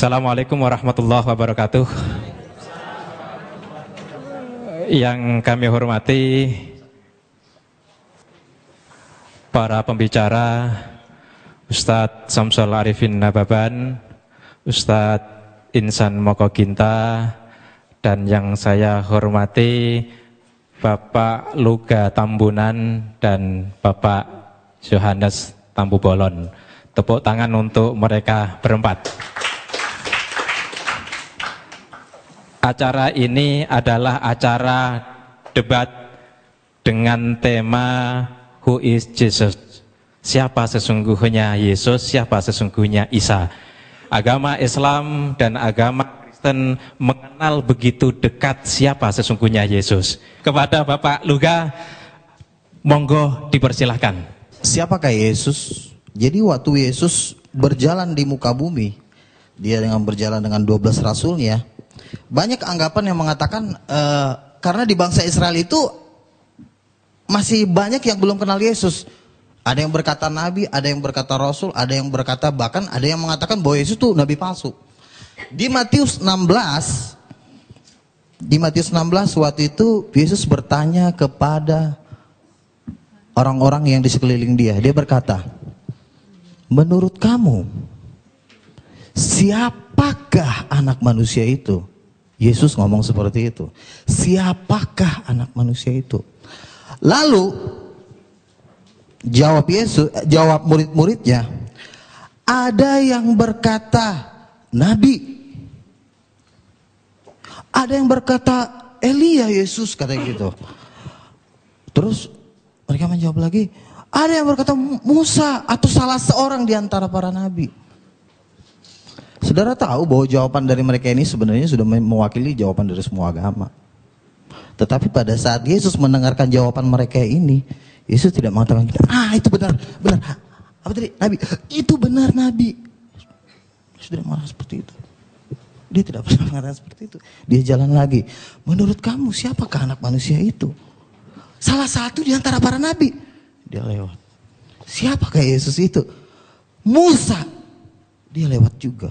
Assalamualaikum warahmatullahi wabarakatuh. Yang kami hormati para pembicara, Ustadz Samsul Arifin Nababan, Ustadz Insan Mokoginta, dan yang saya hormati Bapak Luga Tambunan dan Bapak Yohanes Tambubolon. Tepuk tangan untuk mereka berempat. Acara ini adalah acara debat dengan tema Who is Jesus? Siapa sesungguhnya Yesus, siapa sesungguhnya Isa? Agama Islam dan agama Kristen mengenal begitu dekat siapa sesungguhnya Yesus. Kepada Bapak Luga, monggo dipersilahkan. Siapakah Yesus? Jadi waktu Yesus berjalan di muka bumi, dia dengan berjalan dengan 12 rasulnya, banyak anggapan yang mengatakan karena di bangsa Israel itu masih banyak yang belum kenal Yesus. Ada yang berkata nabi, ada yang berkata rasul, ada yang berkata bahkan ada yang mengatakan bahwa Yesus itu nabi palsu. Di Matius 16 waktu itu Yesus bertanya kepada orang-orang yang di sekeliling dia. Dia berkata, menurut kamu siapakah anak manusia itu? Yesus ngomong seperti itu. Siapakah anak manusia itu? Lalu jawab murid-muridnya, ada yang berkata nabi, ada yang berkata Elia, Yesus katanya gitu. Terus mereka menjawab lagi, ada yang berkata Musa atau salah seorang di antara para nabi. Saudara tahu bahwa jawaban dari mereka ini sebenarnya sudah mewakili jawaban dari semua agama. Tetapi pada saat Yesus mendengarkan jawaban mereka ini, Yesus tidak mengatakan, itu benar. Apa tadi? Nabi. Itu benar nabi. Yesus tidak marah seperti itu. Dia tidak pernah mengatakan seperti itu. Dia jalan lagi. Menurut kamu siapakah anak manusia itu? Salah satu di antara para nabi. Dia lewat. Siapakah Yesus itu? Musa. Dia lewat juga.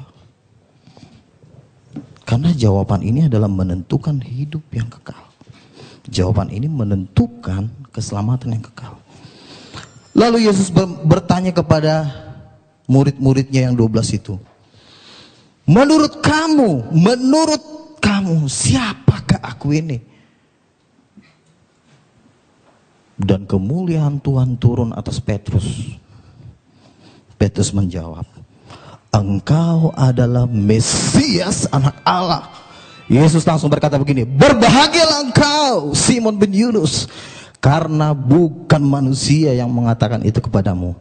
Karena jawaban ini adalah menentukan hidup yang kekal. Jawaban ini menentukan keselamatan yang kekal. Lalu Yesus bertanya kepada murid-muridnya yang 12 itu. Menurut kamu, siapakah aku ini? Dan kemuliaan Tuhan turun atas Petrus. Petrus menjawab, engkau adalah Mesias, anak Allah. Yesus langsung berkata begini, berbahagialah engkau Simon bin Yunus, karena bukan manusia yang mengatakan itu kepadamu,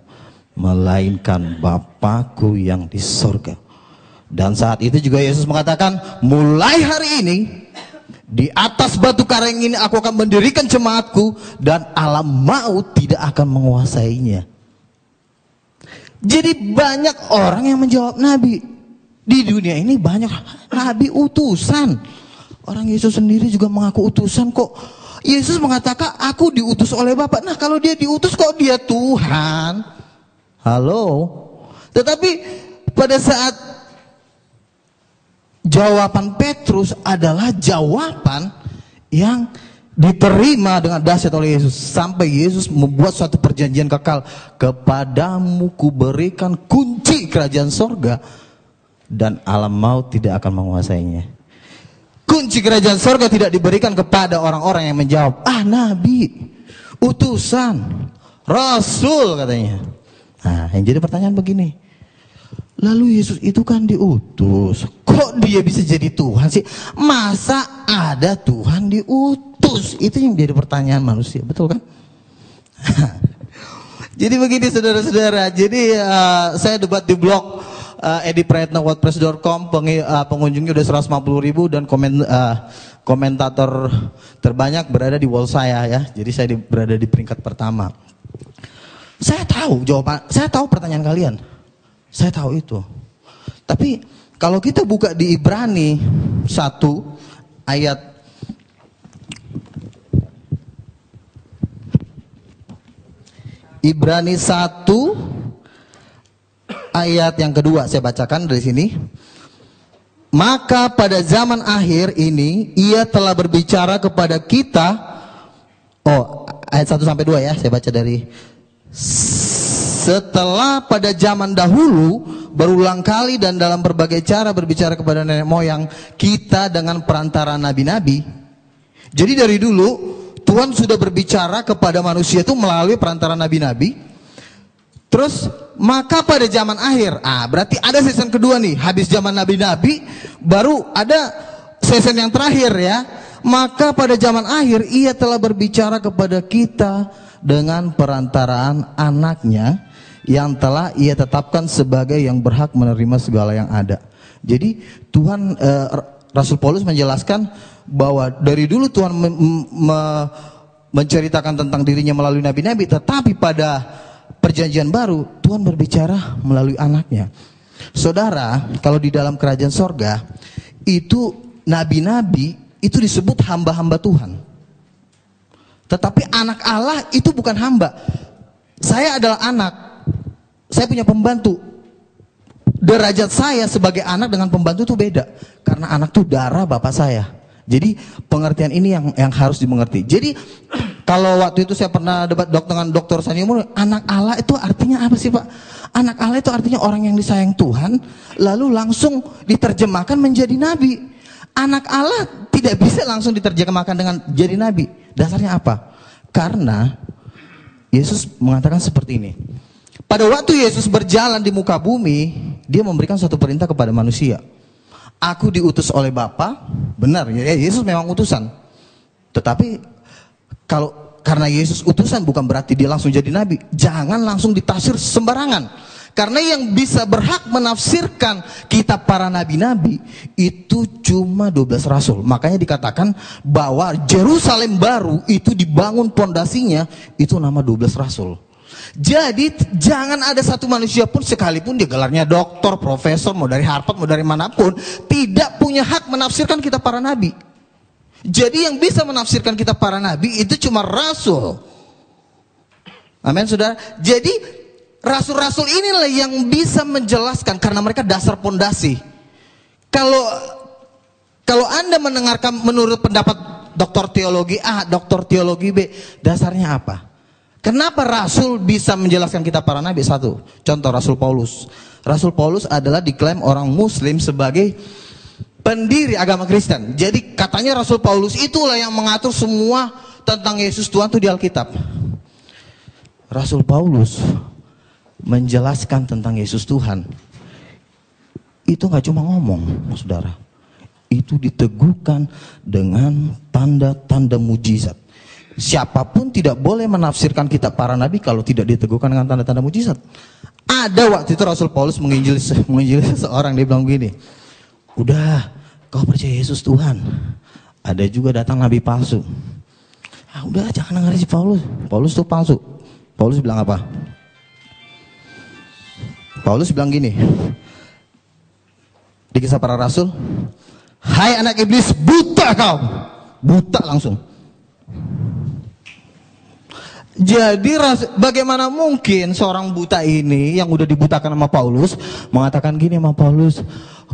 melainkan Bapakku yang di sorga. Dan saat itu juga Yesus mengatakan, mulai hari ini di atas batu karang ini aku akan mendirikan jemaatku, dan alam maut tidak akan menguasainya. Jadi banyak orang yang menjawab nabi. Di dunia ini banyak nabi utusan. Orang Yesus sendiri juga mengaku utusan kok. Yesus mengatakan aku diutus oleh Bapa. Nah kalau dia diutus kok dia Tuhan? Halo. Tetapi pada saat jawaban Petrus adalah jawaban yang diterima dengan dahsyat oleh Yesus. Sampai Yesus membuat suatu perjanjian kekal. Kepadamu kuberikan kunci kerajaan sorga, dan alam maut tidak akan menguasainya. Kunci kerajaan sorga tidak diberikan kepada orang-orang yang menjawab, nabi, utusan, rasul katanya. Nah yang jadi pertanyaan begini, lalu Yesus itu kan diutus, kok dia bisa jadi Tuhan sih? Masa ada Tuhan diutus? Itu yang jadi pertanyaan manusia, betul kan? Jadi begini saudara-saudara, jadi saya debat di blog ediprayatnawordpress.com, pengunjungnya udah 150.000 dan komentator terbanyak berada di wall saya ya. Jadi saya berada di peringkat pertama. Saya tahu jawaban, saya tahu pertanyaan kalian. Saya tahu itu. Tapi kalau kita buka di Ibrani 1 ayat Ibrani 1 ayat yang kedua, saya bacakan dari sini. Maka pada zaman akhir ini ia telah berbicara kepada kita. Oh, ayat 1 sampai 2 ya, saya baca dari. Setelah pada zaman dahulu berulang kali dan dalam berbagai cara berbicara kepada nenek moyang kita dengan perantara nabi-nabi. Jadi dari dulu Tuhan sudah berbicara kepada manusia itu melalui perantara nabi-nabi. Terus maka pada zaman akhir, berarti ada season kedua nih. Habis zaman nabi-nabi baru ada season yang terakhir ya. Maka pada zaman akhir ia telah berbicara kepada kita dengan perantaraan anaknya yang telah ia tetapkan sebagai yang berhak menerima segala yang ada. Jadi Tuhan, Rasul Paulus menjelaskan bahwa dari dulu Tuhan menceritakan tentang dirinya melalui nabi-nabi, tetapi pada perjanjian baru Tuhan berbicara melalui anaknya. Saudara, kalau di dalam kerajaan sorga itu nabi-nabi itu disebut hamba-hamba Tuhan. Tetapi anak Allah itu bukan hamba. Saya adalah anak. Saya punya pembantu. Derajat saya sebagai anak dengan pembantu itu beda. Karena anak itu darah bapak saya. Jadi pengertian ini yang harus dimengerti. Jadi kalau waktu itu saya pernah debat dengan Dr. Sanyomo, anak Allah itu artinya apa sih Pak? Anak Allah itu artinya orang yang disayang Tuhan, lalu langsung diterjemahkan menjadi nabi. Anak Allah tidak bisa langsung diterjemahkan dengan jadi nabi. Dasarnya apa? Karena Yesus mengatakan seperti ini. Pada waktu Yesus berjalan di muka bumi, dia memberikan suatu perintah kepada manusia. Aku diutus oleh Bapa, benar ya, Yesus memang utusan. Tetapi karena Yesus utusan bukan berarti dia langsung jadi nabi. Jangan langsung ditafsir sembarangan. Karena yang bisa berhak menafsirkan kitab para nabi-nabi itu cuma 12 rasul. Makanya dikatakan bahwa Yerusalem baru itu dibangun pondasinya itu nama 12 rasul. Jadi jangan ada satu manusia pun sekalipun dia gelarnya doktor, profesor, mau dari Harvard, mau dari manapun, tidak punya hak menafsirkan kitab para nabi. Jadi yang bisa menafsirkan kitab para nabi itu cuma rasul. Amin, saudara. Jadi rasul-rasul inilah yang bisa menjelaskan karena mereka dasar pondasi. Kalau Anda mendengarkan menurut pendapat doktor teologi A, doktor teologi B, dasarnya apa? Kenapa rasul bisa menjelaskan kitab para nabi? Satu, contoh Rasul Paulus. Rasul Paulus adalah diklaim orang muslim sebagai pendiri agama Kristen. Jadi katanya Rasul Paulus itulah yang mengatur semua tentang Yesus Tuhan itu di Alkitab. Rasul Paulus menjelaskan tentang Yesus Tuhan itu gak cuma ngomong, saudara. Itu diteguhkan dengan tanda-tanda mujizat. Siapapun tidak boleh menafsirkan kitab para nabi kalau tidak diteguhkan dengan tanda-tanda mujizat. Ada waktu itu Rasul Paulus menginjili seseorang, dia bilang begini, udah kau percaya Yesus Tuhan. Ada juga datang nabi palsu. Udah jangan dengar si Paulus. Paulus itu palsu. Paulus bilang apa? Paulus bilang gini di Kisah Para Rasul, hai anak iblis, buta kau. Buta langsung. Jadi bagaimana mungkin seorang buta ini yang udah dibutakan sama Paulus mengatakan gini sama Paulus,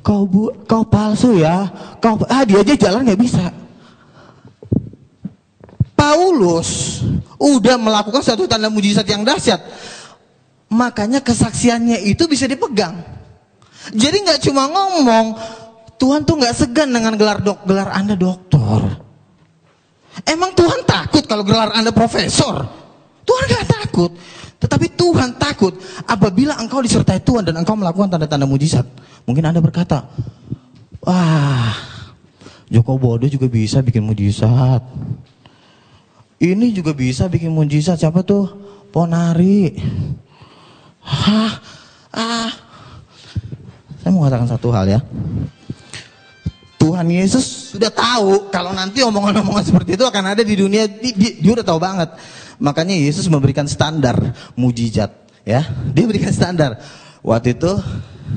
kau palsu ya, dia aja jalan nggak bisa. Paulus udah melakukan satu tanda mujizat yang dahsyat, makanya kesaksiannya itu bisa dipegang. Jadi nggak cuma ngomong, Tuhan tuh nggak segan dengan gelar Anda doktor. Emang Tuhan takut kalau gelar Anda profesor? Tuhan gak takut. Tetapi Tuhan takut apabila engkau disertai Tuhan dan engkau melakukan tanda-tanda mujizat. Mungkin Anda berkata, wah, Joko Bodo juga bisa bikin mujizat. Ini juga bisa bikin mujizat. Siapa tuh? Ponari. Saya mau katakan satu hal ya. Tuhan Yesus sudah tahu kalau nanti omongan-omongan seperti itu akan ada di dunia. Dia udah tahu banget. Makanya Yesus memberikan standar mujizat, ya. Dia berikan standar. Waktu itu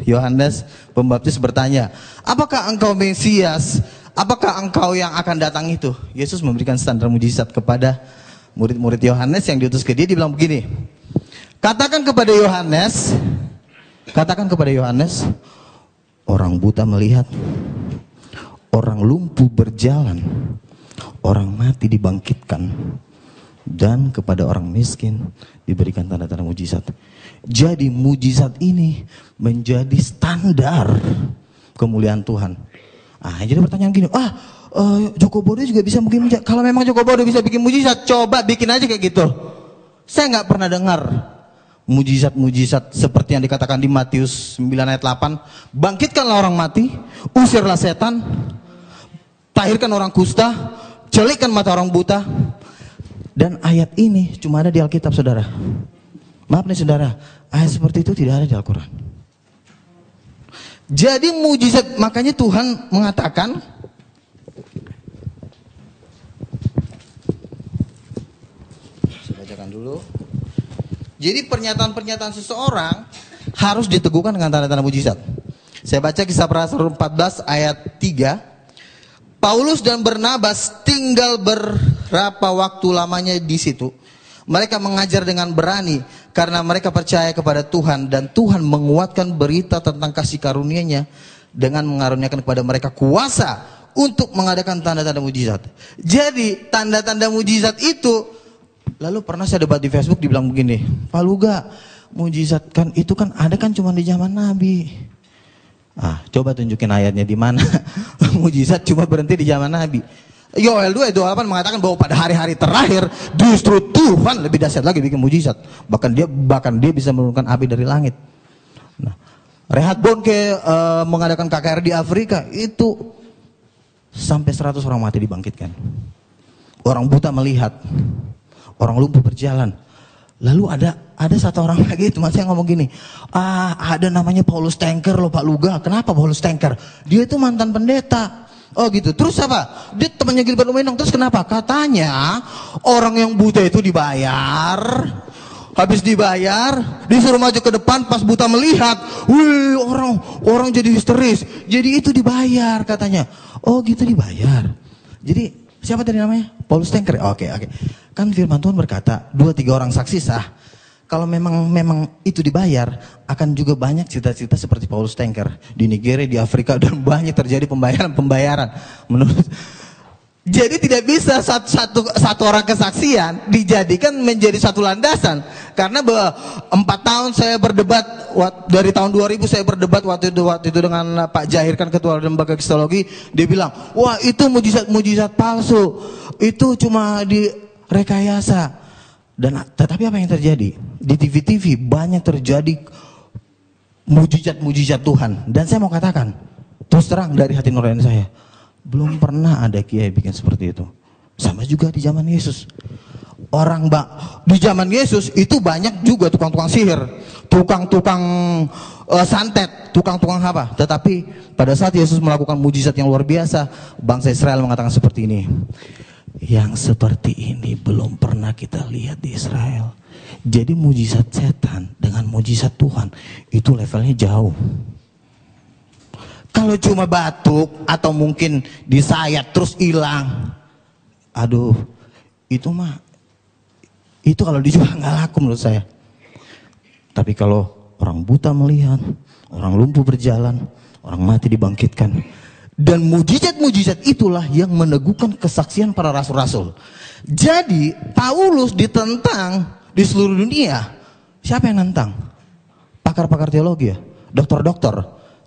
Yohanes Pembaptis bertanya, apakah engkau Mesias? Apakah engkau yang akan datang itu? Yesus memberikan standar mujizat kepada murid-murid Yohanes yang diutus ke dia. Dia bilang begini, katakan kepada Yohanes, orang buta melihat, orang lumpuh berjalan, orang mati dibangkitkan, dan kepada orang miskin diberikan tanda-tanda mujizat. Jadi mujizat ini menjadi standar kemuliaan Tuhan. Jadi pertanyaan gini, Joko Bodo juga bisa bikin mujizat. Kalau memang Joko Bodo bisa bikin mujizat, coba bikin aja kayak gitu. Saya nggak pernah dengar mujizat-mujizat seperti yang dikatakan di Matius 9 ayat 8. Bangkitkanlah orang mati, usirlah setan, tahirkan orang kusta, celikkan mata orang buta. Dan ayat ini cuma ada di Alkitab, saudara. Maaf nih saudara, ayat seperti itu tidak ada di Al-Quran. Jadi mujizat, makanya Tuhan mengatakan, saya bacakan dulu. Jadi pernyataan-pernyataan seseorang harus diteguhkan dengan tanda-tanda mujizat. Saya baca Kisah Para Rasul 14 ayat 3. Paulus dan Barnabas tinggal berapa waktu lamanya di situ. Mereka mengajar dengan berani karena mereka percaya kepada Tuhan, dan Tuhan menguatkan berita tentang kasih karunia-Nya dengan mengaruniakan kepada mereka kuasa untuk mengadakan tanda-tanda mujizat. Jadi tanda-tanda mujizat itu, lalu pernah saya debat di Facebook, dibilang begini, Pak Luga, mujizat kan itu kan ada kan cuma di zaman Nabi. Coba tunjukin ayatnya di mana mujizat cuma berhenti di zaman Nabi. Yoel 2:28 mengatakan bahwa pada hari-hari terakhir justru Tuhan lebih dahsyat lagi bikin mujizat. Bahkan dia bisa menurunkan api dari langit. Reinhard Bonnke mengadakan KKR di Afrika, itu sampai 100 orang mati dibangkitkan. Orang buta melihat, orang lumpuh berjalan. Lalu ada satu orang lagi, teman saya ngomong gini, ada namanya Paulus Tanker loh Pak Luga. Kenapa Paulus Tanker? Dia itu mantan pendeta. Oh gitu. Terus apa? Dia temannya Gilbert Lumenong. Terus kenapa? Katanya orang yang buta itu dibayar. Habis dibayar, disuruh maju ke depan, pas buta melihat, wih orang jadi histeris. Jadi itu dibayar katanya. Oh gitu, dibayar. Jadi siapa tadi namanya? Paulus Tanker. Oke. Kan firman Tuhan berkata, 2-3 orang saksi sah. Kalau memang itu dibayar, akan juga banyak cerita-cerita seperti Paulus Tanker di Nigeria, di Afrika, dan banyak terjadi pembayaran. Jadi tidak bisa satu orang kesaksian dijadikan menjadi satu landasan. Karena 4 tahun saya berdebat, dari tahun 2000 saya berdebat waktu itu dengan Pak Jahir, kan ketua lembaga kristologi. Dia bilang, wah itu mujizat palsu, itu cuma direkayasa. Tetapi apa yang terjadi? Di TV-TV banyak terjadi mujizat Tuhan. Dan saya mau katakan, terus terang dari hati nurani saya, belum pernah ada kiai bikin seperti itu. Sama juga di zaman Yesus. Di zaman Yesus itu banyak juga tukang-tukang sihir, tukang-tukang santet, tukang-tukang apa. Tetapi pada saat Yesus melakukan mujizat yang luar biasa, bangsa Israel mengatakan seperti ini, yang seperti ini belum pernah kita lihat di Israel. Jadi mujizat setan dengan mujizat Tuhan itu levelnya jauh. Kalau cuma batuk atau mungkin disayat terus hilang, itu kalau dijual nggak laku menurut saya. Tapi kalau orang buta melihat, orang lumpuh berjalan, orang mati dibangkitkan, dan mujizat-mujizat itulah yang meneguhkan kesaksian para rasul-rasul. Jadi Paulus ditentang di seluruh dunia. Siapa yang nantang? Pakar-pakar teologi ya, dokter-dokter.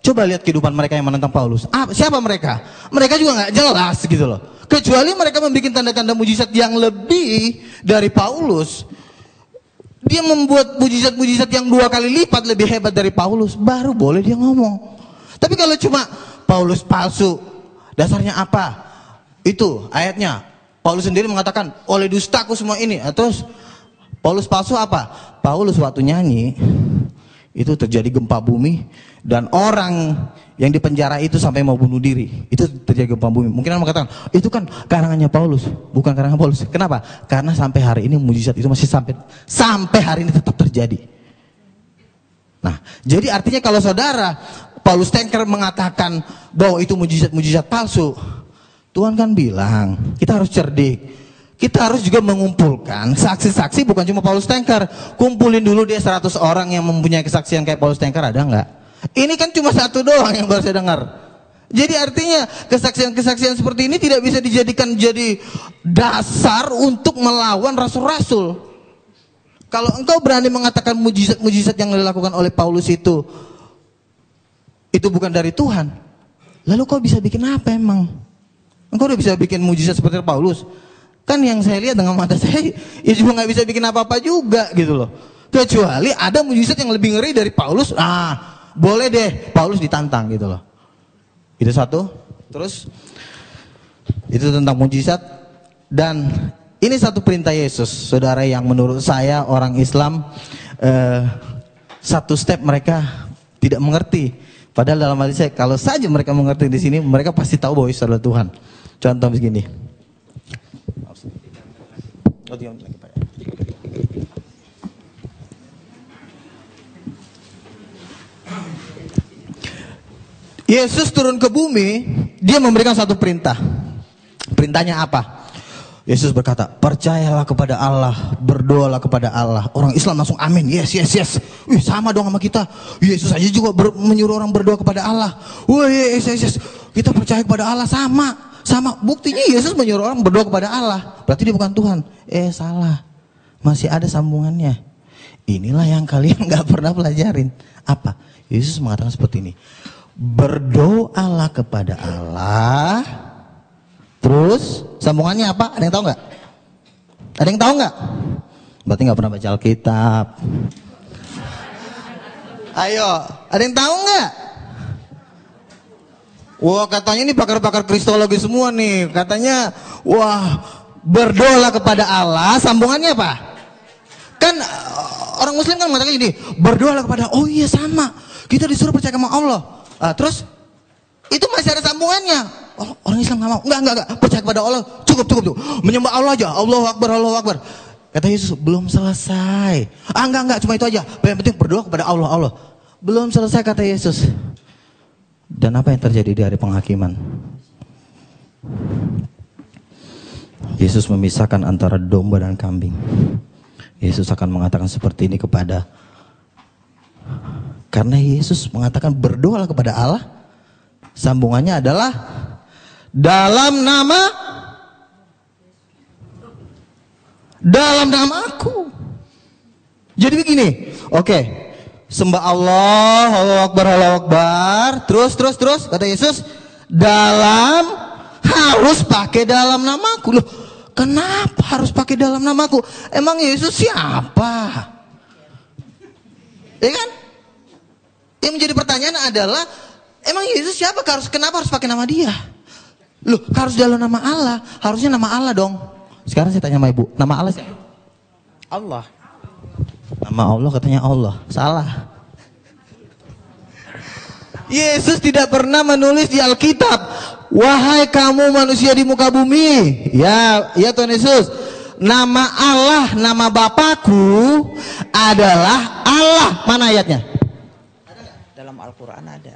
Coba lihat kehidupan mereka yang menentang Paulus. Siapa mereka? Mereka juga nggak jelas gitu loh. Kecuali mereka membuat tanda-tanda mujizat yang lebih dari Paulus. Dia membuat mujizat-mujizat yang 2 kali lipat lebih hebat dari Paulus, baru boleh dia ngomong. Tapi kalau cuma Paulus palsu, dasarnya apa? Itu ayatnya. Paulus sendiri mengatakan, oleh dustaku semua ini. Terus Paulus palsu apa? Paulus waktu nyanyi itu terjadi gempa bumi, dan orang yang dipenjara itu sampai mau bunuh diri. Itu terjadi gempa bumi. Mungkin orang mengatakan, itu kan karangannya Paulus, bukan karangan Paulus. Kenapa? Karena sampai hari ini mujizat itu masih sampai hari ini tetap terjadi. Nah, jadi artinya kalau saudara Paulus Tanker mengatakan bahwa itu mujizat palsu, Tuhan kan bilang kita harus cerdik. Kita harus juga mengumpulkan saksi-saksi, bukan cuma Paulus Tanker. Kumpulin dulu dia 100 orang yang mempunyai kesaksian kayak Paulus Tanker, ada nggak? Ini kan cuma satu doang yang baru saya dengar. Jadi artinya kesaksian-kesaksian seperti ini tidak bisa dijadikan jadi dasar untuk melawan rasul-rasul. Kalau engkau berani mengatakan mujizat-mujizat yang dilakukan oleh Paulus itu bukan dari Tuhan, lalu kau bisa bikin apa emang? Engkau udah bisa bikin mujizat seperti Paulus? Kan yang saya lihat dengan mata saya, ya juga nggak bisa bikin apa-apa juga gitu loh. Kecuali ada mujizat yang lebih ngeri dari Paulus, boleh deh Paulus ditantang gitu loh. Itu satu. Terus itu tentang mujizat. Dan ini satu perintah Yesus, saudara, yang menurut saya orang Islam satu step mereka tidak mengerti. Padahal dalam hati saya, kalau saja mereka mengerti di sini, mereka pasti tahu bahwa Yesus adalah Tuhan. Contoh begini. Yesus turun ke bumi, dia memberikan satu perintah. Perintahnya apa? Yesus berkata, percayalah kepada Allah, berdoalah kepada Allah. Orang Islam langsung amin, yes. Wih, sama dong sama kita. Yesus aja juga menyuruh orang berdoa kepada Allah. Wih, yes. Kita percaya kepada Allah, sama. Buktinya Yesus menyuruh orang berdoa kepada Allah. Berarti dia bukan Tuhan. Salah. Masih ada sambungannya. Inilah yang kalian gak pernah pelajarin. Apa? Yesus mengatakan seperti ini. Berdoalah kepada Allah. Terus sambungannya apa? Ada yang tahu nggak? Ada yang tahu nggak? Berarti nggak pernah baca Alkitab. Ayo, ada yang tahu nggak? Wah, katanya ini pakar-pakar kristologi semua nih. Katanya, wah, berdoalah kepada Allah. Sambungannya apa? Kan orang Muslim kan mengatakan ini, berdoalah kepada. Oh iya, sama. Kita disuruh percaya sama Allah. Terus itu masih ada sambungannya. Orang Islam nggak mau. Enggak. Percaya kepada Allah. Cukup. Menyembah Allah aja. Allahu Akbar. Kata Yesus, belum selesai. Enggak. Cuma itu aja. Yang penting berdoa kepada Allah. Belum selesai, kata Yesus. Dan apa yang terjadi di hari penghakiman? Yesus memisahkan antara domba dan kambing. Yesus akan mengatakan seperti ini karena Yesus mengatakan berdoalah kepada Allah. Sambungannya adalah dalam namaku. Jadi begini, oke. Sembah Allah, Allahu Akbar. Terus kata Yesus, harus pakai dalam namaku. Loh, kenapa harus pakai dalam namaku? Emang Yesus siapa? Ya kan? Yang menjadi pertanyaan adalah, emang Yesus siapa? Kenapa harus pakai nama dia? Loh, harus dalam nama Allah. Harusnya nama Allah dong. Sekarang saya tanya sama ibu, nama Allah siapa? Allah. Nama Allah katanya Allah. Salah. Yesus tidak pernah menulis di Alkitab, wahai kamu manusia di muka bumi. Ya Tuhan Yesus. Nama Allah, nama Bapakku adalah Allah. Mana ayatnya? Dalam Al-Quran ada.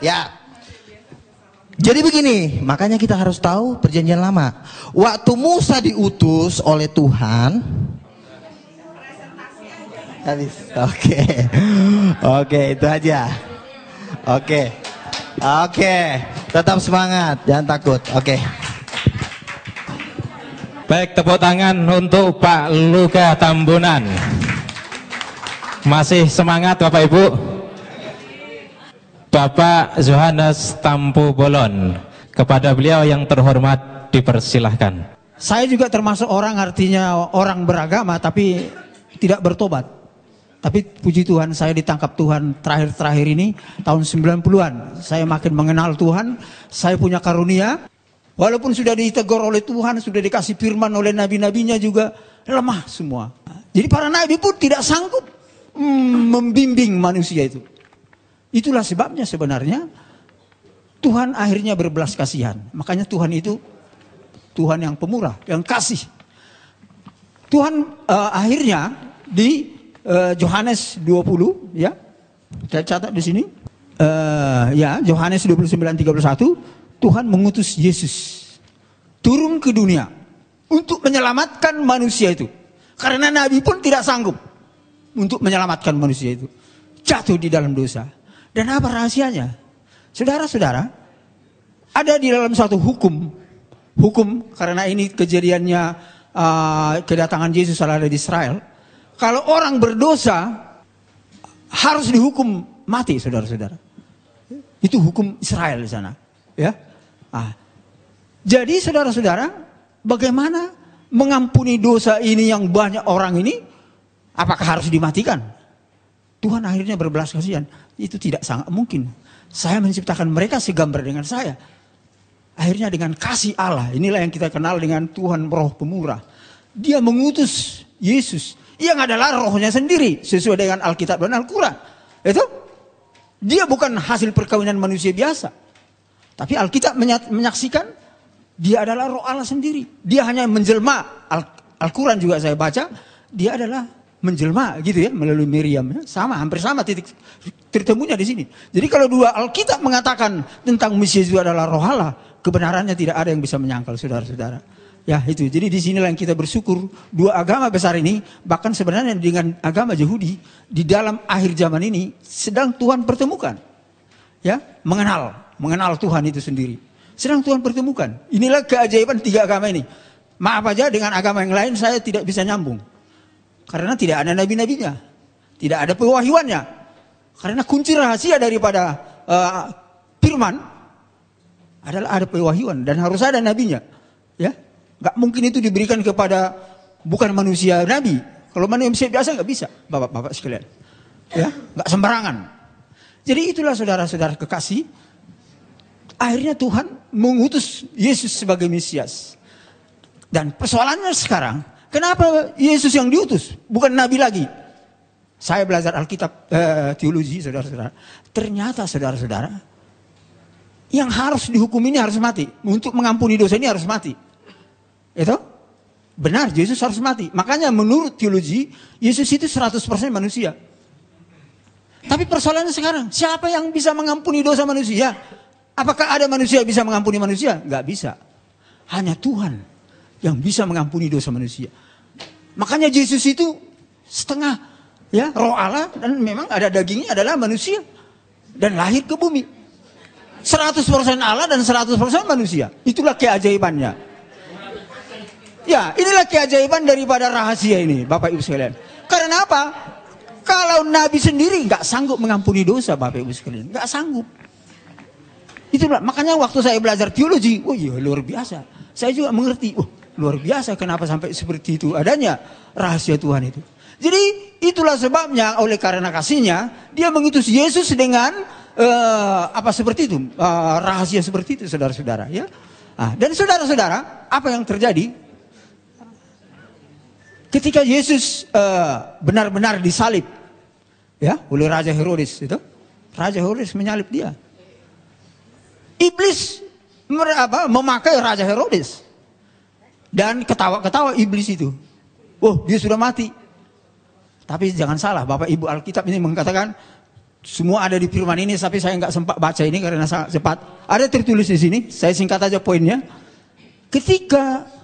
Ya. Jadi begini, makanya kita harus tahu perjanjian lama. Waktu Musa diutus oleh Tuhan, habis. Oke, itu aja. Oke. Tetap semangat, jangan takut. Oke. Baik, tepuk tangan untuk Pak Luka Tambunan. Masih semangat Bapak Ibu? Bapak Yohanes Tampu Bolon, kepada beliau yang terhormat dipersilahkan. Saya juga termasuk orang, artinya orang beragama tapi tidak bertobat. Tapi puji Tuhan, saya ditangkap Tuhan terakhir ini tahun 90-an. Saya makin mengenal Tuhan, saya punya karunia. Walaupun sudah ditegur oleh Tuhan, sudah dikasih firman oleh nabi-nabinya juga lemah semua. Jadi para nabi pun tidak sanggup membimbing manusia itu. Itulah sebabnya sebenarnya Tuhan akhirnya berbelas kasihan. Makanya Tuhan itu Tuhan yang pemurah, yang kasih. Tuhan akhirnya di Yohanes 20, ya, saya catat di sini. Yohanes 29:31, Tuhan mengutus Yesus turun ke dunia untuk menyelamatkan manusia itu. Karena nabi pun tidak sanggup untuk menyelamatkan manusia itu. Jatuh di dalam dosa. Dan apa rahasianya? Saudara-saudara, ada di dalam suatu hukum karena ini kejadiannya kedatangan Yesus ada di Israel. Kalau orang berdosa harus dihukum mati, saudara-saudara. Itu hukum Israel di sana, ya. Jadi saudara-saudara, bagaimana mengampuni dosa ini yang banyak orang ini? Apakah harus dimatikan? Tuhan akhirnya berbelas kasihan. Itu tidak sangat mungkin. Saya menciptakan mereka segambar dengan saya. Akhirnya dengan kasih Allah, inilah yang kita kenal dengan Tuhan Roh Pemurah. Dia mengutus Yesus yang adalah rohnya sendiri sesuai dengan Alkitab dan Al-Quran. Itu dia bukan hasil perkawinan manusia biasa. Tapi Alkitab menyaksikan dia adalah roh Allah sendiri. Dia hanya menjelma. Al-Quran juga saya baca, dia adalah menjelma gitu ya melalui Miriam. Sama, hampir sama titik tertemunya di sini. Jadi kalau dua Alkitab mengatakan tentang Mesias itu adalah roh Allah, kebenarannya tidak ada yang bisa menyangkal, saudara-saudara. Ya itu, jadi disinilah yang kita bersyukur dua agama besar ini, bahkan sebenarnya dengan agama Yahudi di dalam akhir zaman ini sedang Tuhan pertemukan, ya mengenal Tuhan itu sendiri, sedang Tuhan pertemukan. Inilah keajaiban tiga agama ini. Maaf aja dengan agama yang lain saya tidak bisa nyambung, karena tidak ada nabi-nabinya, tidak ada pewahyuannya, karena kunci rahasia daripada firman adalah ada pewahyuan dan harus ada nabinya, ya. Gak mungkin itu diberikan kepada bukan manusia nabi. Kalau manusia biasa gak bisa, bapak-bapak sekalian. Ya, gak sembarangan. Jadi itulah saudara-saudara kekasih. Akhirnya Tuhan mengutus Yesus sebagai Mesias. Dan persoalannya sekarang, kenapa Yesus yang diutus? Bukan nabi lagi. Saya belajar Alkitab teologi, saudara-saudara. Ternyata saudara-saudara, yang harus dihukum ini harus mati. Untuk mengampuni dosa ini harus mati. Itu benar, Yesus harus mati. Makanya menurut teologi, Yesus itu 100% manusia. Tapi persoalannya sekarang, siapa yang bisa mengampuni dosa manusia? Apakah ada manusia yang bisa mengampuni manusia? Gak bisa. Hanya Tuhan yang bisa mengampuni dosa manusia. Makanya Yesus itu setengah ya roh Allah dan memang ada dagingnya adalah manusia. Dan lahir ke bumi. 100% Allah dan 100% manusia. Itulah keajaibannya. Ya, inilah keajaiban daripada rahasia ini, Bapak Ibu sekalian. Karena apa? Kalau Nabi sendiri nggak sanggup mengampuni dosa, Bapak Ibu sekalian, nggak sanggup. Itulah makanya waktu saya belajar teologi, oh iya luar biasa. Saya juga mengerti, oh luar biasa kenapa sampai seperti itu adanya rahasia Tuhan itu. Jadi itulah sebabnya oleh karena kasihnya dia mengutus Yesus dengan seperti itu, rahasia seperti itu, saudara-saudara. Ya, dan saudara-saudara, apa yang terjadi? Ketika Yesus benar-benar disalib, ya, oleh Raja Herodes itu, Raja Herodes menyalib dia. Iblis memakai Raja Herodes dan ketawa-ketawa iblis itu. Oh, dia sudah mati. Tapi jangan salah, Bapak Ibu Alkitab ini mengatakan semua ada di firman ini, tapi saya nggak sempat baca ini karena sangat cepat. Ada tertulis di sini, saya singkat aja poinnya. Ketika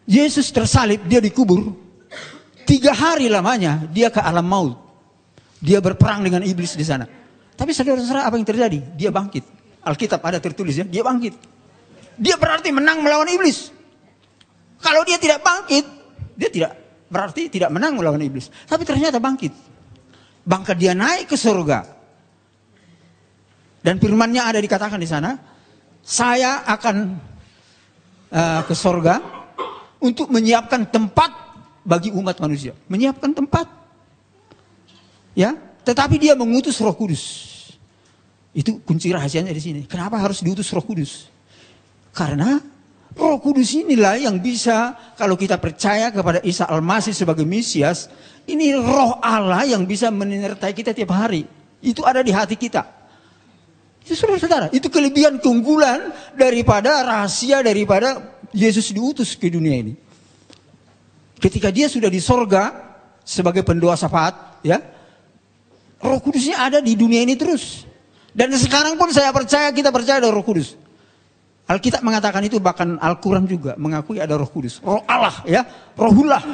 Yesus tersalib, dia dikubur. 3 hari lamanya dia ke alam maut. Dia berperang dengan iblis di sana. Tapi saudara-saudara, apa yang terjadi? Dia bangkit. Alkitab ada tertulis ya, dia bangkit. Dia berarti menang melawan iblis. Kalau dia tidak bangkit, dia berarti tidak menang melawan iblis. Tapi ternyata bangkit. Bahkan dia naik ke surga. Dan firman-Nya ada dikatakan di sana, saya akan ke surga untuk menyiapkan tempat bagi umat manusia. Menyiapkan tempat. Ya, tetapi dia mengutus Roh Kudus. Itu kunci rahasianya di sini. Kenapa harus diutus Roh Kudus? Karena Roh Kudus inilah yang bisa, kalau kita percaya kepada Isa Al-Masih sebagai Mesias, ini Roh Allah yang bisa menyertai kita tiap hari. Itu ada di hati kita. Itu saudara-saudara, itu kelebihan keunggulan daripada rahasia daripada Yesus diutus ke dunia ini. Ketika dia sudah di sorga sebagai pendoa syafaat, ya, Roh Kudusnya ada di dunia ini terus. Dan sekarang pun saya percaya, kita percaya ada Roh Kudus. Alkitab mengatakan itu, bahkan Al-Quran juga mengakui ada Roh Kudus. Roh Allah, ya, Rohullah.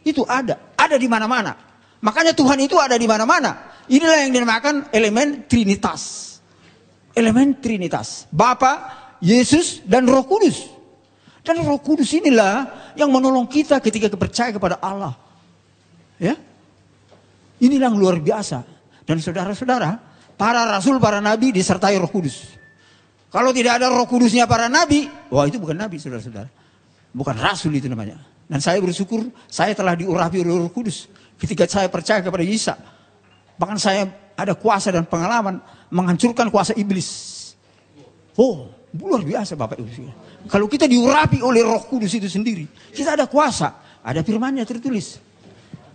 Itu ada di mana-mana. Makanya Tuhan itu ada di mana-mana. Inilah yang dinamakan elemen Trinitas. Elemen Trinitas. Bapa, Yesus, dan Roh Kudus. Dan Roh Kudus inilah yang menolong kita ketika percaya kepada Allah. Ya, inilah yang luar biasa. Dan saudara-saudara, para rasul, para nabi disertai Roh Kudus. Kalau tidak ada Roh Kudusnya para nabi, wah itu bukan nabi, saudara-saudara. Bukan rasul itu namanya. Dan saya bersyukur saya telah diurapi oleh Roh Kudus ketika saya percaya kepada Isa. Bahkan saya ada kuasa dan pengalaman menghancurkan kuasa iblis. Oh, luar biasa Bapak Ibu. Kalau kita diurapi oleh Roh Kudus itu sendiri, kita ada kuasa, ada firman-Nya tertulis.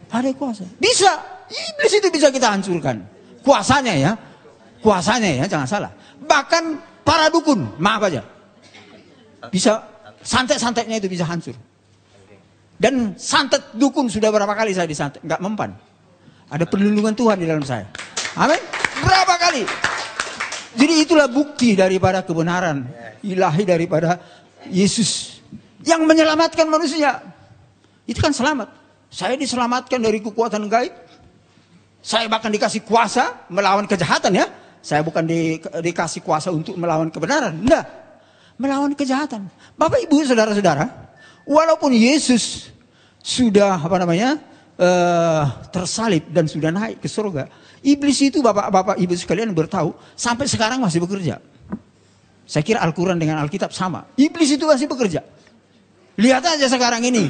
Ada kuasa. Bisa, iblis itu bisa kita hancurkan. Kuasanya ya, jangan salah. Bahkan para dukun, maaf aja. Bisa, santet-santetnya itu bisa hancur. Dan santet dukun sudah berapa kali saya disantet, nggak mempan. Ada perlindungan Tuhan di dalam saya. Amin. Berapa kali? Jadi itulah bukti daripada kebenaran ilahi daripada Yesus yang menyelamatkan manusia. Itu kan selamat. Saya diselamatkan dari kekuatan gaib. Saya bahkan dikasih kuasa melawan kejahatan ya. Saya bukan dikasih kuasa untuk melawan kebenaran. Enggak. Melawan kejahatan. Bapak Ibu saudara-saudara, walaupun Yesus sudah tersalib dan sudah naik ke surga, iblis itu bapak-bapak ibu sekalian bertahu sampai sekarang masih bekerja. Saya kira Al-Quran dengan Alkitab sama. Iblis itu masih bekerja. Lihat aja sekarang ini.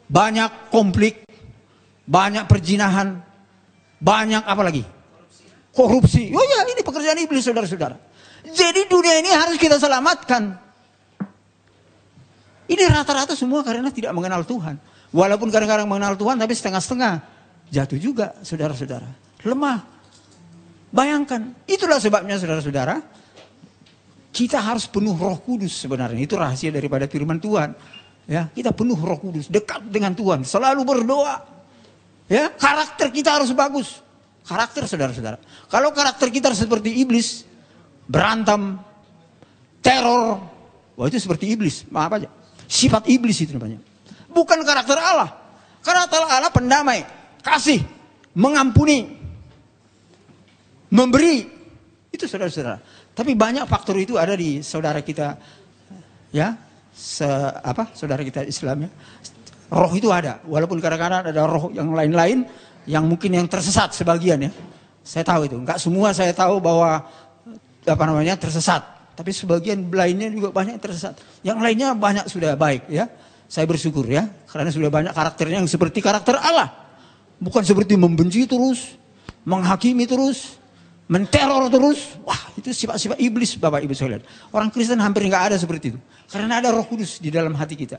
Banyak konflik, banyak perzinahan, banyak apa lagi? Korupsi. Oh ya, ini pekerjaan iblis saudara-saudara. Jadi dunia ini harus kita selamatkan. Ini rata-rata semua karena tidak mengenal Tuhan. Walaupun kadang-kadang mengenal Tuhan tapi setengah-setengah. Jatuh juga saudara-saudara. Lemah. Bayangkan. Itulah sebabnya saudara-saudara. Kita harus penuh Roh Kudus sebenarnya. Itu rahasia daripada firman Tuhan. Ya, kita penuh Roh Kudus. Dekat dengan Tuhan. Selalu berdoa. Ya, karakter kita harus bagus. Karakter saudara-saudara. Kalau karakter kita seperti iblis. Berantem. Teror. Wah itu seperti iblis. Maaf aja. Sifat iblis itu namanya. Bukan karakter Allah. Karakter Allah pendamai, kasih, mengampuni, memberi. Itu saudara-saudara. Tapi banyak faktor itu ada di saudara kita, ya, saudara kita Islam ya. Roh itu ada. Walaupun kadang-kadang ada roh yang lain-lain, yang mungkin yang tersesat sebagian ya. Saya tahu itu. Enggak semua saya tahu bahwa tersesat. Tapi sebagian lainnya juga banyak yang tersesat. Yang lainnya banyak sudah baik ya. Saya bersyukur ya. Karena sudah banyak karakternya yang seperti karakter Allah. Bukan seperti membenci terus. Menghakimi terus. Menteror terus. Wah itu sifat-sifat iblis Bapak Ibu sekalian. Orang Kristen hampir nggak ada seperti itu. Karena ada Roh Kudus di dalam hati kita.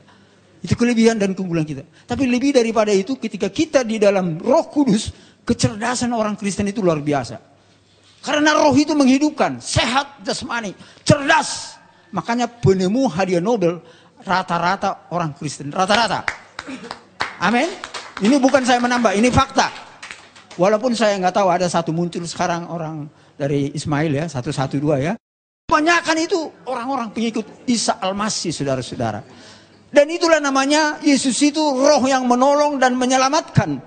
Itu kelebihan dan keunggulan kita. Tapi lebih daripada itu ketika kita di dalam Roh Kudus. Kecerdasan orang Kristen itu luar biasa. Karena roh itu menghidupkan, sehat jasmani, cerdas. Makanya penemu hadiah Nobel rata-rata orang Kristen, rata-rata. Amin. Ini bukan saya menambah, ini fakta. Walaupun saya nggak tahu ada satu muncul sekarang orang dari Ismail ya, 112 ya. Kebanyakan itu orang-orang pengikut Isa Al-Masih saudara-saudara. Dan itulah namanya Yesus itu roh yang menolong dan menyelamatkan.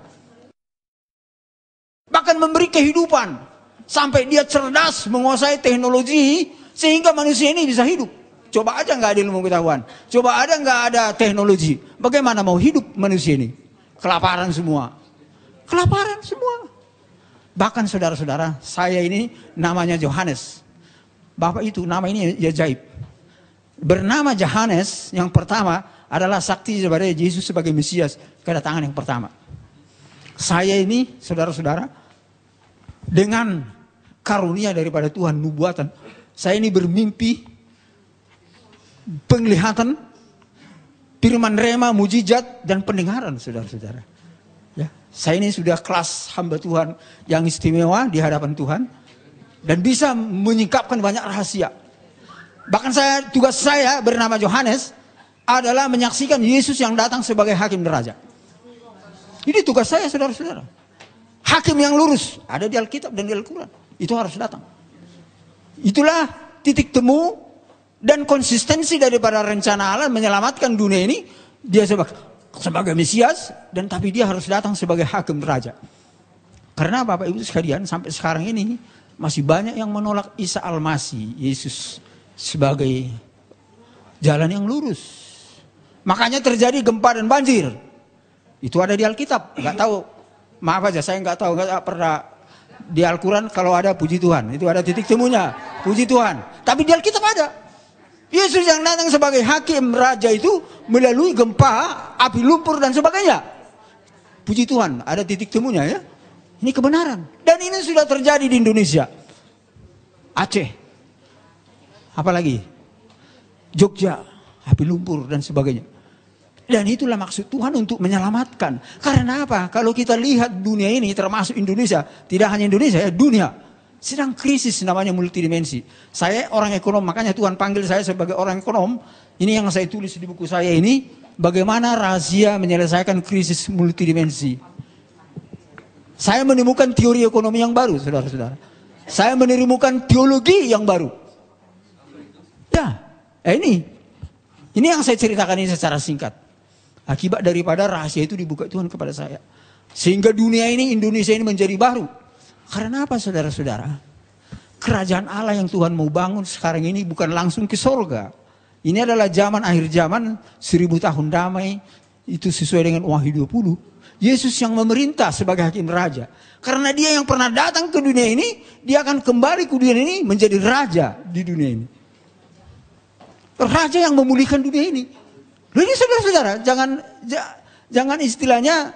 Bahkan memberi kehidupan. Sampai dia cerdas menguasai teknologi sehingga manusia ini bisa hidup. Coba aja nggak ada ilmu pengetahuan. Coba ada nggak ada teknologi. Bagaimana mau hidup manusia ini? Kelaparan semua. Kelaparan semua. Bahkan saudara-saudara, saya ini namanya Yohanes. Bapak itu nama ini ajaib. Bernama Yohanes yang pertama adalah saksi kepada Yesus sebagai Mesias. Kedatangan yang pertama. Saya ini saudara-saudara. Dengan karunia daripada Tuhan nubuatan. Saya ini bermimpi. Penglihatan. Firman rema, mujizat dan pendengaran saudara-saudara. Ya, saya ini sudah kelas hamba Tuhan yang istimewa di hadapan Tuhan. Dan bisa menyingkapkan banyak rahasia. Bahkan tugas saya bernama Yohanes. Adalah menyaksikan Yesus yang datang sebagai hakim neraja. Ini tugas saya saudara-saudara. Hakim yang lurus ada di Alkitab dan di Al-Quran. Itu harus datang. Itulah titik temu dan konsistensi daripada rencana Allah menyelamatkan dunia ini. Dia sebagai Mesias dan tapi dia harus datang sebagai hakim raja. Karena Bapak Ibu sekalian sampai sekarang ini masih banyak yang menolak Isa Al-Masih, Yesus sebagai jalan yang lurus. Makanya terjadi gempa dan banjir. Itu ada di Alkitab. Nggak tahu, maaf aja saya nggak tahu, nggak pernah di Al-Quran kalau ada puji Tuhan. Itu ada titik temunya, puji Tuhan. Tapi di Alkitab ada. Yesus yang datang sebagai hakim raja itu melalui gempa, api lumpur dan sebagainya. Puji Tuhan, ada titik temunya ya. Ini kebenaran. Dan ini sudah terjadi di Indonesia. Aceh. Apalagi? Jogja, api lumpur dan sebagainya. Dan itulah maksud Tuhan untuk menyelamatkan. Karena apa? Kalau kita lihat dunia ini termasuk Indonesia. Tidak hanya Indonesia ya, dunia. Sedang krisis namanya multidimensi. Saya orang ekonom, makanya Tuhan panggil saya sebagai orang ekonom. Ini yang saya tulis di buku saya ini. Bagaimana rahasia menyelesaikan krisis multidimensi. Saya menemukan teori ekonomi yang baru, saudara-saudara. Saya menemukan teologi yang baru. Ya, ini yang saya ceritakan ini secara singkat. Akibat daripada rahasia itu dibuka Tuhan kepada saya. Sehingga dunia ini, Indonesia ini menjadi baru. Karena apa saudara-saudara? Kerajaan Allah yang Tuhan mau bangun sekarang ini bukan langsung ke sorga. Ini adalah zaman akhir zaman, 1000 tahun damai. Itu sesuai dengan Wahyu 20. Yesus yang memerintah sebagai hakim raja. Karena dia yang pernah datang ke dunia ini, dia akan kembali ke dunia ini menjadi raja di dunia ini. Raja yang memulihkan dunia ini. Jadi saudara-saudara, jangan istilahnya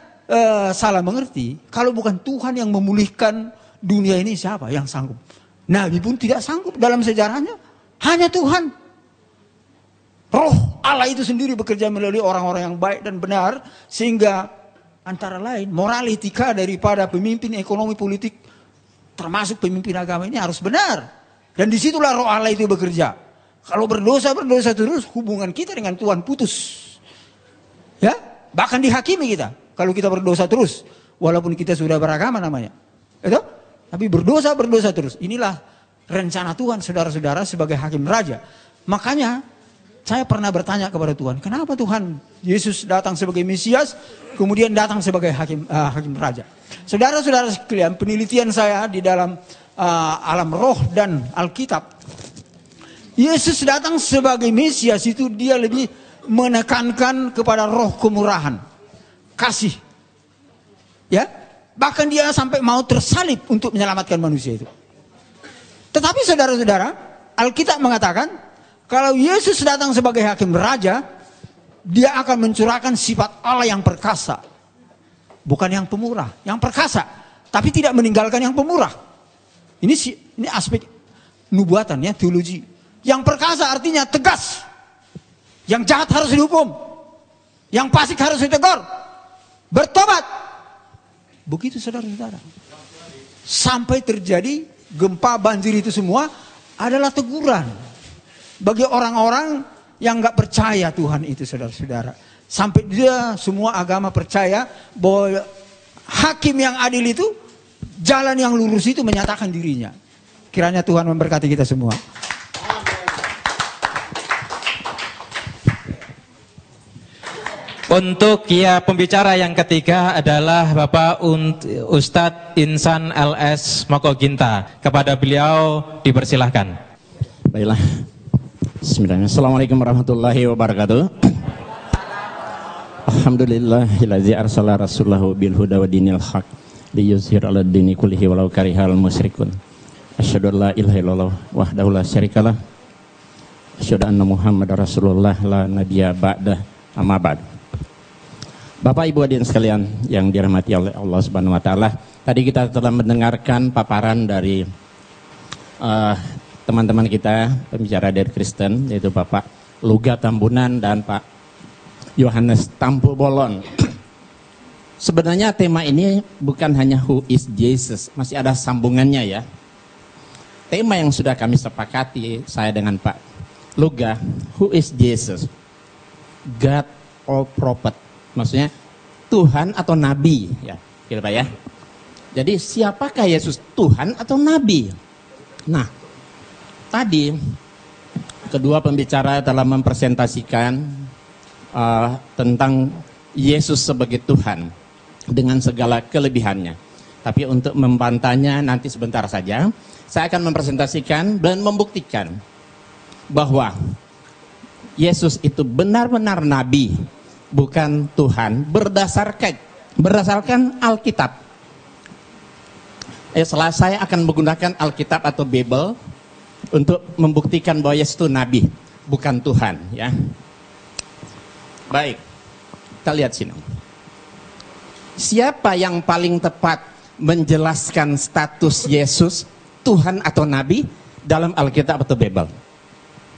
salah mengerti. Kalau bukan Tuhan yang memulihkan dunia ini, siapa yang sanggup? Nabi pun tidak sanggup dalam sejarahnya. Hanya Tuhan. Roh Allah itu sendiri bekerja melalui orang-orang yang baik dan benar. Sehingga antara lain moral etika daripada pemimpin ekonomi politik termasuk pemimpin agama ini harus benar. Dan disitulah roh Allah itu bekerja. Kalau berdosa terus hubungan kita dengan Tuhan putus. Ya, bahkan dihakimi kita. Kalau kita berdosa terus, walaupun kita sudah beragama namanya. Itu? Tapi berdosa terus. Inilah rencana Tuhan saudara-saudara sebagai hakim raja. Makanya saya pernah bertanya kepada Tuhan, kenapa Tuhan Yesus datang sebagai Mesias, kemudian datang sebagai hakim raja. Saudara-saudara sekalian, penelitian saya di dalam alam roh dan Alkitab, Yesus datang sebagai Mesias itu dia lebih menekankan kepada roh kemurahan, kasih. Ya, bahkan dia sampai mau tersalib untuk menyelamatkan manusia itu. Tetapi saudara-saudara, Alkitab mengatakan, kalau Yesus datang sebagai hakim raja, dia akan mencurahkan sifat Allah yang perkasa. Bukan yang pemurah, yang perkasa. Tapi tidak meninggalkan yang pemurah. Ini aspek nubuatan ya, teologi. Yang perkasa artinya tegas. Yang jahat harus dihukum. Yang fasik harus ditegur. Bertobat. Begitu saudara-saudara. Sampai terjadi gempa banjir itu semua adalah teguran. Bagi orang-orang yang gak percaya Tuhan itu saudara-saudara. Sampai dia semua agama percaya bahwa hakim yang adil itu, jalan yang lurus itu menyatakan dirinya. Kiranya Tuhan memberkati kita semua. Untuk pembicara yang ketiga adalah Bapak Ustadz Insan LS Mokoginta. Kepada beliau dipersilahkan. Baiklah. Bismillahirrahmanirrahim. Assalamualaikum warahmatullahi wabarakatuh. Alhamdulillahillazi arsala rasulahu bil huda wa dinil haq liyuzhir 'ala dini kullihi walau karihal musyrikun. Asyhadu an la ilaha illallah wahdahu la syarikalah. Asyhadu anna Muhammadar Rasulullah la nabiyya ba'da amma ba'd. Bapak Ibu hadirin sekalian yang dirahmati oleh Allah Subhanahu wa taala, tadi kita telah mendengarkan paparan dari teman-teman kita, pembicara dari Kristen, yaitu Bapak Luga Tambunan dan Pak Yohanes Tampu Bolon. Sebenarnya tema ini bukan hanya who is Jesus, masih ada sambungannya ya. Tema yang sudah kami sepakati, saya dengan Pak Luga, who is Jesus? God or prophet? Maksudnya Tuhan atau Nabi, ya, kira-kira ya. Jadi siapakah Yesus, Tuhan atau Nabi? Nah, tadi kedua pembicara telah mempresentasikan tentang Yesus sebagai Tuhan dengan segala kelebihannya. Tapi untuk membantahnya nanti sebentar saja. Saya akan mempresentasikan dan membuktikan bahwa Yesus itu benar-benar nabi, bukan Tuhan, berdasarkan Alkitab. Setelah saya akan menggunakan Alkitab atau Bible untuk membuktikan bahwa Yesus itu nabi, bukan Tuhan, ya. Baik, kita lihat sini. Siapa yang paling tepat menjelaskan status Yesus Tuhan atau nabi dalam Alkitab atau Bible?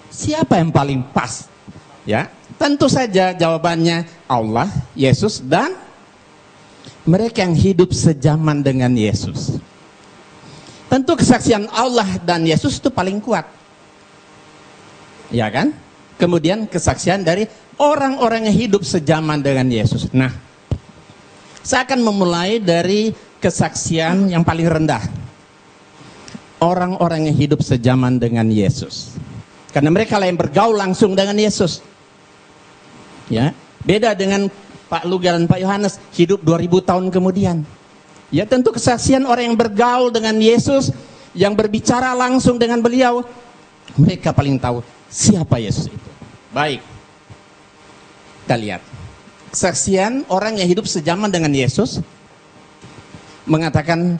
Siapa yang paling pas? Ya, tentu saja jawabannya Allah, Yesus, dan mereka yang hidup sejaman dengan Yesus. Tentu kesaksian Allah dan Yesus itu paling kuat. Ya kan? Kemudian kesaksian dari orang-orang yang hidup sejaman dengan Yesus. Nah, saya akan memulai dari kesaksian yang paling rendah. Orang-orang yang hidup sejaman dengan Yesus. Karena mereka lah yang bergaul langsung dengan Yesus. Ya, beda dengan Pak Luga dan Pak Yohanes hidup 2000 tahun kemudian. Ya, tentu kesaksian orang yang bergaul dengan Yesus, yang berbicara langsung dengan beliau, mereka paling tahu siapa Yesus itu. Baik, kita lihat kesaksian orang yang hidup sejaman dengan Yesus mengatakan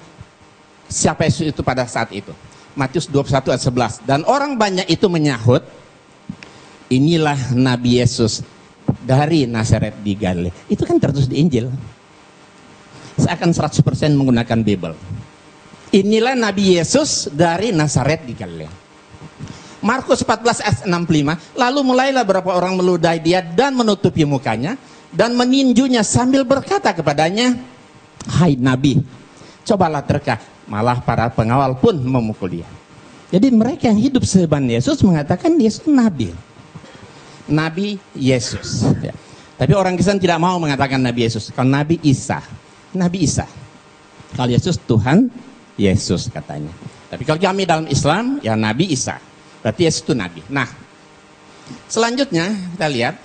siapa Yesus itu pada saat itu. Matius 21 ayat 11. Dan orang banyak itu menyahut, inilah Nabi Yesus dari Nazaret di Galilea. Itu kan tertulis di Injil. Saya akan 100% menggunakan Bible. Inilah Nabi Yesus dari Nazaret di Galilea. Markus 14 ayat 65. Lalu mulailah beberapa orang meludahi dia dan menutupi mukanya dan meninjunya sambil berkata kepadanya, hai Nabi, cobalah terka. Malah para pengawal pun memukul dia. Jadi mereka yang hidup sejaman Yesus mengatakan Yesus Nabi. Nabi Yesus. Ya. Tapi orang Kristen tidak mau mengatakan Nabi Yesus. Kalau Nabi Isa. Nabi Isa. Kalau Yesus Tuhan Yesus katanya. Tapi kalau kami dalam Islam ya Nabi Isa. Berarti Yesus itu Nabi. Nah, selanjutnya kita lihat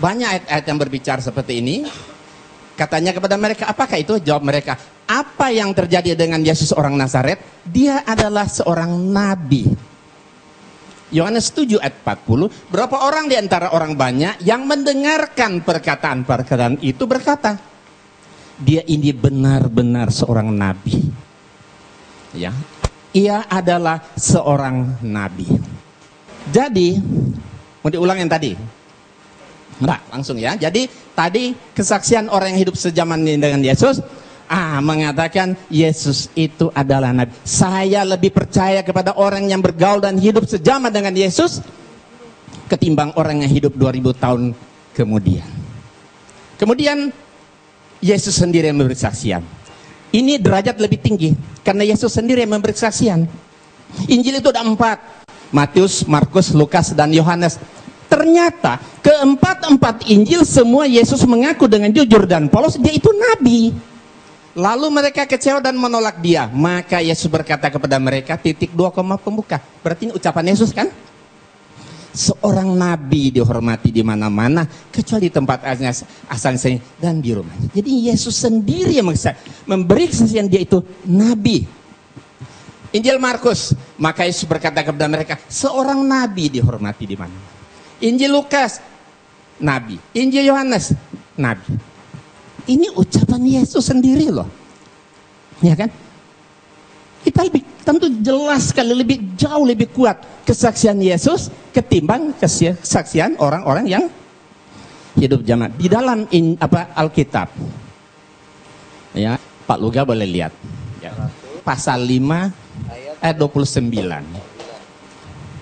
banyak ayat-ayat yang berbicara seperti ini. Katanya kepada mereka, apakah itu? Jawab mereka, apa yang terjadi dengan Yesus orang Nazaret? Dia adalah seorang nabi. Yohanes 7 ayat 40. Berapa orang di antara orang banyak yang mendengarkan perkataan-perkataan itu berkata, dia ini benar-benar seorang nabi. Ya, ia adalah seorang nabi. Jadi, mau diulang yang tadi? Enggak, langsung ya. Jadi, tadi kesaksian orang yang hidup sejaman dengan Yesus, mengatakan Yesus itu adalah nabi. Saya lebih percaya kepada orang yang bergaul dan hidup sejaman dengan Yesus ketimbang orang yang hidup 2000 tahun kemudian. Kemudian Yesus sendiri yang memberi kesaksian. Ini derajat lebih tinggi karena Yesus sendiri yang memberi kesaksian. Injil itu ada 4. Matius, Markus, Lukas, dan Yohanes. Ternyata keempat Injil semua Yesus mengaku dengan jujur dan polos dia itu nabi. Lalu mereka kecewa dan menolak dia. Maka Yesus berkata kepada mereka, titik 2 koma pembuka. Berarti ini ucapan Yesus kan? Seorang nabi dihormati di mana-mana kecuali di tempat asalnya dan di rumahnya. Jadi Yesus sendiri yang memberi kesaksian dia itu nabi. Injil Markus, maka Yesus berkata kepada mereka, seorang nabi dihormati di mana. Injil Lukas, nabi. Injil Yohanes, nabi. Ini ucapan Yesus sendiri loh. Ya kan? Kita lebih tentu jelas sekali, lebih jauh lebih kuat kesaksian Yesus ketimbang kesaksian orang-orang yang hidup zaman di dalam Alkitab. Ya, Pak Luga boleh lihat. Ya. Pasal 5 ayat 29.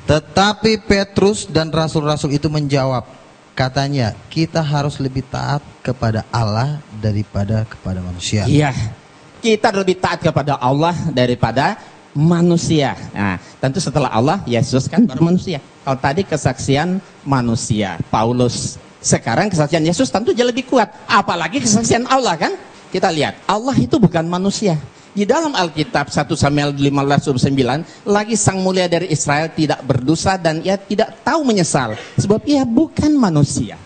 Tetapi Petrus dan rasul-rasul itu menjawab, katanya, kita harus lebih taat kepada Allah daripada kepada manusia. Iya, kita lebih taat kepada Allah daripada manusia. Nah, tentu setelah Allah, Yesus kan baru manusia. Kalau tadi kesaksian manusia, Paulus. Sekarang kesaksian Yesus tentu jauh lebih kuat. Apalagi kesaksian Allah kan? Kita lihat, Allah itu bukan manusia. Di dalam Alkitab 1 Samuel 15:9 lagi sang mulia dari Israel tidak berdosa dan ia tidak tahu menyesal sebab ia bukan manusia.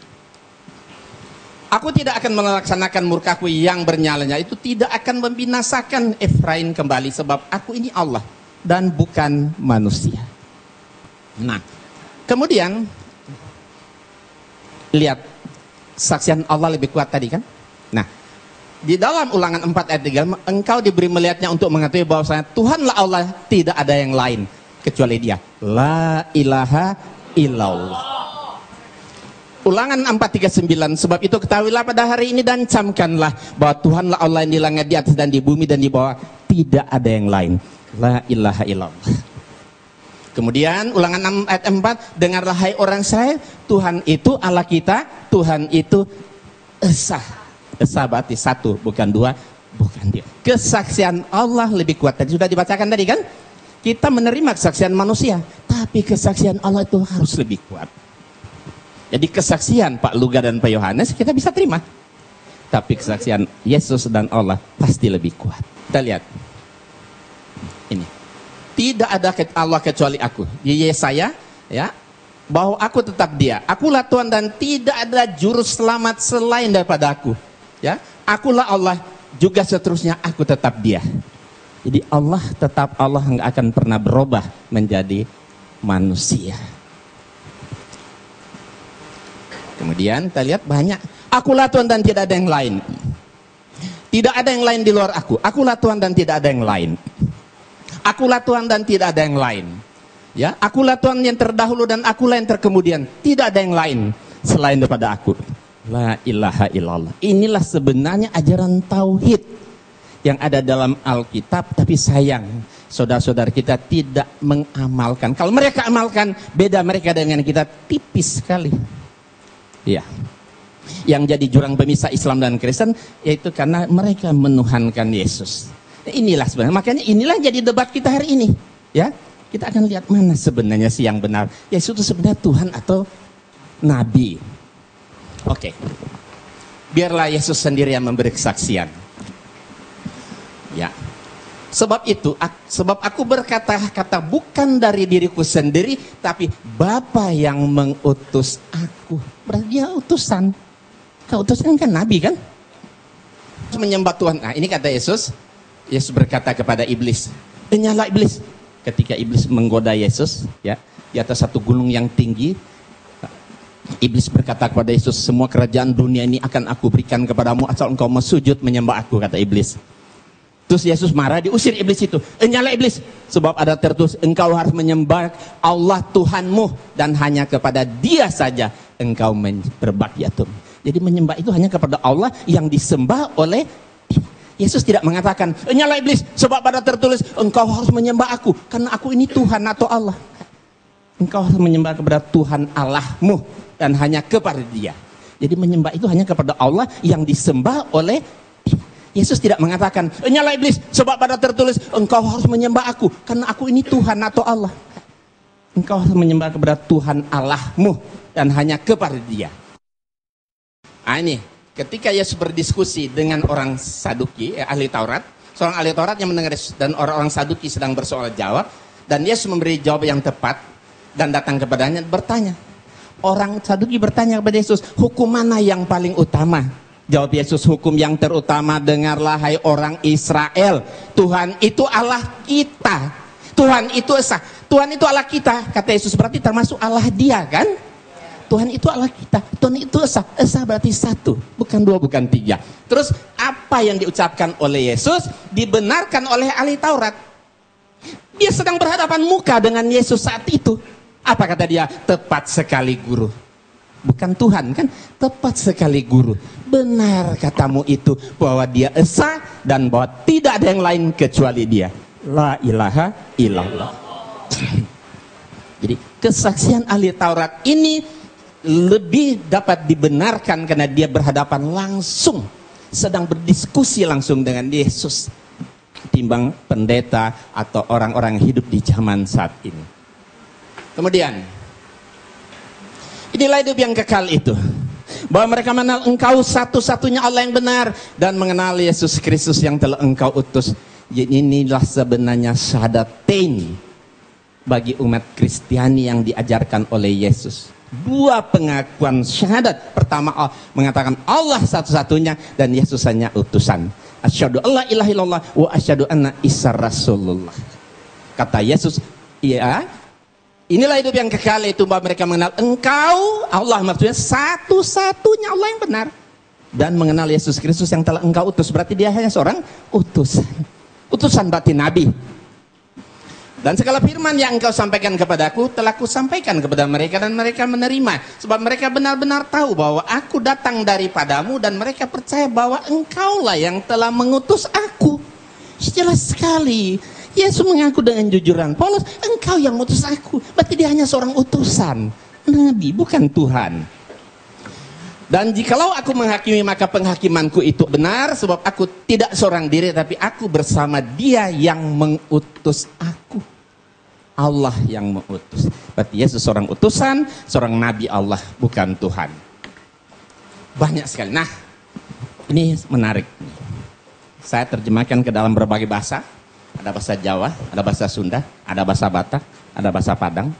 Aku tidak akan melaksanakan murkaku yang bernyalanya. Itu tidak akan membinasakan Efraim kembali. Sebab aku ini Allah dan bukan manusia. Nah, kemudian lihat, saksian Allah lebih kuat tadi kan. Nah, di dalam Ulangan 4 ayat 3, engkau diberi melihatnya untuk mengetahui bahwasanya Tuhanlah Allah, tidak ada yang lain kecuali Dia. La ilaha illallah. Ulangan 4:39, sebab itu ketahuilah pada hari ini dan camkanlah bahwa Tuhanlah Allah yang di langit, di atas dan di bumi dan di bawah, tidak ada yang lain. La ilaha illallah. Kemudian Ulangan 6 ayat 4, dengarlah hai orang Israel, Tuhan itu Allah kita, Tuhan itu Esa. Esa berarti satu, bukan dua, bukan dia. Kesaksian Allah lebih kuat. Tadi sudah dibacakan tadi kan? Kita menerima kesaksian manusia, tapi kesaksian Allah itu harus lebih kuat. Jadi kesaksian Pak Luga dan Pak Yohanes kita bisa terima, tapi kesaksian Yesus dan Allah pasti lebih kuat. Kita lihat ini, tidak ada Allah kecuali aku. Di Yesaya ya, bahwa aku tetap Dia, akulah Tuhan dan tidak ada juru selamat selain daripada aku. Ya, akulah Allah, juga seterusnya aku tetap Dia. Jadi Allah tetap Allah, nggak akan pernah berubah menjadi manusia. Kemudian kita lihat banyak, akulah Tuhan dan tidak ada yang lain. Tidak ada yang lain di luar aku. Akulah Tuhan dan tidak ada yang lain. Akulah Tuhan dan tidak ada yang lain. Ya, akulah Tuhan yang terdahulu dan akulah yang terkemudian. Tidak ada yang lain selain daripada aku. La ilaha illallah. Inilah sebenarnya ajaran tauhid yang ada dalam Alkitab, tapi sayang saudara-saudara kita tidak mengamalkan. Kalau mereka amalkan, beda mereka dengan kita tipis sekali. Ya, yang jadi jurang pemisah Islam dan Kristen yaitu karena mereka menuhankan Yesus. Inilah sebenarnya, makanya inilah jadi debat kita hari ini. Ya, kita akan lihat mana sebenarnya sih yang benar. Yesus itu sebenarnya Tuhan atau Nabi. Oke, biarlah Yesus sendiri yang memberi kesaksian. Ya, sebab itu, sebab aku berkata-kata bukan dari diriku sendiri, tapi Bapa yang mengutus aku. Berarti Dia utusan. Utusan kan Nabi kan? Menyembah Tuhan. Nah, ini kata Yesus. Yesus berkata kepada iblis, "Nyala iblis." Ketika iblis menggoda Yesus, ya, di atas satu gunung yang tinggi, iblis berkata kepada Yesus, "Semua kerajaan dunia ini akan aku berikan kepadamu asal engkau sujud menyembah aku," kata iblis. Terus Yesus marah, diusir iblis itu. "Nyala iblis, sebab ada tertulis, engkau harus menyembah Allah Tuhanmu dan hanya kepada Dia saja engkau berbakti." Jadi menyembah itu hanya kepada Allah yang disembah oleh Yesus. Tidak mengatakan, "Nyala iblis, sebab ada tertulis, engkau harus menyembah aku karena aku ini Tuhan atau Allah." Engkau harus menyembah kepada Tuhan Allahmu dan hanya kepada Dia. Jadi menyembah itu hanya kepada Allah yang disembah oleh Yesus. Tidak mengatakan, "Nyala iblis, sebab pada tertulis, engkau harus menyembah aku karena aku ini Tuhan atau Allah." Engkau harus menyembah kepada Tuhan Allahmu dan hanya kepada Dia. Nah, ini ketika Yesus berdiskusi dengan orang Saduki, ahli Taurat, seorang ahli Taurat yang mendengar Yesus dan orang-orang Saduki sedang bersoal jawab, dan Yesus memberi jawab yang tepat dan datang kepadanya bertanya. Orang Saduki bertanya kepada Yesus, "Hukum mana yang paling utama?" Jawab Yesus, "Hukum yang terutama, dengarlah hai orang Israel, Tuhan itu Allah kita. Tuhan itu Esa. Tuhan itu Allah kita." Kata Yesus, berarti termasuk Allah Dia kan? Tuhan itu Allah kita, Tuhan itu Esa. Esa berarti satu, bukan dua, bukan tiga. Terus apa yang diucapkan oleh Yesus dibenarkan oleh ahli Taurat. Dia sedang berhadapan muka dengan Yesus saat itu. Apa kata dia? "Tepat sekali guru." Bukan Tuhan kan? "Tepat sekali guru. Benar katamu itu bahwa Dia Esa dan bahwa tidak ada yang lain kecuali Dia. La ilaha illallah." Jadi kesaksian ahli Taurat ini lebih dapat dibenarkan karena dia berhadapan langsung, sedang berdiskusi langsung dengan Yesus, timbang pendeta atau orang-orang hidup di zaman saat ini. Kemudian inilah hidup yang kekal itu, bahwa mereka mengenal engkau satu-satunya Allah yang benar dan mengenal Yesus Kristus yang telah engkau utus. Inilah sebenarnya syahadatain bagi umat Kristiani yang diajarkan oleh Yesus. Dua pengakuan syahadat. Pertama mengatakan Allah satu-satunya dan Yesus hanya utusan. Asyhadu alla ilaha illallah wa asyhadu anna Isa Rasulullah. Kata Yesus, iya, inilah hidup yang kekal, itu bahwa mereka mengenal Engkau, Allah maksudnya satu-satunya Allah yang benar, dan mengenal Yesus Kristus yang telah Engkau utus. Berarti dia hanya seorang utusan. Utusan berarti nabi. Dan segala firman yang Engkau sampaikan kepadaku telah Kusampaikan kepada mereka, dan mereka menerima, sebab mereka benar-benar tahu bahwa Aku datang daripadamu, dan mereka percaya bahwa Engkaulah yang telah mengutus Aku. Jelas sekali Yesus mengaku dengan jujuran, Paulus, Engkau yang mengutus Aku. Berarti dia hanya seorang utusan, nabi, bukan Tuhan. Dan jikalau Aku menghakimi, maka penghakimanku itu benar, sebab Aku tidak seorang diri, tapi Aku bersama Dia yang mengutus Aku. Allah yang mengutus. Berarti Yesus seorang utusan, seorang nabi Allah, bukan Tuhan. Banyak sekali. Nah, ini menarik. Saya terjemahkan ke dalam berbagai bahasa. Ada bahasa Jawa, ada bahasa Sunda, ada bahasa Batak, ada bahasa Padang.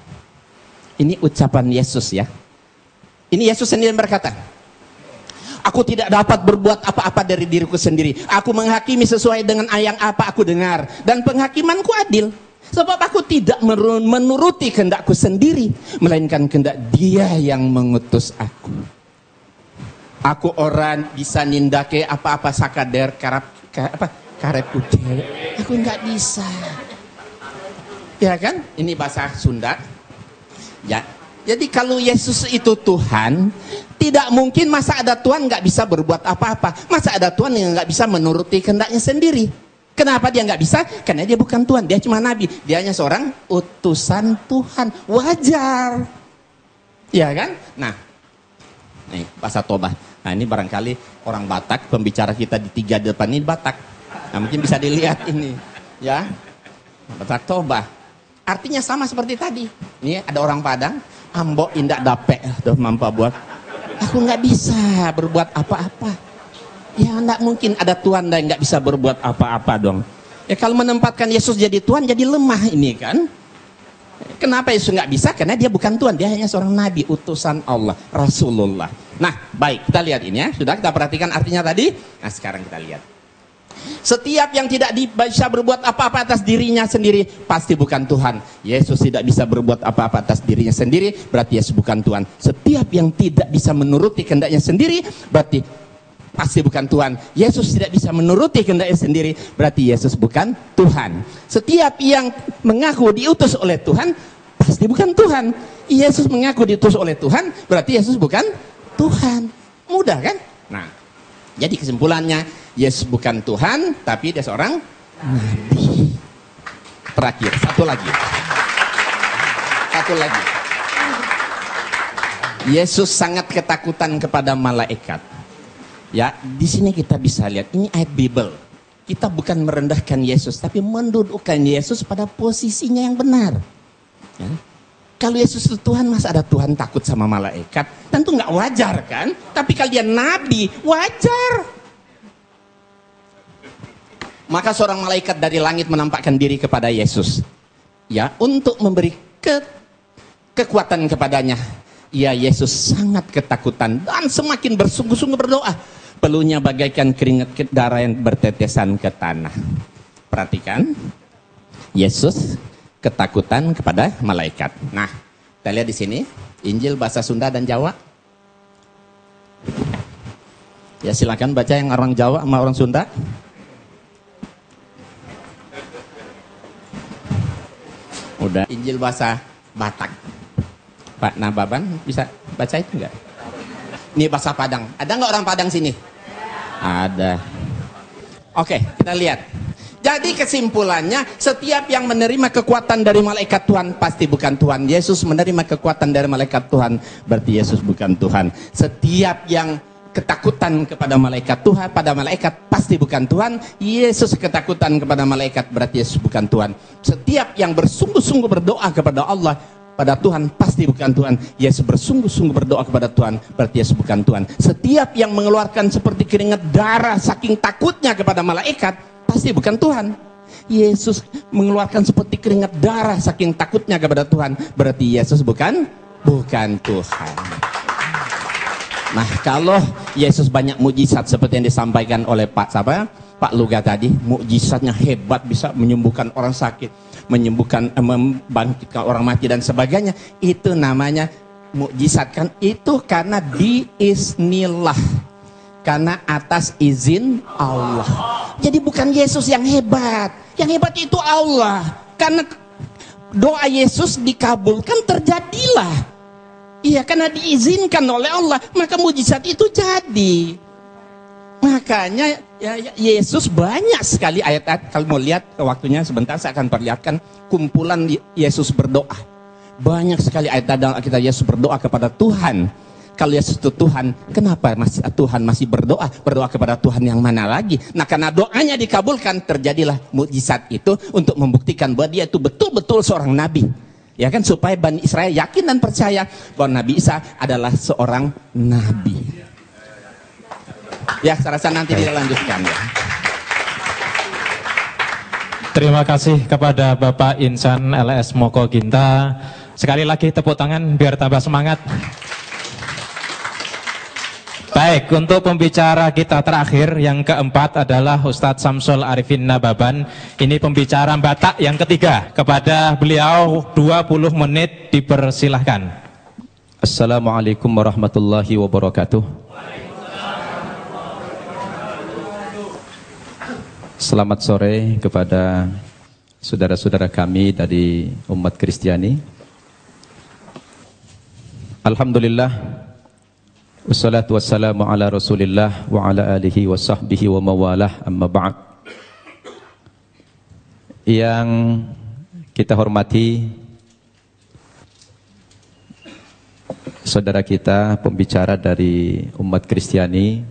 Ini ucapan Yesus ya. Ini Yesus sendiri berkata, Aku tidak dapat berbuat apa-apa dari diriku sendiri. Aku menghakimi sesuai dengan yang apa aku dengar. Dan penghakimanku adil. Sebab aku tidak menuruti kehendakku sendiri, melainkan kehendak Dia yang mengutus aku. Aku orang bisa nindake apa-apa sakader karet putih. Aku nggak bisa. Ya kan? Ini bahasa Sunda. Ya. Jadi kalau Yesus itu Tuhan, tidak mungkin masa ada Tuhan nggak bisa berbuat apa-apa. Masa ada Tuhan yang nggak bisa menuruti kehendaknya sendiri. Kenapa dia nggak bisa? Karena dia bukan Tuhan, dia cuma nabi. Dia hanya seorang utusan Tuhan. Wajar. Ya kan? Nah, nih bahasa Tobah. Nah ini barangkali orang Batak, pembicara kita di 3 depan ini Batak. Nah mungkin bisa dilihat ini. Ya, Batak Tobah. Artinya sama seperti tadi. Ini ada orang Padang, Ambo indak dapet tuh mampu buat. Aku nggak bisa berbuat apa-apa. Ya nggak mungkin ada Tuhan dan nggak bisa berbuat apa-apa dong. Ya kalau menempatkan Yesus jadi Tuhan jadi lemah ini kan. Kenapa Yesus nggak bisa? Karena dia bukan Tuhan, dia hanya seorang nabi, utusan Allah, Rasulullah. Nah baik, kita lihat ini ya. Sudah kita perhatikan artinya tadi. Nah sekarang kita lihat. Setiap yang tidak bisa berbuat apa-apa atas dirinya sendiri pasti bukan Tuhan. Yesus tidak bisa berbuat apa-apa atas dirinya sendiri, berarti Yesus bukan Tuhan. Setiap yang tidak bisa menuruti kehendaknya sendiri berarti pasti bukan Tuhan. Yesus tidak bisa menuruti kehendaknya sendiri, berarti Yesus bukan Tuhan. Setiap yang mengaku diutus oleh Tuhan pasti bukan Tuhan. Yesus mengaku diutus oleh Tuhan, berarti Yesus bukan Tuhan. Mudah kan? Nah, jadi kesimpulannya, Yesus bukan Tuhan, tapi dia seorang nabi. Terakhir, satu lagi. Yesus sangat ketakutan kepada malaikat. Ya, di sini kita bisa lihat, ini ayat Bible. Kita bukan merendahkan Yesus, tapi mendudukkan Yesus pada posisinya yang benar. Ya. Kalau Yesus itu Tuhan, masa ada Tuhan takut sama malaikat? Tentu nggak wajar kan? Tapi kalau dia nabi, wajar. Maka seorang malaikat dari langit menampakkan diri kepada Yesus. Ya, untuk memberi kekuatan kepadanya. Ya, Yesus sangat ketakutan dan semakin bersungguh-sungguh berdoa. Peluhnya bagaikan keringat darah yang bertetesan ke tanah. Perhatikan. Yesus ketakutan kepada malaikat. Nah, kita lihat di sini Injil bahasa Sunda dan Jawa. Ya, silakan baca yang orang Jawa sama orang Sunda. Udah. Injil bahasa Batak. Pak Nababan bisa baca itu enggak? Ini bahasa Padang. Ada nggak orang Padang sini? Ada. Oke, kita lihat. Jadi kesimpulannya, setiap yang menerima kekuatan dari malaikat Tuhan pasti bukan Tuhan. Yesus menerima kekuatan dari malaikat Tuhan, berarti Yesus bukan Tuhan. Setiap yang ketakutan kepada malaikat Tuhan, pada malaikat pasti bukan Tuhan. Yesus ketakutan kepada malaikat, berarti Yesus bukan Tuhan. Setiap yang bersungguh-sungguh berdoa kepada Allah, pada Tuhan pasti bukan Tuhan. Yesus bersungguh-sungguh berdoa kepada Tuhan, berarti Yesus bukan Tuhan. Setiap yang mengeluarkan seperti keringat darah saking takutnya kepada malaikat, pasti bukan Tuhan. Yesus mengeluarkan seperti keringat darah saking takutnya kepada Tuhan, berarti Yesus bukan bukan Tuhan. Nah, kalau Yesus banyak mujizat seperti yang disampaikan oleh Pak Luga tadi, mujizatnya hebat, bisa menyembuhkan orang sakit, membangkitkan orang mati dan sebagainya, itu namanya mukjizat kan? Itu karena biiznillah, karena atas izin Allah. Jadi bukan Yesus yang hebat itu Allah. Karena doa Yesus dikabulkan, terjadilah. Iya, karena diizinkan oleh Allah, maka mujizat itu jadi. Makanya Yesus banyak sekali ayat-ayat. Kalau mau lihat waktunya sebentar, saya akan perlihatkan kumpulan Yesus berdoa. Banyak sekali ayat dalam Alkitab Yesus berdoa kepada Tuhan. Kalau Yesus itu Tuhan, kenapa Tuhan masih berdoa kepada Tuhan yang mana lagi? Nah, karena doanya dikabulkan, terjadilah mukjizat itu untuk membuktikan bahwa dia itu betul-betul seorang nabi. Ya kan, supaya Bani Israel yakin dan percaya bahwa Nabi Isa adalah seorang nabi. Ya, saya rasa nanti dilanjutkan ya. Terima kasih kepada Bapak Insan LS Moko Ginta. Sekali lagi tepuk tangan biar tambah semangat. Baik, untuk pembicara kita terakhir yang keempat adalah Ustadz Samsul Arifin Nababan. Ini pembicara Batak yang ketiga. Kepada beliau 20 menit dipersilahkan. Assalamualaikum warahmatullahi wabarakatuh. Selamat sore kepada saudara-saudara kami dari umat Kristiani. Alhamdulillah, wassalatu wassalamu ala rasulillah wa ala alihi wa sahbihi wa mawalah, amma ba'd. Yang kita hormati saudara kita, pembicara dari umat Kristiani,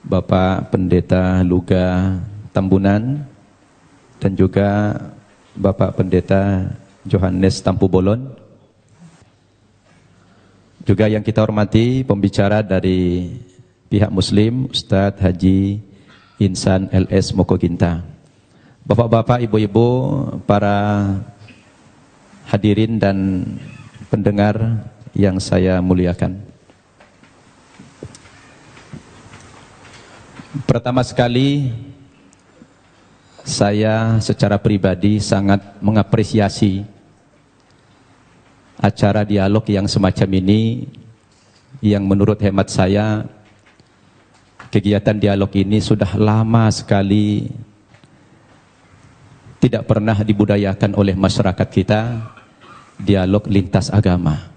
Bapak Pendeta Luga Tambunan, dan juga Bapak Pendeta Johannes Tampu Bolon. Juga yang kita hormati pembicara dari pihak Muslim, Ustadz Haji Insan LS Moko Ginta. Bapak-bapak, ibu-ibu, para hadirin dan pendengar yang saya muliakan. Pertama sekali, saya secara pribadi sangat mengapresiasi acara dialog yang semacam ini, yang menurut hemat saya kegiatan dialog ini sudah lama sekali tidak pernah dibudayakan oleh masyarakat kita, dialog lintas agama.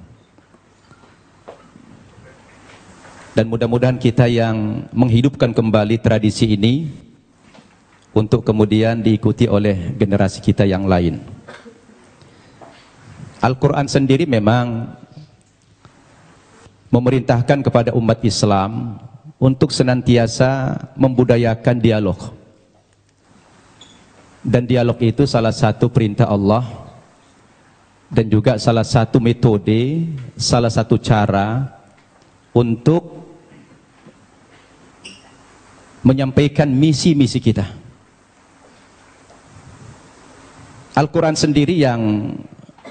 Dan mudah-mudahan kita yang menghidupkan kembali tradisi ini untuk kemudian diikuti oleh generasi kita yang lain. Al-Quran sendiri memang memerintahkan kepada umat Islam untuk senantiasa membudayakan dialog. Dan dialog itu salah satu perintah Allah dan juga salah satu metode, salah satu cara untuk menyampaikan misi-misi kita. Al-Quran sendiri yang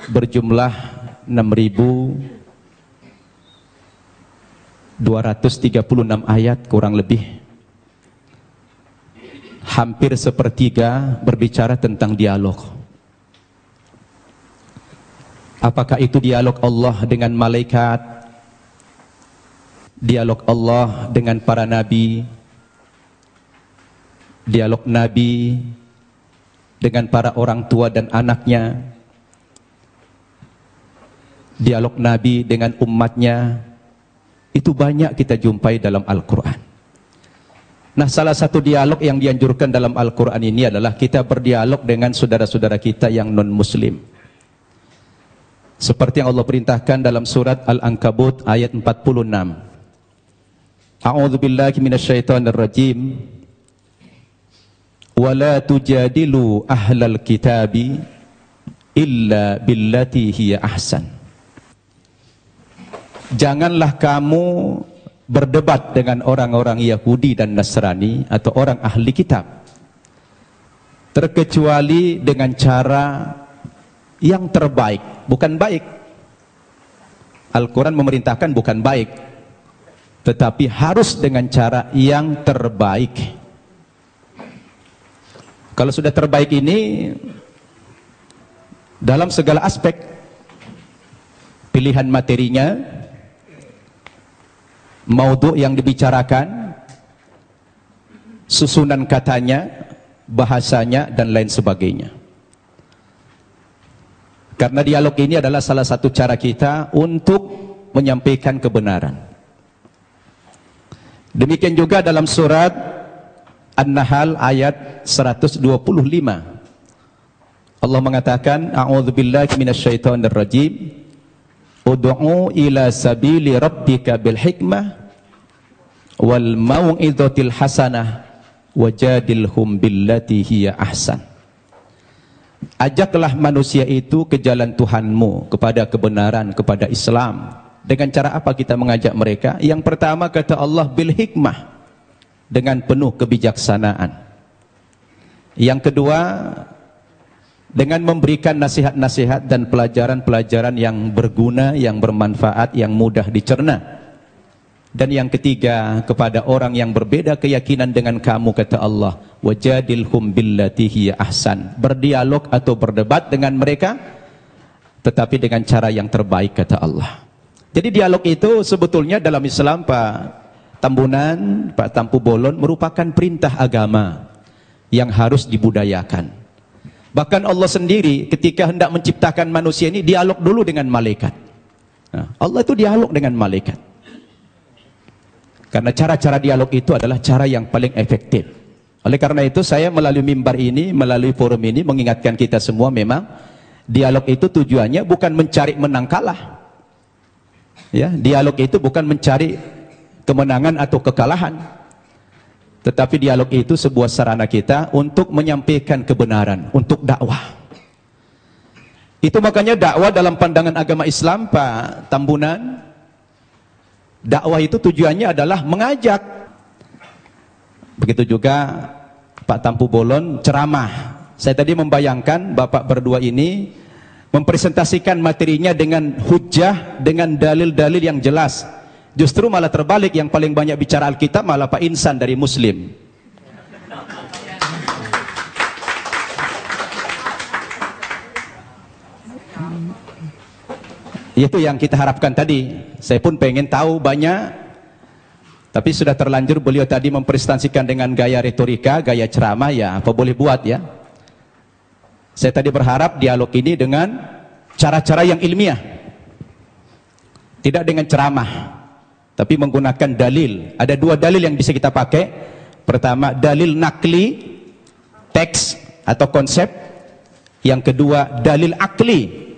berjumlah 6.236 ayat kurang lebih, hampir sepertiga berbicara tentang dialog. Apakah itu dialog Allah dengan malaikat, dialog Allah dengan para nabi, dialog nabi dengan para orang tua dan anaknya, dialog Nabi dengan umatnya, itu banyak kita jumpai dalam Al-Quran. Nah, salah satu dialog yang dianjurkan dalam Al-Quran ini adalah kita berdialog dengan saudara-saudara kita yang non-muslim. Seperti yang Allah perintahkan dalam surat Al-Ankabut ayat 46. A'udzubillahi minasyaitonirrajim. Wa la tujadilu ahlal kitabi illa billati hiya ahsan. Janganlah kamu berdebat dengan orang-orang Yahudi dan Nasrani atau orang ahli kitab, terkecuali dengan cara yang terbaik, bukan baik. Al-Quran memerintahkan bukan baik, tetapi harus dengan cara yang terbaik. Kalau sudah terbaik ini dalam segala aspek, pilihan materinya, maudhu yang dibicarakan, susunan katanya, bahasanya, dan lain sebagainya. Karena dialog ini adalah salah satu cara kita untuk menyampaikan kebenaran. Demikian juga dalam surat An-Nahl ayat 125. Allah mengatakan, A'udzubillahi minasyaitonir rajim. Ud'u ila sabili rabbika bil hikmah wal mau'izatil hasanah wajadilhum billati hiya ahsan. Ajaklah manusia itu ke jalan Tuhanmu, kepada kebenaran, kepada Islam. Dengan cara apa kita mengajak mereka? Yang pertama kata Allah, bil hikmah, dengan penuh kebijaksanaan. Yang kedua, dengan memberikan nasihat-nasihat dan pelajaran-pelajaran yang berguna, yang bermanfaat, yang mudah dicerna. Dan yang ketiga, kepada orang yang berbeda keyakinan dengan kamu, kata Allah, wajadilhum billati hiya ahsan. Berdialog atau berdebat dengan mereka, tetapi dengan cara yang terbaik, kata Allah. Jadi dialog itu sebetulnya dalam Islam, Pak Tambunan, Pak Tampu Bolon, merupakan perintah agama yang harus dibudayakan. Bahkan Allah sendiri ketika hendak menciptakan manusia ini dialog dulu dengan malaikat. Nah, Allah itu dialog dengan malaikat. Karena cara-cara dialog itu adalah cara yang paling efektif. Oleh karena itu saya melalui mimbar ini, melalui forum ini mengingatkan kita semua, memang dialog itu tujuannya bukan mencari menang kalah. Ya, dialog itu bukan mencari kemenangan atau kekalahan. Tetapi dialog itu sebuah sarana kita untuk menyampaikan kebenaran, untuk dakwah. Itu makanya dakwah dalam pandangan agama Islam, Pak Tambunan, dakwah itu tujuannya adalah mengajak. Begitu juga Pak Tampu Bolon ceramah. Saya tadi membayangkan Bapak berdua ini mempresentasikan materinya dengan hujjah, dengan dalil-dalil yang jelas. Justru malah terbalik, yang paling banyak bicara Alkitab malah Pak Insan dari Muslim. Itu yang kita harapkan tadi. Saya pun pengen tahu banyak, tapi sudah terlanjur beliau tadi mempresentasikan dengan gaya retorika, gaya ceramah, ya apa boleh buat ya. Saya tadi berharap dialog ini dengan cara-cara yang ilmiah, tidak dengan ceramah, tapi menggunakan dalil. Ada dua dalil yang bisa kita pakai. Pertama, dalil nakli, teks atau konsep. Yang kedua, dalil akli,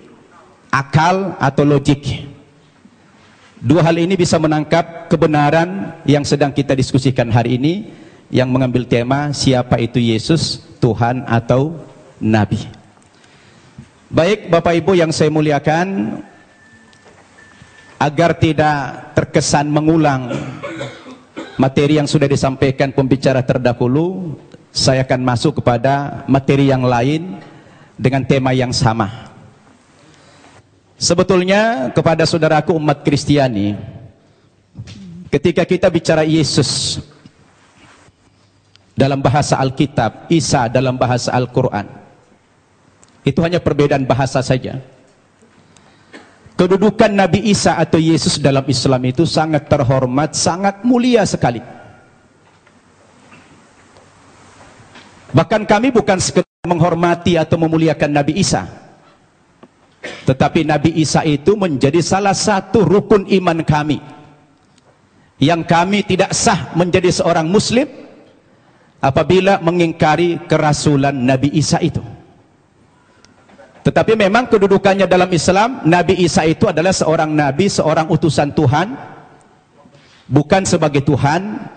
akal atau logik. Dua hal ini bisa menangkap kebenaran yang sedang kita diskusikan hari ini, yang mengambil tema siapa itu Yesus, Tuhan atau Nabi. Baik Bapak Ibu yang saya muliakan, agar tidak terkesan mengulang materi yang sudah disampaikan pembicara terdahulu, saya akan masuk kepada materi yang lain dengan tema yang sama. Sebetulnya kepada saudaraku umat Kristiani, ketika kita bicara Yesus dalam bahasa Alkitab, Isa dalam bahasa Al-Quran, itu hanya perbedaan bahasa saja. Kedudukan Nabi Isa atau Yesus dalam Islam itu sangat terhormat, sangat mulia sekali. Bahkan kami bukan sekedar menghormati atau memuliakan Nabi Isa, tetapi Nabi Isa itu menjadi salah satu rukun iman kami, yang kami tidak sah menjadi seorang muslim apabila mengingkari kerasulan Nabi Isa itu. Tetapi memang kedudukannya dalam Islam, Nabi Isa itu adalah seorang nabi, seorang utusan Tuhan, bukan sebagai Tuhan,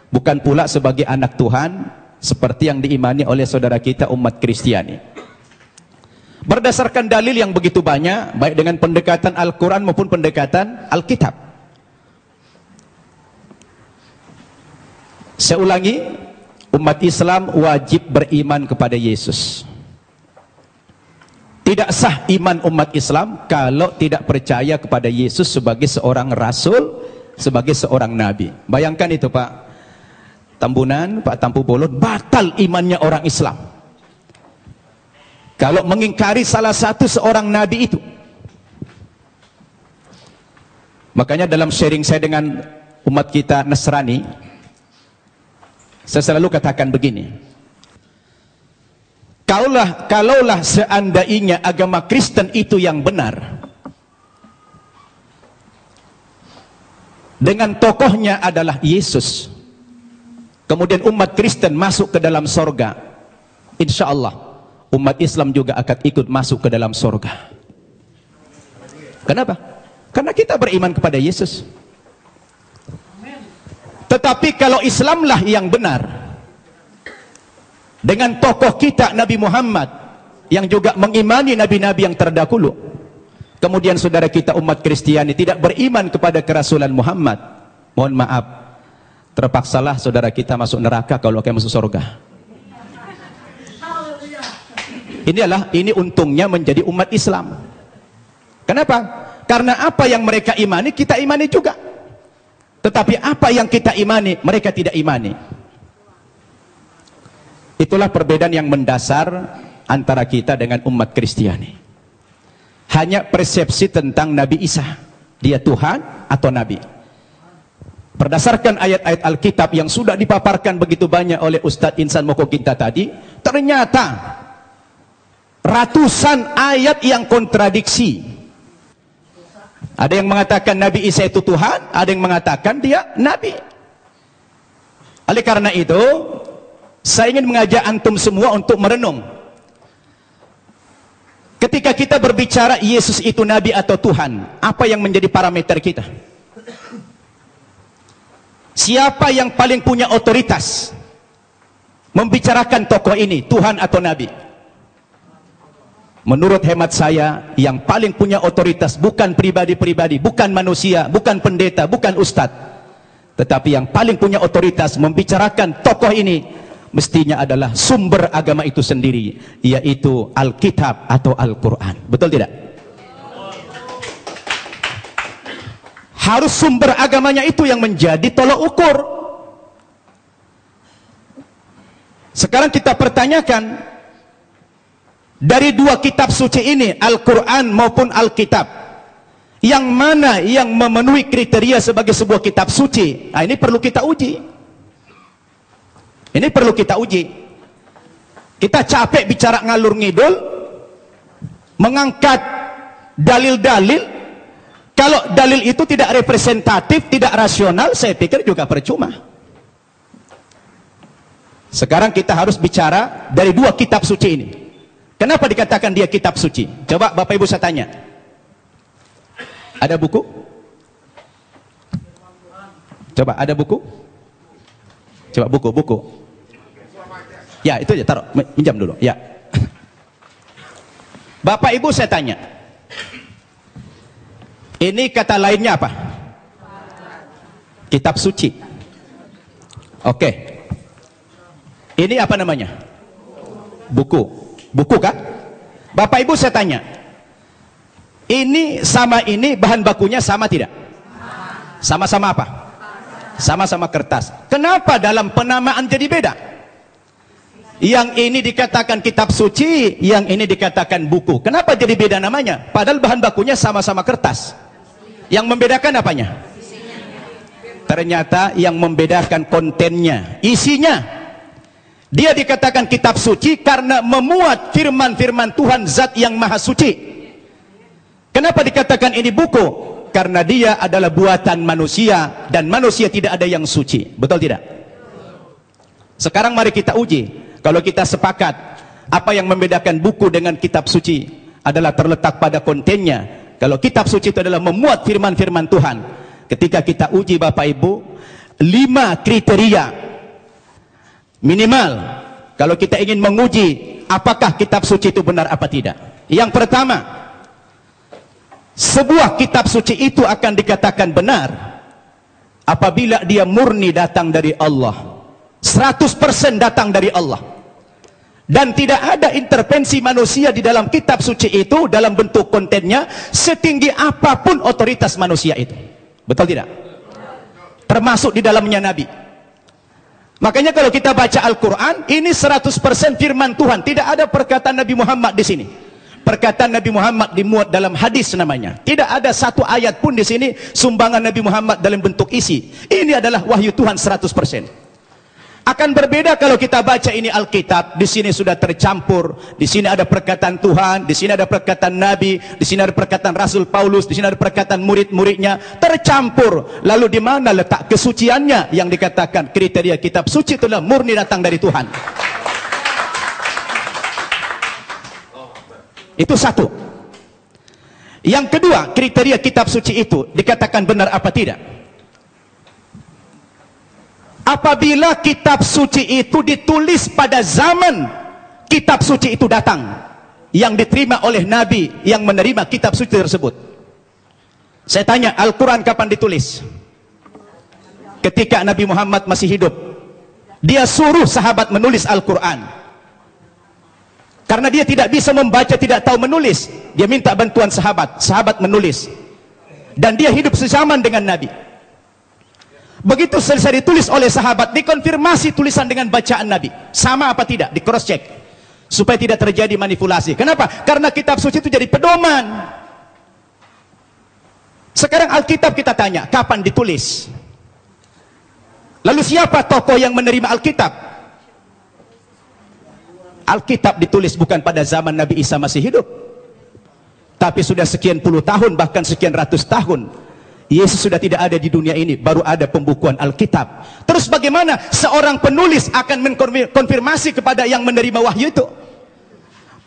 bukan pula sebagai anak Tuhan, seperti yang diimani oleh saudara kita umat Kristiani. Berdasarkan dalil yang begitu banyak, baik dengan pendekatan Al-Quran maupun pendekatan Alkitab. Saya ulangi, umat Islam wajib beriman kepada Yesus. Tidak sah iman umat Islam kalau tidak percaya kepada Yesus sebagai seorang rasul, sebagai seorang nabi. Bayangkan itu Pak Tambunan, Pak Tampu Bolon, batal imannya orang Islam kalau mengingkari salah satu seorang nabi itu. Makanya dalam sharing saya dengan umat kita Nasrani, saya selalu katakan begini, kalaulah seandainya agama Kristen itu yang benar, dengan tokohnya adalah Yesus, kemudian umat Kristen masuk ke dalam sorga, insya Allah umat Islam juga akan ikut masuk ke dalam sorga. Kenapa? Karena kita beriman kepada Yesus. Tetapi kalau Islamlah yang benar, dengan tokoh kita Nabi Muhammad yang juga mengimani nabi-nabi yang terdahulu, kemudian saudara kita umat Kristiani tidak beriman kepada kerasulan Muhammad, mohon maaf, terpaksalah saudara kita masuk neraka kalau kayak masuk surga. Ini untungnya menjadi umat Islam. Kenapa? Karena apa yang mereka imani kita imani juga, tetapi apa yang kita imani mereka tidak imani. Itulah perbedaan yang mendasar antara kita dengan umat Kristiani. Hanya persepsi tentang Nabi Isa, dia Tuhan atau Nabi. Berdasarkan ayat-ayat Alkitab yang sudah dipaparkan begitu banyak oleh Ustadz Insan Moko kita tadi, ternyata ratusan ayat yang kontradiksi. Ada yang mengatakan Nabi Isa itu Tuhan, ada yang mengatakan dia Nabi. Oleh karena itu, saya ingin mengajak antum semua untuk merenung. Ketika kita berbicara Yesus itu Nabi atau Tuhan, apa yang menjadi parameter kita? Siapa yang paling punya otoritas membicarakan tokoh ini, Tuhan atau Nabi? Menurut hemat saya, yang paling punya otoritas bukan pribadi-pribadi, bukan manusia, bukan pendeta, bukan ustadz, tetapi yang paling punya otoritas membicarakan tokoh ini mestinya adalah sumber agama itu sendiri, yaitu Alkitab atau Al-Quran. Betul tidak? Harus sumber agamanya itu yang menjadi tolok ukur. Sekarang kita pertanyakan, dari dua kitab suci ini, Al-Quran maupun Alkitab, yang mana yang memenuhi kriteria sebagai sebuah kitab suci? Nah, ini perlu kita uji. Ini perlu kita uji. Kita capek bicara ngalur ngidul, mengangkat dalil-dalil. Kalau dalil itu tidak representatif, tidak rasional, saya pikir juga percuma. Sekarang kita harus bicara dari dua kitab suci ini. Kenapa dikatakan dia kitab suci? Coba Bapak Ibu saya tanya. Ada buku? Coba ada buku? Coba buku. Ya, itu aja, taruh, pinjam dulu. Ya. Bapak Ibu saya tanya. Ini kata lainnya apa? Kitab suci. Oke. Ini apa namanya? Buku. Buku kan? Bapak Ibu saya tanya. Ini sama ini bahan bakunya sama tidak? Sama-sama apa? Sama-sama kertas. Kenapa dalam penamaan jadi beda? Yang ini dikatakan kitab suci, yang ini dikatakan buku. Kenapa jadi beda namanya? Padahal bahan bakunya sama-sama kertas. Yang membedakan apanya? Ternyata yang membedakan kontennya, isinya. Dia dikatakan kitab suci karena memuat firman-firman Tuhan Zat yang Maha Suci. Kenapa dikatakan ini buku? Karena dia adalah buatan manusia, dan manusia tidak ada yang suci. Betul tidak? Sekarang mari kita uji. Kalau kita sepakat, apa yang membedakan buku dengan kitab suci adalah terletak pada kontennya. Kalau kitab suci itu adalah memuat firman-firman Tuhan. Ketika kita uji Bapak Ibu, 5 kriteria minimal kalau kita ingin menguji apakah kitab suci itu benar apa tidak. Yang pertama, sebuah kitab suci itu akan dikatakan benar apabila dia murni datang dari Allah, 100% datang dari Allah, Dan tidak ada intervensi manusia di dalam kitab suci itu dalam bentuk kontennya setinggi apapun otoritas manusia itu. Betul tidak? Termasuk di dalamnya Nabi. Makanya kalau kita baca Al-Quran, ini 100% firman Tuhan. Tidak ada perkataan Nabi Muhammad di sini. Perkataan Nabi Muhammad dimuat dalam hadis namanya. Tidak ada satu ayat pun di sini sumbangan Nabi Muhammad dalam bentuk isi. Ini adalah wahyu Tuhan 100%. Akan berbeda kalau kita baca ini Alkitab, di sini sudah tercampur, di sini ada perkataan Tuhan, di sini ada perkataan Nabi, di sini ada perkataan Rasul Paulus, di sini ada perkataan murid-muridnya, tercampur. Lalu di mana letak kesuciannya yang dikatakan kriteria kitab suci itulah murni datang dari Tuhan. Itu satu. Yang kedua, kriteria kitab suci itu dikatakan benar apa tidak? Apabila kitab suci itu ditulis pada zaman kitab suci itu datang, yang diterima oleh Nabi yang menerima kitab suci tersebut. Saya tanya, Al-Quran kapan ditulis? Ketika Nabi Muhammad masih hidup. Dia suruh sahabat menulis Al-Quran. Karena dia tidak bisa membaca, tidak tahu menulis. Dia minta bantuan sahabat. Sahabat menulis. Dan dia hidup sezaman dengan Nabi. Begitu selesai ditulis oleh sahabat, dikonfirmasi tulisan dengan bacaan Nabi. Sama apa tidak? Di cross check. Supaya tidak terjadi manipulasi. Kenapa? Karena kitab suci itu jadi pedoman. Sekarang Alkitab kita tanya, kapan ditulis? Lalu siapa tokoh yang menerima Alkitab? Alkitab ditulis bukan pada zaman Nabi Isa masih hidup. Tapi sudah sekian puluh tahun, bahkan sekian ratus tahun. Yesus sudah tidak ada di dunia ini, baru ada pembukuan Alkitab. Terus bagaimana seorang penulis akan mengkonfirmasi kepada yang menerima wahyu itu?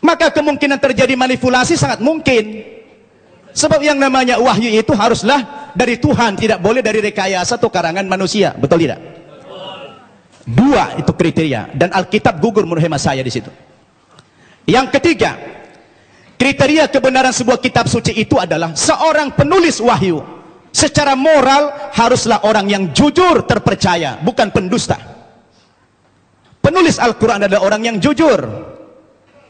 Maka kemungkinan terjadi manipulasi sangat mungkin. Sebab yang namanya wahyu itu haruslah dari Tuhan, tidak boleh dari rekayasa atau karangan manusia. Betul tidak? Dua itu kriteria, dan Alkitab gugur menurut hemat saya di situ. Yang ketiga, kriteria kebenaran sebuah kitab suci itu adalah seorang penulis wahyu secara moral haruslah orang yang jujur, terpercaya, bukan pendusta. Penulis Al-Quran adalah orang yang jujur.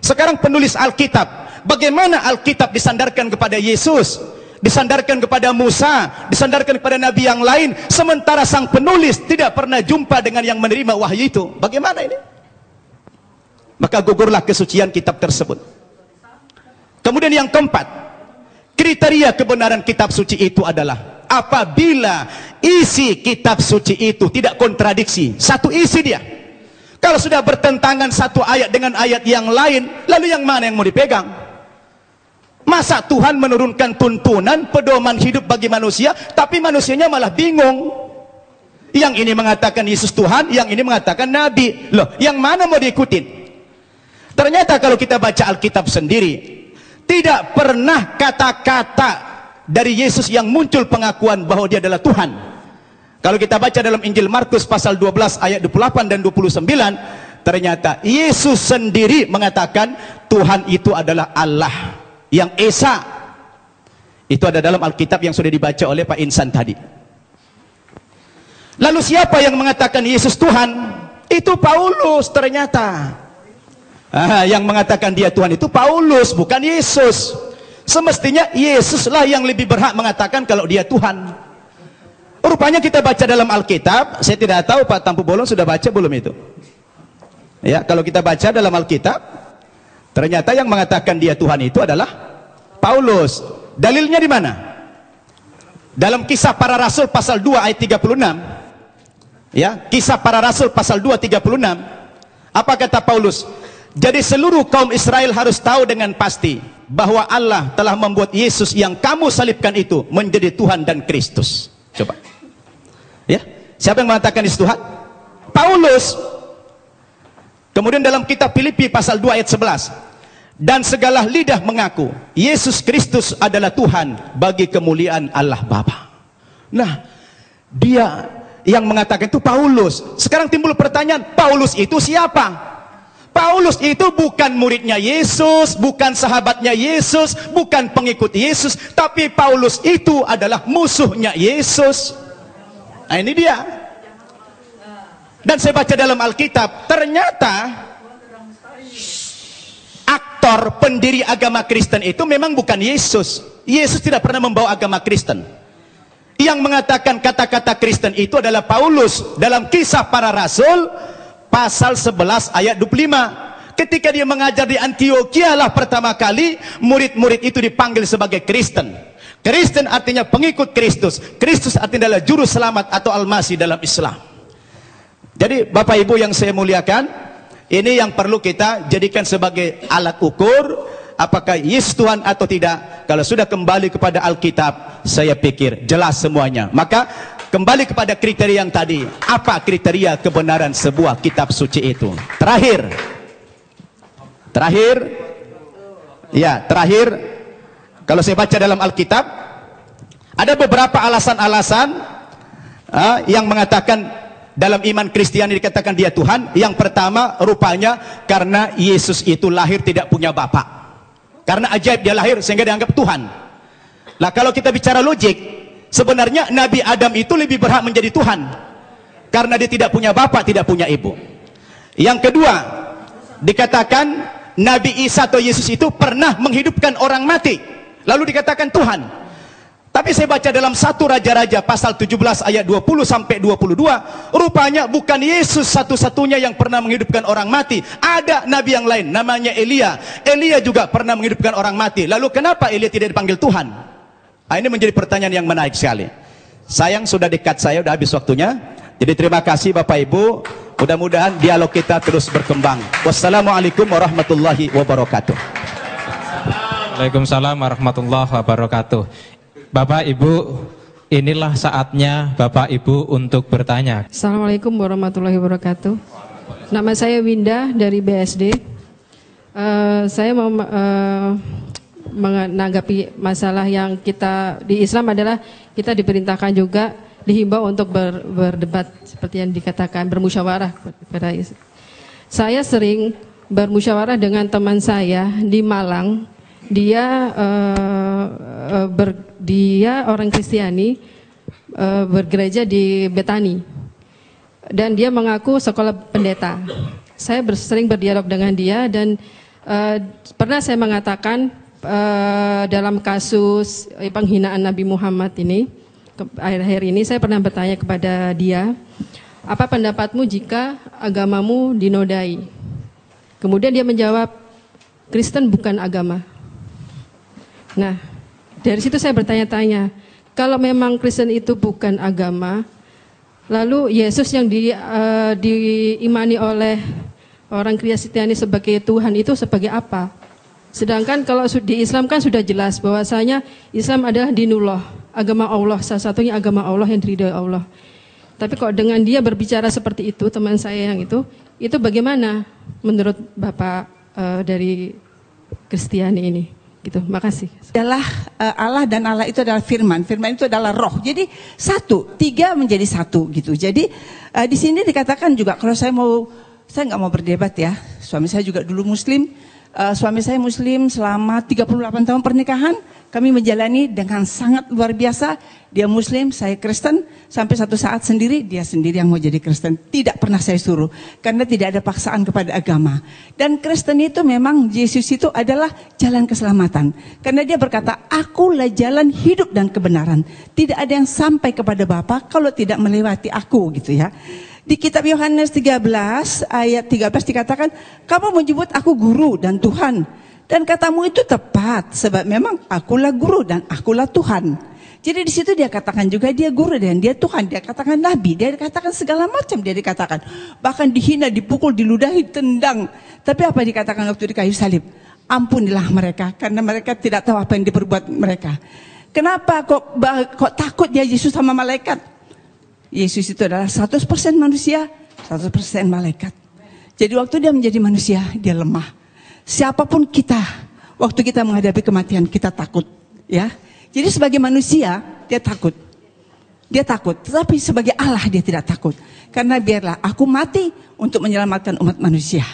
Sekarang penulis Alkitab, bagaimana Alkitab disandarkan kepada Yesus, disandarkan kepada Musa, disandarkan kepada Nabi yang lain, sementara sang penulis tidak pernah jumpa dengan yang menerima wahyu itu? Bagaimana ini? Maka gugurlah kesucian kitab tersebut. Kemudian yang keempat, kriteria kebenaran kitab suci itu adalah apabila isi kitab suci itu tidak kontradiksi, satu isi dia. Kalau sudah bertentangan satu ayat dengan ayat yang lain, lalu yang mana yang mau dipegang? Masa Tuhan menurunkan tuntunan, pedoman hidup bagi manusia, tapi manusianya malah bingung. Yang ini mengatakan Yesus Tuhan, yang ini mengatakan Nabi. Loh, yang mana mau diikutin? Ternyata kalau kita baca Alkitab sendiri, tidak pernah kata-kata dari Yesus yang muncul pengakuan bahwa dia adalah Tuhan. Kalau kita baca dalam Injil Markus pasal 12 ayat 28 dan 29, ternyata Yesus sendiri mengatakan Tuhan itu adalah Allah yang Esa. Itu ada dalam Alkitab yang sudah dibaca oleh Pak Insan tadi. Lalu siapa yang mengatakan Yesus Tuhan? Itu Paulus ternyata. Yang mengatakan dia Tuhan itu Paulus, bukan Yesus. Semestinya Yesuslah yang lebih berhak mengatakan kalau dia Tuhan. Rupanya kita baca dalam Alkitab, saya tidak tahu Pak Tampu Bolon sudah baca belum itu. Ya, kalau kita baca dalam Alkitab, ternyata yang mengatakan dia Tuhan itu adalah Paulus. Dalilnya di mana? Dalam Kisah Para Rasul pasal 2 ayat 36. Ya, Kisah Para Rasul pasal 2 36. Apa kata Paulus? Jadi seluruh kaum Israel harus tahu dengan pasti bahwa Allah telah membuat Yesus yang kamu salibkan itu menjadi Tuhan dan Kristus. Coba. Ya, siapa yang mengatakan Yesus Tuhan? Paulus. Kemudian dalam kitab Filipi pasal 2 ayat 11. Dan segala lidah mengaku Yesus Kristus adalah Tuhan bagi kemuliaan Allah Bapa. Nah, dia yang mengatakan itu Paulus. Sekarang timbul pertanyaan, Paulus itu siapa? Paulus itu bukan muridnya Yesus, bukan sahabatnya Yesus, bukan pengikut Yesus, tapi Paulus itu adalah musuhnya Yesus. Nah, ini dia. Dan saya baca dalam Alkitab, ternyata aktor pendiri agama Kristen itu memang bukan Yesus. Yesus tidak pernah membawa agama Kristen. Yang mengatakan kata-kata Kristen itu adalah Paulus dalam Kisah Para Rasul pasal 11 ayat 25. Ketika dia mengajar di Antioquia lah pertama kali murid-murid itu dipanggil sebagai Kristen. Kristen artinya pengikut Kristus. Kristus artinya adalah juru selamat atau Al-Masih dalam Islam. Jadi Bapak Ibu yang saya muliakan, ini yang perlu kita jadikan sebagai alat ukur apakah Yesus Tuhan atau tidak. Kalau sudah kembali kepada Alkitab, saya pikir jelas semuanya. Maka kembali kepada kriteria yang tadi. Apa kriteria kebenaran sebuah kitab suci itu? Terakhir, kalau saya baca dalam Alkitab, ada beberapa alasan-alasan yang mengatakan dalam iman Kristiani dikatakan dia Tuhan. Yang pertama, rupanya karena Yesus itu lahir tidak punya bapak. Karena ajaib dia lahir sehingga dianggap Tuhan. Nah, kalau kita bicara logik, sebenarnya Nabi Adam itu lebih berhak menjadi Tuhan. Karena dia tidak punya bapak, tidak punya ibu. Yang kedua, dikatakan Nabi Isa atau Yesus itu pernah menghidupkan orang mati. Lalu dikatakan Tuhan. Tapi saya baca dalam 1 Raja-Raja pasal 17 ayat 20 sampai 22, rupanya bukan Yesus satu-satunya yang pernah menghidupkan orang mati. Ada nabi yang lain namanya Elia. Elia juga pernah menghidupkan orang mati. Lalu kenapa Elia tidak dipanggil Tuhan? Nah, ini menjadi pertanyaan yang menarik sekali. Sayang sudah dekat, saya sudah habis waktunya. Jadi terima kasih Bapak Ibu. Mudah-mudahan dialog kita terus berkembang. Wassalamualaikum warahmatullahi wabarakatuh. Waalaikumsalam warahmatullahi wabarakatuh. Bapak Ibu, inilah saatnya Bapak Ibu untuk bertanya. Assalamualaikum warahmatullahi wabarakatuh. Nama saya Winda dari BSD. Saya mau menanggapi masalah yang kita di Islam adalah kita diperintahkan juga dihimbau untuk berdebat seperti yang dikatakan bermusyawarah kepada Islam. Saya sering bermusyawarah dengan teman saya di Malang. Dia orang Kristiani, bergereja di Betani, dan dia mengaku sekolah pendeta. Saya sering berdialog dengan dia dan pernah saya mengatakan dalam kasus penghinaan Nabi Muhammad ini, akhir-akhir ini saya pernah bertanya kepada dia, apa pendapatmu jika agamamu dinodai? Kemudian dia menjawab, Kristen bukan agama. Nah, dari situ saya bertanya-tanya, kalau memang Kristen itu bukan agama, lalu Yesus yang diimani oleh orang Kristiani sebagai Tuhan itu sebagai apa? Sedangkan kalau di Islam kan sudah jelas bahwasanya Islam adalah dinullah, agama Allah, salah satunya agama Allah yang diridhoi Allah. Tapi kok dengan dia berbicara seperti itu, teman saya yang itu bagaimana menurut Bapak dari Kristiani ini? Gitu, makasih. Adalah Allah, dan Allah itu adalah firman. Firman itu adalah roh. Jadi tiga menjadi satu gitu. Jadi di sini dikatakan juga kalau saya nggak mau berdebat ya. Suami saya juga dulu Muslim. Suami saya Muslim selama 38 tahun pernikahan. Kami menjalani dengan sangat luar biasa. Dia Muslim, saya Kristen. Sampai satu saat dia sendiri yang mau jadi Kristen. Tidak pernah saya suruh. Karena tidak ada paksaan kepada agama. Dan Kristen itu memang Yesus itu adalah jalan keselamatan. Karena dia berkata, akulah jalan hidup dan kebenaran. Tidak ada yang sampai kepada Bapa kalau tidak melewati aku gitu ya. Di kitab Yohanes 13 ayat 13 dikatakan, kamu menyebut aku guru dan Tuhan. Dan katamu itu tepat, sebab memang akulah guru dan akulah Tuhan. Jadi di situ dia katakan juga dia guru dan dia Tuhan. Dia katakan nabi, dia katakan segala macam dia dikatakan. Bahkan dihina, dipukul, diludahi, tendang. Tapi apa dikatakan waktu di kayu salib? Ampunilah mereka, karena mereka tidak tahu apa yang diperbuat mereka. Kenapa kok takut dia Yesus sama malaikat? Yesus itu adalah 100% manusia, 100% malaikat. Jadi waktu dia menjadi manusia, dia lemah. Siapapun kita, waktu kita menghadapi kematian, kita takut, ya. Jadi sebagai manusia, dia takut. Dia takut, tetapi sebagai Allah dia tidak takut. Karena biarlah aku mati untuk menyelamatkan umat manusia.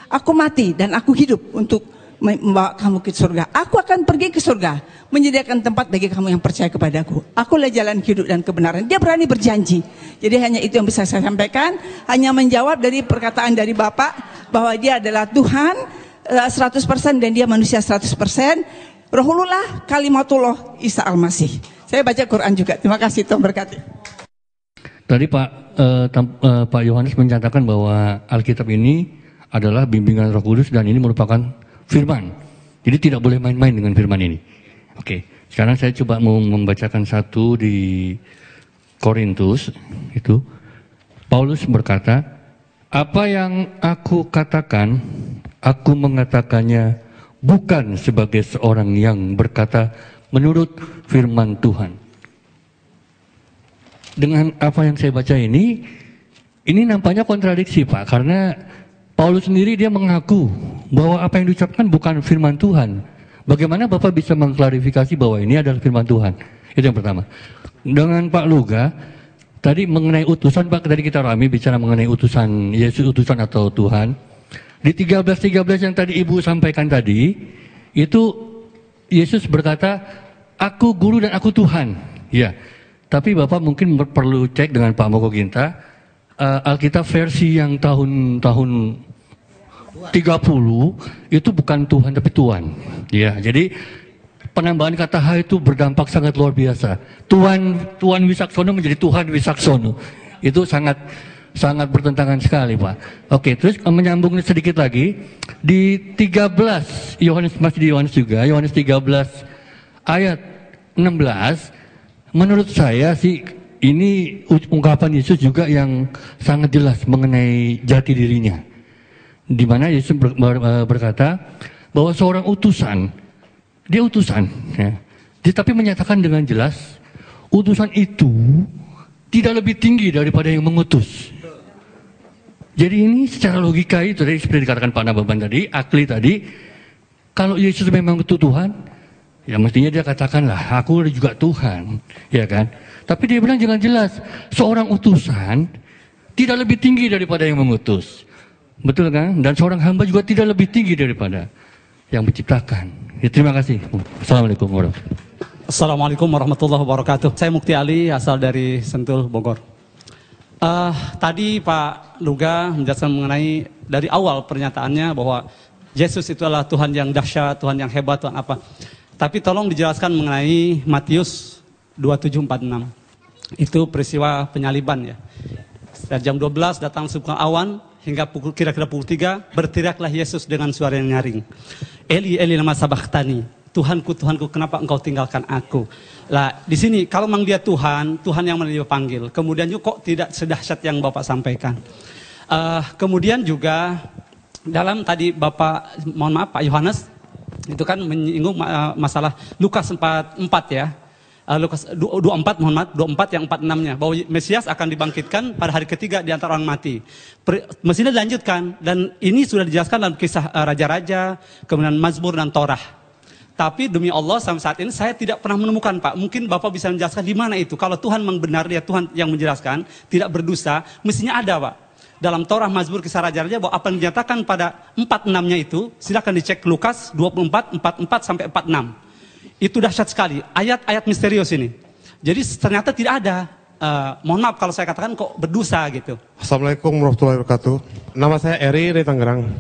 Aku mati dan aku hidup untuk membawa kamu ke surga. Aku akan pergi ke surga, menyediakan tempat bagi kamu yang percaya kepadaku. Akulah jalan hidup dan kebenaran. Dia berani berjanji. Jadi hanya itu yang bisa saya sampaikan. Hanya menjawab dari perkataan dari Bapak bahwa dia adalah Tuhan. 100% dan dia manusia 100%. Rohullah kalimatullah Isa Al-Masih. Saya baca Quran juga. Terima kasih, Tuhan berkati. Tadi Pak Yohanes menyatakan bahwa Alkitab ini adalah bimbingan Roh Kudus dan ini merupakan firman. Jadi tidak boleh main-main dengan firman ini. Oke, sekarang saya coba mau membacakan satu di Korintus. Itu Paulus berkata, apa yang aku katakan, aku mengatakannya bukan sebagai seorang yang berkata menurut firman Tuhan. Dengan apa yang saya baca ini nampaknya kontradiksi, Pak, karena Paulus sendiri dia mengaku bahwa apa yang diucapkan bukan firman Tuhan. Bagaimana Bapak bisa mengklarifikasi bahwa ini adalah firman Tuhan? Itu yang pertama. Dengan Pak Luga, tadi mengenai utusan, Pak, tadi kita ramai bicara mengenai utusan, Yesus utusan atau Tuhan. Di 13:13 yang tadi Ibu sampaikan tadi, itu Yesus berkata, aku guru dan aku Tuhan. Ya, tapi Bapak mungkin perlu cek dengan Pak Moko Ginta, Alkitab versi yang tahun 30 itu bukan Tuhan tapi Tuhan. Ya, jadi penambahan kata H itu berdampak sangat luar biasa. Tuhan Wisaksono menjadi Tuhan Wisaksono. Itu sangat bertentangan sekali, Pak. Oke, terus menyambung sedikit lagi di 13 Yohanes juga, Yohanes 13 ayat 16, menurut saya sih ini ungkapan Yesus juga yang sangat jelas mengenai jati dirinya. Di mana Yesus berkata bahwa seorang utusan, dia utusan, ya. Tapi menyatakan dengan jelas, utusan itu tidak lebih tinggi daripada yang mengutus. Jadi ini secara logika itu, tadi seperti dikatakan Pak Nababan tadi, Akli tadi, kalau Yesus memang itu Tuhan, ya mestinya dia katakanlah, aku juga Tuhan, ya kan? Tapi dia bilang jangan jelas, seorang utusan tidak lebih tinggi daripada yang mengutus. Betul kan? Dan seorang hamba juga tidak lebih tinggi daripada yang menciptakan. Ya, terima kasih. Assalamualaikum warahmatullahi wabarakatuh. Assalamualaikum warahmatullahi wabarakatuh. Saya Mukti Ali, asal dari Sentul, Bogor. Tadi Pak Luga menjelaskan mengenai dari awal pernyataannya bahwa Yesus itu adalah Tuhan yang dahsyat, Tuhan yang hebat, Tuhan apa. Tapi tolong dijelaskan mengenai Matius 27:46. Itu peristiwa penyaliban ya. Dari jam 12 datang sebuah awan hingga kira-kira pukul 3 berteriaklah Yesus dengan suara yang nyaring. Eli Eli lama sabachthani. Tuhanku, Tuhanku, kenapa engkau tinggalkan aku? Lah, di sini kalau memang dia Tuhan, Tuhan yang dia panggil. Kemudian juga kok tidak sedahsyat yang Bapak sampaikan. Kemudian juga dalam tadi Bapak, mohon maaf Pak Yohanes, itu kan menyinggung masalah Lukas 4 ya. Lukas 24, mohon maaf, 24 yang 46-nya. Bahwa Mesias akan dibangkitkan pada hari ketiga di antara orang mati. Mestinya dilanjutkan. Dan ini sudah dijelaskan dalam kisah Raja-Raja, kemudian Mazmur dan Torah. Tapi demi Allah sampai saat ini saya tidak pernah menemukan, Pak. Mungkin Bapak bisa menjelaskan di mana itu. Kalau Tuhan memang benar, dia Tuhan yang menjelaskan, tidak berdusta, mestinya ada, Pak. Dalam Torah, Mazmur, kisah Raja-Raja, bahwa apa yang dinyatakan pada 46-nya itu, silakan dicek Lukas 24, 44 sampai 46. Itu dahsyat sekali, ayat-ayat misterius ini. Jadi ternyata tidak ada. Mohon maaf kalau saya katakan kok berdosa gitu. Assalamualaikum warahmatullahi wabarakatuh. Nama saya Eri dari Tangerang.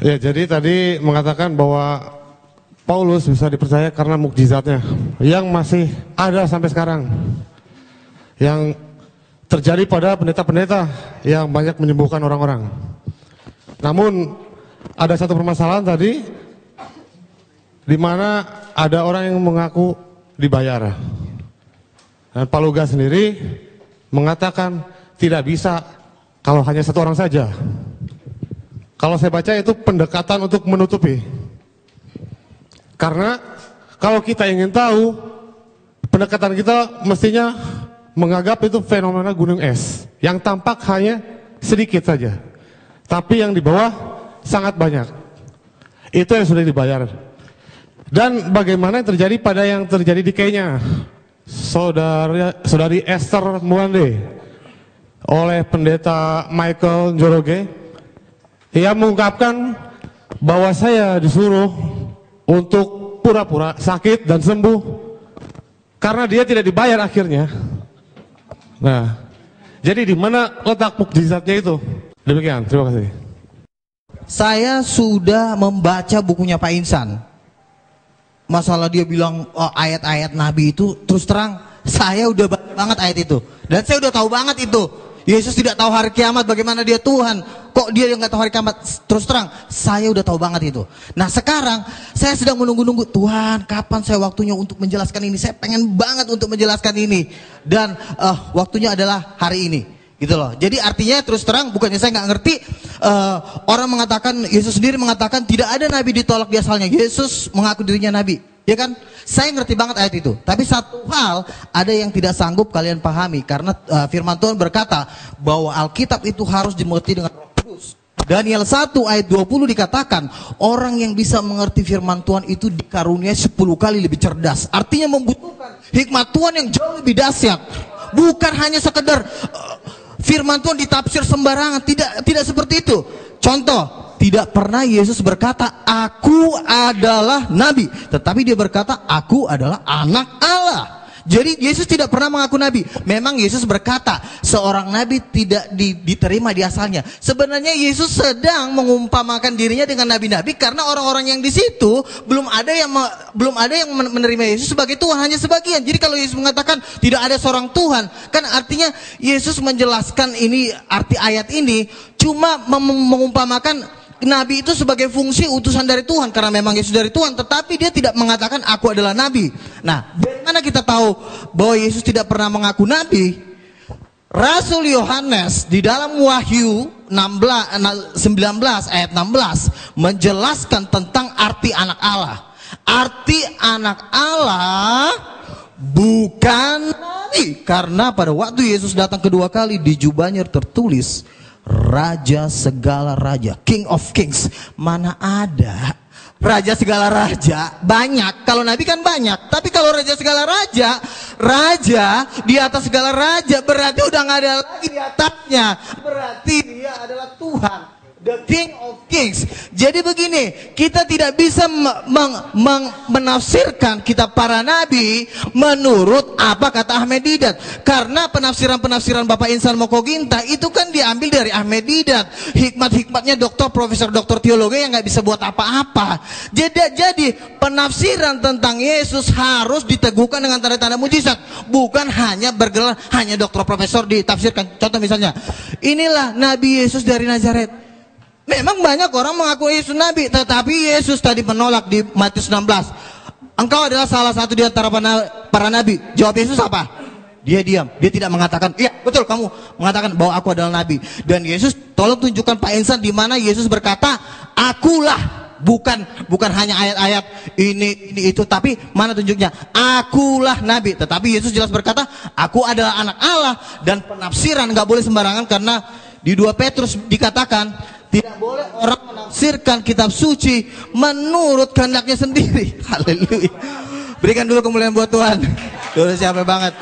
Ya, jadi tadi mengatakan bahwa Paulus bisa dipercaya karena mukjizatnya yang masih ada sampai sekarang, yang terjadi pada pendeta-pendeta yang banyak menyembuhkan orang-orang. Namun ada satu permasalahan tadi, di mana ada orang yang mengaku dibayar. Dan Pak Luga sendiri mengatakan tidak bisa kalau hanya satu orang saja. Kalau saya baca itu pendekatan untuk menutupi. Karena kalau kita ingin tahu, pendekatan kita mestinya menganggap itu fenomena gunung es yang tampak hanya sedikit saja, tapi yang di bawah sangat banyak. Itu yang sudah dibayar. Dan bagaimana yang terjadi pada yang terjadi di Kenya, saudari Esther Muande oleh pendeta Michael Njoroge, ia mengungkapkan bahwa saya disuruh untuk pura-pura sakit dan sembuh karena dia tidak dibayar akhirnya. Nah, jadi di mana letak mukjizatnya itu? Demikian, terima kasih. saya sudah membaca bukunya Pak Insan. Masalah dia bilang ayat-ayat Nabi itu, terus terang saya udah baca banget ayat itu. Dan saya udah tahu banget itu. Yesus tidak tahu hari kiamat, bagaimana dia Tuhan. Kok dia yang nggak tahu hari kiamat? Terus terang, saya udah tahu banget itu. Nah sekarang, saya sedang menunggu-nunggu, Tuhan kapan saya waktunya untuk menjelaskan ini. Saya pengen banget untuk menjelaskan ini. Dan waktunya adalah hari ini. Gitu loh. Jadi artinya terus terang, bukannya saya nggak ngerti. Orang mengatakan, Yesus sendiri mengatakan tidak ada nabi ditolak di asalnya. Yesus mengaku dirinya nabi, ya kan? Saya ngerti banget ayat itu. Tapi satu hal ada yang tidak sanggup kalian pahami, karena firman Tuhan berkata bahwa Alkitab itu harus dimengerti dengan Roh Kudus. Daniel 1 ayat 20 dikatakan orang yang bisa mengerti firman Tuhan itu dikaruniai 10 kali lebih cerdas. Artinya membutuhkan hikmat Tuhan yang jauh lebih dahsyat. Bukan hanya sekedar firman Tuhan ditafsir sembarangan, tidak seperti itu. Contoh, tidak pernah Yesus berkata, aku adalah nabi. Tetapi dia berkata, aku adalah anak Allah. Jadi Yesus tidak pernah mengaku nabi. Memang Yesus berkata, seorang nabi tidak diterima di asalnya. Sebenarnya Yesus sedang mengumpamakan dirinya dengan nabi-nabi, karena orang-orang yang di situ belum ada yang menerima Yesus sebagai Tuhan, hanya sebagian. Jadi kalau Yesus mengatakan tidak ada seorang Tuhan, kan artinya Yesus menjelaskan ini, arti ayat ini cuma mengumpamakan nabi itu sebagai fungsi utusan dari Tuhan, karena memang Yesus dari Tuhan, tetapi dia tidak mengatakan aku adalah nabi. Nah, dari mana kita tahu bahwa Yesus tidak pernah mengaku nabi? Rasul Yohanes di dalam Wahyu 19 ayat 16 menjelaskan tentang arti anak Allah. Arti anak Allah bukan nabi, karena pada waktu Yesus datang kedua kali di jubahnya tertulis Raja segala raja, King of Kings. Mana ada raja segala raja? Banyak. Kalau nabi kan banyak. Tapi kalau raja segala raja, raja di atas segala raja, berarti udah nggak ada lagi di atasnya. Berarti dia adalah Tuhan, the King of Kings. Jadi begini, kita tidak bisa menafsirkan kitab para nabi menurut apa kata Ahmed Didat. Karena penafsiran-penafsiran Bapak Insan Mokoginta itu kan diambil dari Ahmed Didat. Hikmat-hikmatnya profesor doktor teologi yang nggak bisa buat apa-apa. Jadi penafsiran tentang Yesus harus diteguhkan dengan tanda-tanda mujizat. Bukan hanya bergelar hanya doktor profesor ditafsirkan. Contoh misalnya, inilah Nabi Yesus dari Nazaret. Memang banyak orang mengaku Yesus nabi, tetapi Yesus tadi menolak di Matius 16. Engkau adalah salah satu di antara para nabi. Jawab Yesus apa? Dia diam. Dia tidak mengatakan, iya betul kamu mengatakan bahwa aku adalah nabi. Dan Yesus, tolong tunjukkan Pak Insan di mana Yesus berkata, akulah. Bukan hanya ayat-ayat ini itu, tapi mana tunjuknya? Akulah nabi. Tetapi Yesus jelas berkata, aku adalah anak Allah. Dan penafsiran nggak boleh sembarangan, karena di 2 Petrus dikatakan tidak boleh orang menafsirkan kitab suci menurut kehendaknya sendiri. Haleluya. Berikan dulu kemuliaan buat Tuhan. Dulu siapa banget.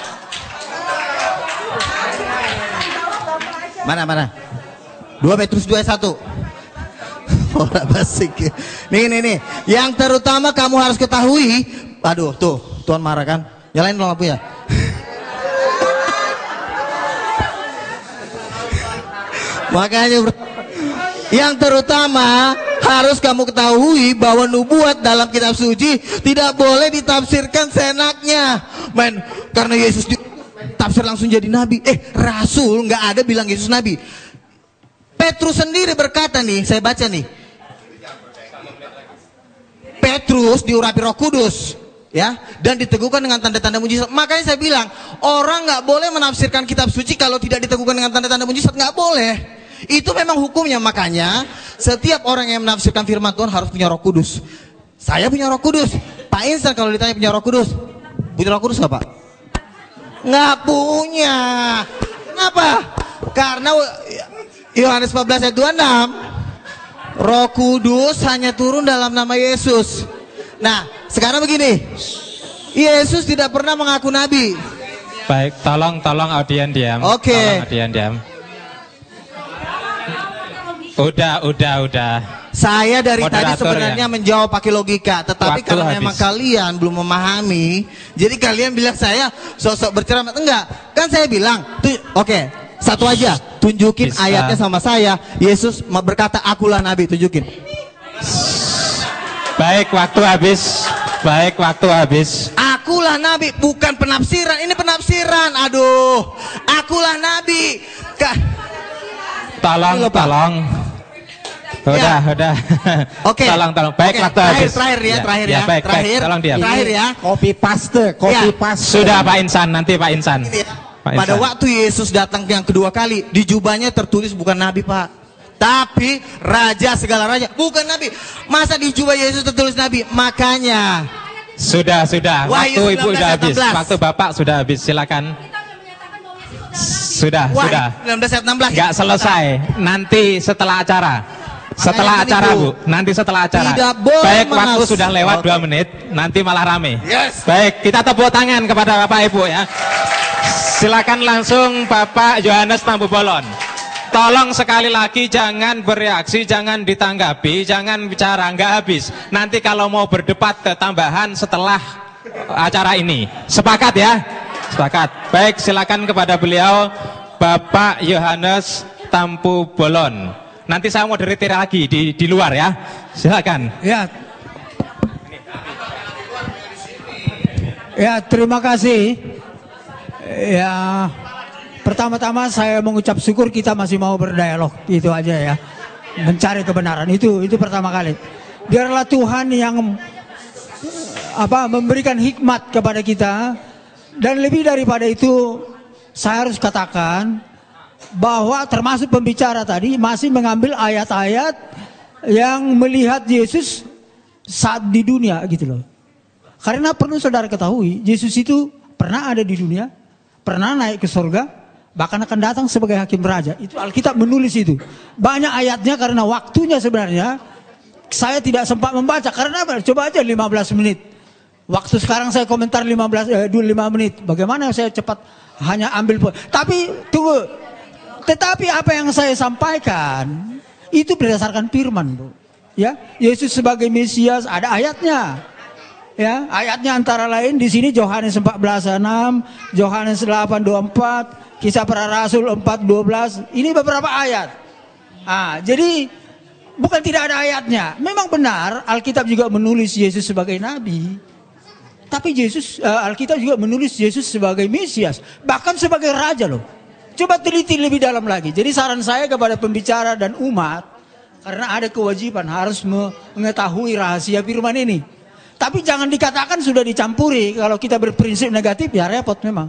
Mana? 2 Petrus 2 ayat 1. Orang basik. Nih. Yang terutama kamu harus ketahui. Aduh, tuh, Tuhan marah kan? Nyalain dong lampu ya. Makanya yang terutama harus kamu ketahui bahwa nubuat dalam kitab suci tidak boleh ditafsirkan seenaknya. Karena Yesus ditafsir langsung jadi nabi. Rasul nggak ada bilang Yesus nabi. Petrus sendiri berkata nih, saya baca nih. Petrus diurapi Roh Kudus, ya, dan diteguhkan dengan tanda-tanda mujizat. Makanya saya bilang orang nggak boleh menafsirkan kitab suci kalau tidak diteguhkan dengan tanda-tanda mujizat, nggak boleh. Itu memang hukumnya. Makanya setiap orang yang menafsirkan firman Tuhan harus punya Roh Kudus. Saya punya Roh Kudus. Pak Insan kalau ditanya punya Roh Kudus, punya Roh Kudus nggak Pak? Nggak punya. Kenapa? Karena Yohanes 14 ayat 26, Roh Kudus hanya turun dalam nama Yesus. Nah, sekarang begini, Yesus tidak pernah mengaku nabi. Baik, tolong audien diam. Oke. Tolong audien diam. Udah. Saya dari tadi Moderator sebenarnya ya. menjawab pakai logika, tetapi Waktu kalau habis. memang kalian belum memahami, jadi kalian bilang saya sosok berceramah. Enggak, kan saya bilang, oke, Satu aja, tunjukin Bisa. ayatnya sama saya. Yesus berkata, akulah nabi, tunjukin. Baik, waktu habis. Baik, waktu habis. Akulah nabi, bukan penafsiran. Ini penafsiran. Aduh, akulah nabi. Tolong, Ini loh, Pak. tolong. Udah. Oke. Tolong. Baik, Oke, waktu habis. Terakhir ya. Baik, tolong diam. Terakhir ya. Copy paste. Sudah Pak Insan, nanti Pak Insan. Ini ya. Pak Pada Insan. waktu Yesus datang yang kedua kali, di jubahnya tertulis bukan nabi, Pak. Tapi raja segala raja, bukan nabi. Masa di jubah Yesus tertulis nabi? Makanya. Sudah. Wahyu Waktu Ibu 19, sudah habis. 16. Waktu Bapak sudah habis. Silakan. Sudah. Wah, 19 ayat 16. Enggak selesai. Nanti setelah acara. Setelah Makanya acara, gini, Bu. Nanti setelah acara. Tidak boleh Baik, waktu mengas- sudah lewat Oke. 2 menit. Nanti malah rame. Yes. Baik, kita tepuk tangan kepada Bapak Ibu ya. Silakan langsung Bapak Yohanes Tampu Bolon. Tolong sekali lagi jangan bereaksi, jangan ditanggapi, jangan bicara, nggak habis. Nanti kalau mau berdebat ketambahan setelah acara ini. Sepakat ya? Sepakat. Baik, silakan kepada beliau Bapak Yohanes Tampu Bolon. Nanti saya mau moderator lagi di luar ya. Silakan. Ya, terima kasih. Ya, pertama-tama saya mengucap syukur kita masih mau berdialog, itu aja ya. Mencari kebenaran itu pertama kali. Biarlah Tuhan yang memberikan hikmat kepada kita, dan lebih daripada itu saya harus katakan bahwa termasuk pembicara tadi masih mengambil ayat-ayat yang melihat Yesus saat di dunia gitu loh. Karena perlu saudara ketahui, Yesus itu pernah ada di dunia, pernah naik ke surga, bahkan akan datang sebagai hakim raja. Itu Alkitab menulis itu. Banyak ayatnya karena waktunya sebenarnya saya tidak sempat membaca. Karena apa? Coba aja 15 menit. Waktu sekarang saya komentar 5 menit. Bagaimana saya cepat hanya ambil. Tapi tunggu. Tetapi apa yang saya sampaikan itu berdasarkan firman, Bu. Ya, Yesus sebagai Mesias ada ayatnya. Ya, ayatnya antara lain di sini Yohanes 14:6, Yohanes 8:24, Kisah Para Rasul 4:12. Ini beberapa ayat. Jadi bukan tidak ada ayatnya. Memang benar Alkitab juga menulis Yesus sebagai nabi. Tapi Alkitab juga menulis Yesus sebagai Mesias, bahkan sebagai raja loh. Coba teliti lebih dalam lagi. Jadi saran saya kepada pembicara dan umat, karena ada kewajiban harus mengetahui rahasia firman ini. Tapi jangan dikatakan sudah dicampuri. Kalau kita berprinsip negatif ya repot memang.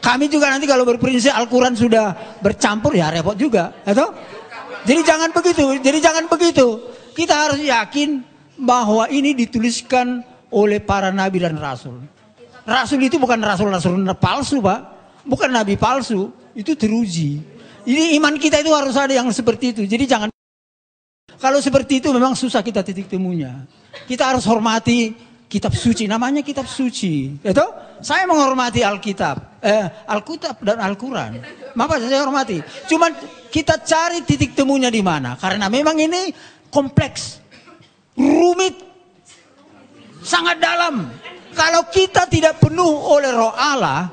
Kami juga nanti kalau berprinsip Al-Quran sudah bercampur ya repot juga. Atau? Jadi jangan begitu. Kita harus yakin bahwa ini dituliskan oleh para nabi dan rasul. Rasul itu bukan rasul-rasul palsu, Pak. Bukan nabi palsu. Itu teruji. Ini iman kita itu harus ada yang seperti itu. Jadi jangan. Kalau seperti itu memang susah kita titik temunya. Kita harus hormati kitab suci. Namanya kitab suci. Itu saya menghormati Alkitab. Alkitab dan Al-Quran. Maka saya hormati. Cuma kita cari titik temunya di mana. Karena memang ini kompleks. Rumit. Sangat dalam. Kalau kita tidak penuh oleh Roh Allah,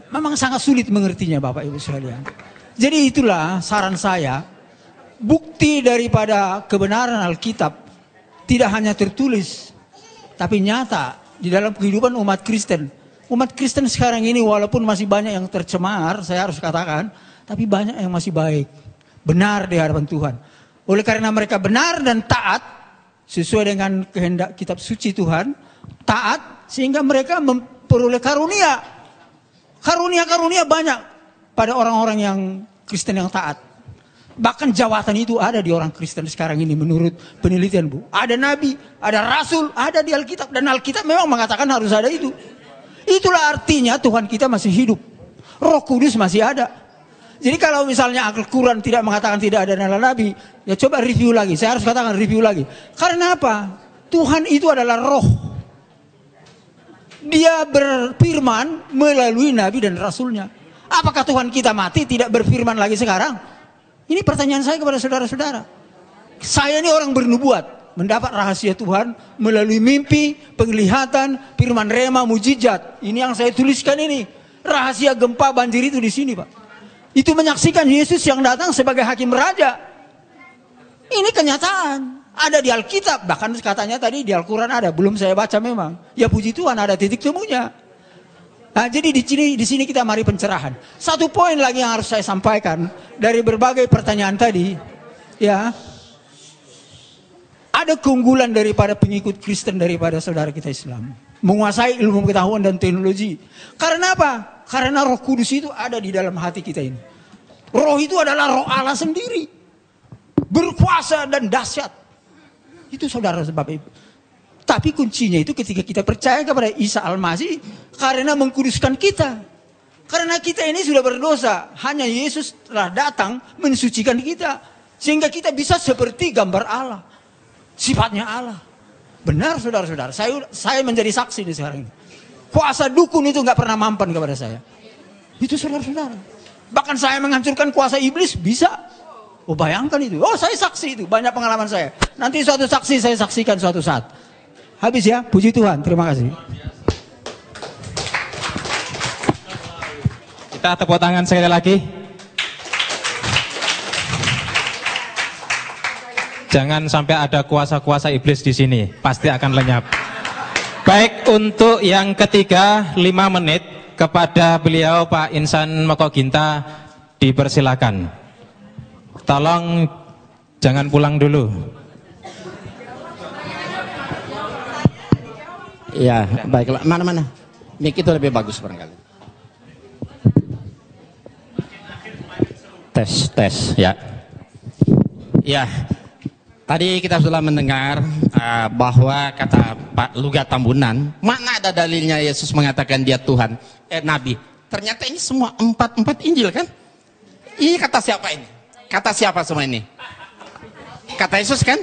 memang sangat sulit mengertinya Bapak Ibu sekalian. Jadi itulah saran saya. Bukti daripada kebenaran Alkitab tidak hanya tertulis, tapi nyata di dalam kehidupan umat Kristen. Umat Kristen sekarang ini walaupun masih banyak yang tercemar, saya harus katakan, tapi banyak yang masih baik. Benar di hadapan Tuhan. Oleh karena mereka benar dan taat, sesuai dengan kehendak kitab suci Tuhan, taat sehingga mereka memperoleh karunia. Karunia-karunia banyak pada orang-orang yang Kristen yang taat. Bahkan jawatan itu ada di orang Kristen sekarang ini menurut penelitian, Bu. Ada nabi, ada rasul, ada di Alkitab. Dan Alkitab memang mengatakan harus ada itu. Itulah artinya Tuhan kita masih hidup. Roh Kudus masih ada. Jadi kalau misalnya Al-Quran tidak mengatakan tidak ada nabi, ya coba review lagi. Saya harus katakan review lagi. Karena apa? Tuhan itu adalah roh. Dia berfirman melalui nabi dan rasulnya. Apakah Tuhan kita mati tidak berfirman lagi sekarang? Ini pertanyaan saya kepada saudara-saudara. Saya ini orang bernubuat, mendapat rahasia Tuhan melalui mimpi, penglihatan, firman rema, mujizat. Ini yang saya tuliskan ini. Rahasia gempa banjir itu di sini, Pak. Itu menyaksikan Yesus yang datang sebagai hakim raja. Ini kenyataan. Ada di Alkitab, bahkan katanya tadi di Al-Quran ada, belum saya baca memang. Ya puji Tuhan ada titik temunya. Nah, jadi di sini kita mari pencerahan. Satu poin lagi yang harus saya sampaikan dari berbagai pertanyaan tadi, ya. Ada keunggulan daripada pengikut Kristen daripada saudara kita Islam. Menguasai ilmu pengetahuan dan teknologi. Karena apa? Karena Roh Kudus itu ada di dalam hati kita ini. Roh itu adalah Roh Allah sendiri. Berkuasa dan dahsyat. Itu saudara sebab itu. Tapi kuncinya itu ketika kita percaya kepada Isa Al-Masih karena mengkuduskan kita. Karena kita ini sudah berdosa. Hanya Yesus telah datang mensucikan kita. Sehingga kita bisa seperti gambar Allah. Sifatnya Allah. Benar saudara-saudara. Saya menjadi saksi di sekarang ini. Kuasa dukun itu nggak pernah mampan kepada saya. Itu saudara-saudara. Bahkan saya menghancurkan kuasa iblis bisa. Oh bayangkan itu. Oh saya saksi itu. Banyak pengalaman saya. Nanti suatu saksi saya saksikan suatu saat. Habis ya. Puji Tuhan. Terima kasih. Kita tepuk tangan sekali lagi. Jangan sampai ada kuasa-kuasa iblis di sini. Pasti akan lenyap. Baik, untuk yang ketiga 5 menit kepada beliau Pak Insan Mekoginta dipersilakan. Tolong jangan pulang dulu. Ya, baiklah. Mana-mana? Mic itu lebih bagus barangkali. Tes, ya. Ya, tadi kita sudah mendengar bahwa kata Pak Luga Tambunan, mana ada dalilnya Yesus mengatakan dia Tuhan, Nabi. Ternyata ini semua empat Injil kan? Ini kata siapa ini? Kata siapa semua ini? Kata Yesus kan?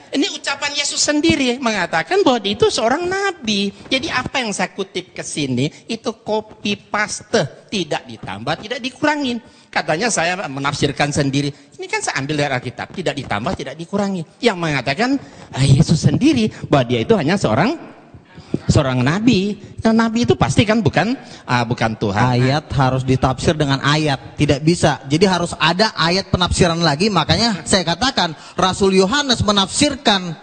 Ini ucapan Yesus sendiri mengatakan bahwa dia itu seorang nabi. Jadi apa yang saya kutip ke sini itu copy paste, tidak ditambah, tidak dikurangin. Katanya saya menafsirkan sendiri. Ini kan saya ambil dari Alkitab, tidak ditambah, tidak dikurangi. Yang mengatakan Yesus sendiri bahwa dia itu hanya seorang nabi. Nah, nabi itu pasti kan bukan Tuhan. Ayat harus ditafsir dengan ayat, tidak bisa. Jadi harus ada ayat penafsiran lagi. Makanya saya katakan Rasul Yohanes menafsirkan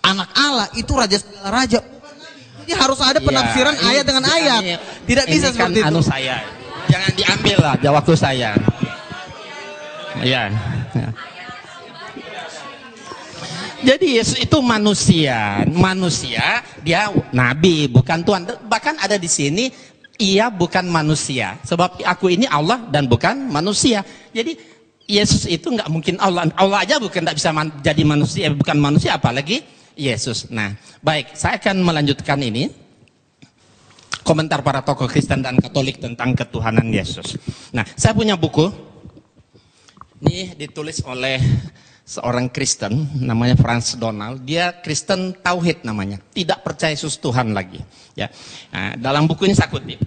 anak Allah itu raja. Jadi harus ada penafsiran ayat dengan ayat. Tidak bisa kan seperti itu. Saya. Jangan diambil lah waktu saya. Ya. Jadi Yesus itu manusia dia nabi bukan Tuhan. Bahkan ada di sini ia bukan manusia. Sebab aku ini Allah dan bukan manusia. Jadi Yesus itu nggak mungkin Allah. Allah aja tidak bisa jadi manusia, bukan manusia apalagi Yesus. Nah, baik, saya akan melanjutkan ini. Komentar para tokoh Kristen dan Katolik tentang ketuhanan Yesus. Nah, saya punya buku. Ini ditulis oleh seorang Kristen namanya Franz Donald. Dia Kristen Tauhid namanya, tidak percaya Yesus Tuhan lagi. Ya, nah, dalam buku ini saya kutip.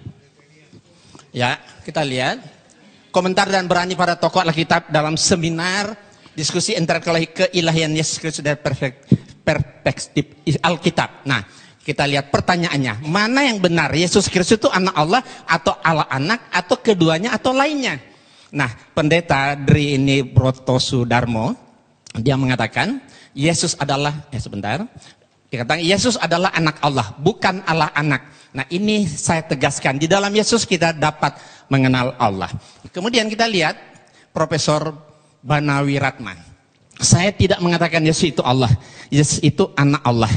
Ya, kita lihat komentar dan berani para tokoh Alkitab dalam seminar diskusi intelektual keilahian Yesus Kristus dari perspektif Alkitab. Nah, kita lihat pertanyaannya, mana yang benar? Yesus Kristus itu anak Allah atau Allah anak atau keduanya atau lainnya? Nah, pendeta Dri ini Brotosudarmo dia mengatakan Yesus adalah dikatakan Yesus adalah anak Allah, bukan Allah anak. Nah, ini saya tegaskan, di dalam Yesus kita dapat mengenal Allah. Kemudian kita lihat Profesor Banawi Ratman. Saya tidak mengatakan Yesus itu Allah. Yesus itu anak Allah.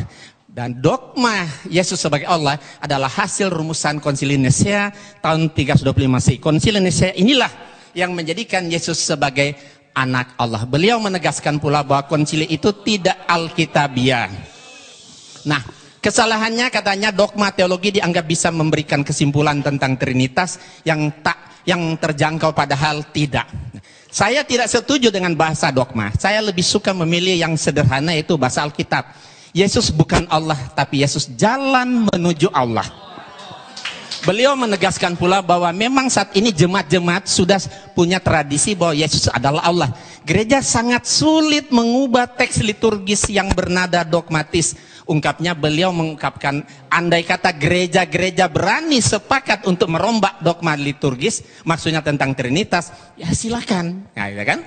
Dan dogma Yesus sebagai Allah adalah hasil rumusan Konsili Nisea tahun 325 Masehi. Konsili Nisea inilah yang menjadikan Yesus sebagai anak Allah. Beliau menegaskan pula bahwa konsili itu tidak alkitabiah. Nah, kesalahannya katanya dogma teologi dianggap bisa memberikan kesimpulan tentang Trinitas yang terjangkau, padahal tidak. Saya tidak setuju dengan bahasa dogma. Saya lebih suka memilih yang sederhana, yaitu bahasa Alkitab. Yesus bukan Allah, tapi Yesus jalan menuju Allah. Beliau menegaskan pula bahwa memang saat ini jemaat-jemaat sudah punya tradisi bahwa Yesus adalah Allah. Gereja sangat sulit mengubah teks liturgis yang bernada dogmatis Ungkapnya beliau mengungkapkan, andai kata gereja-gereja berani sepakat untuk merombak dogma liturgis, maksudnya tentang Trinitas, ya silakan. Nah, ya kan?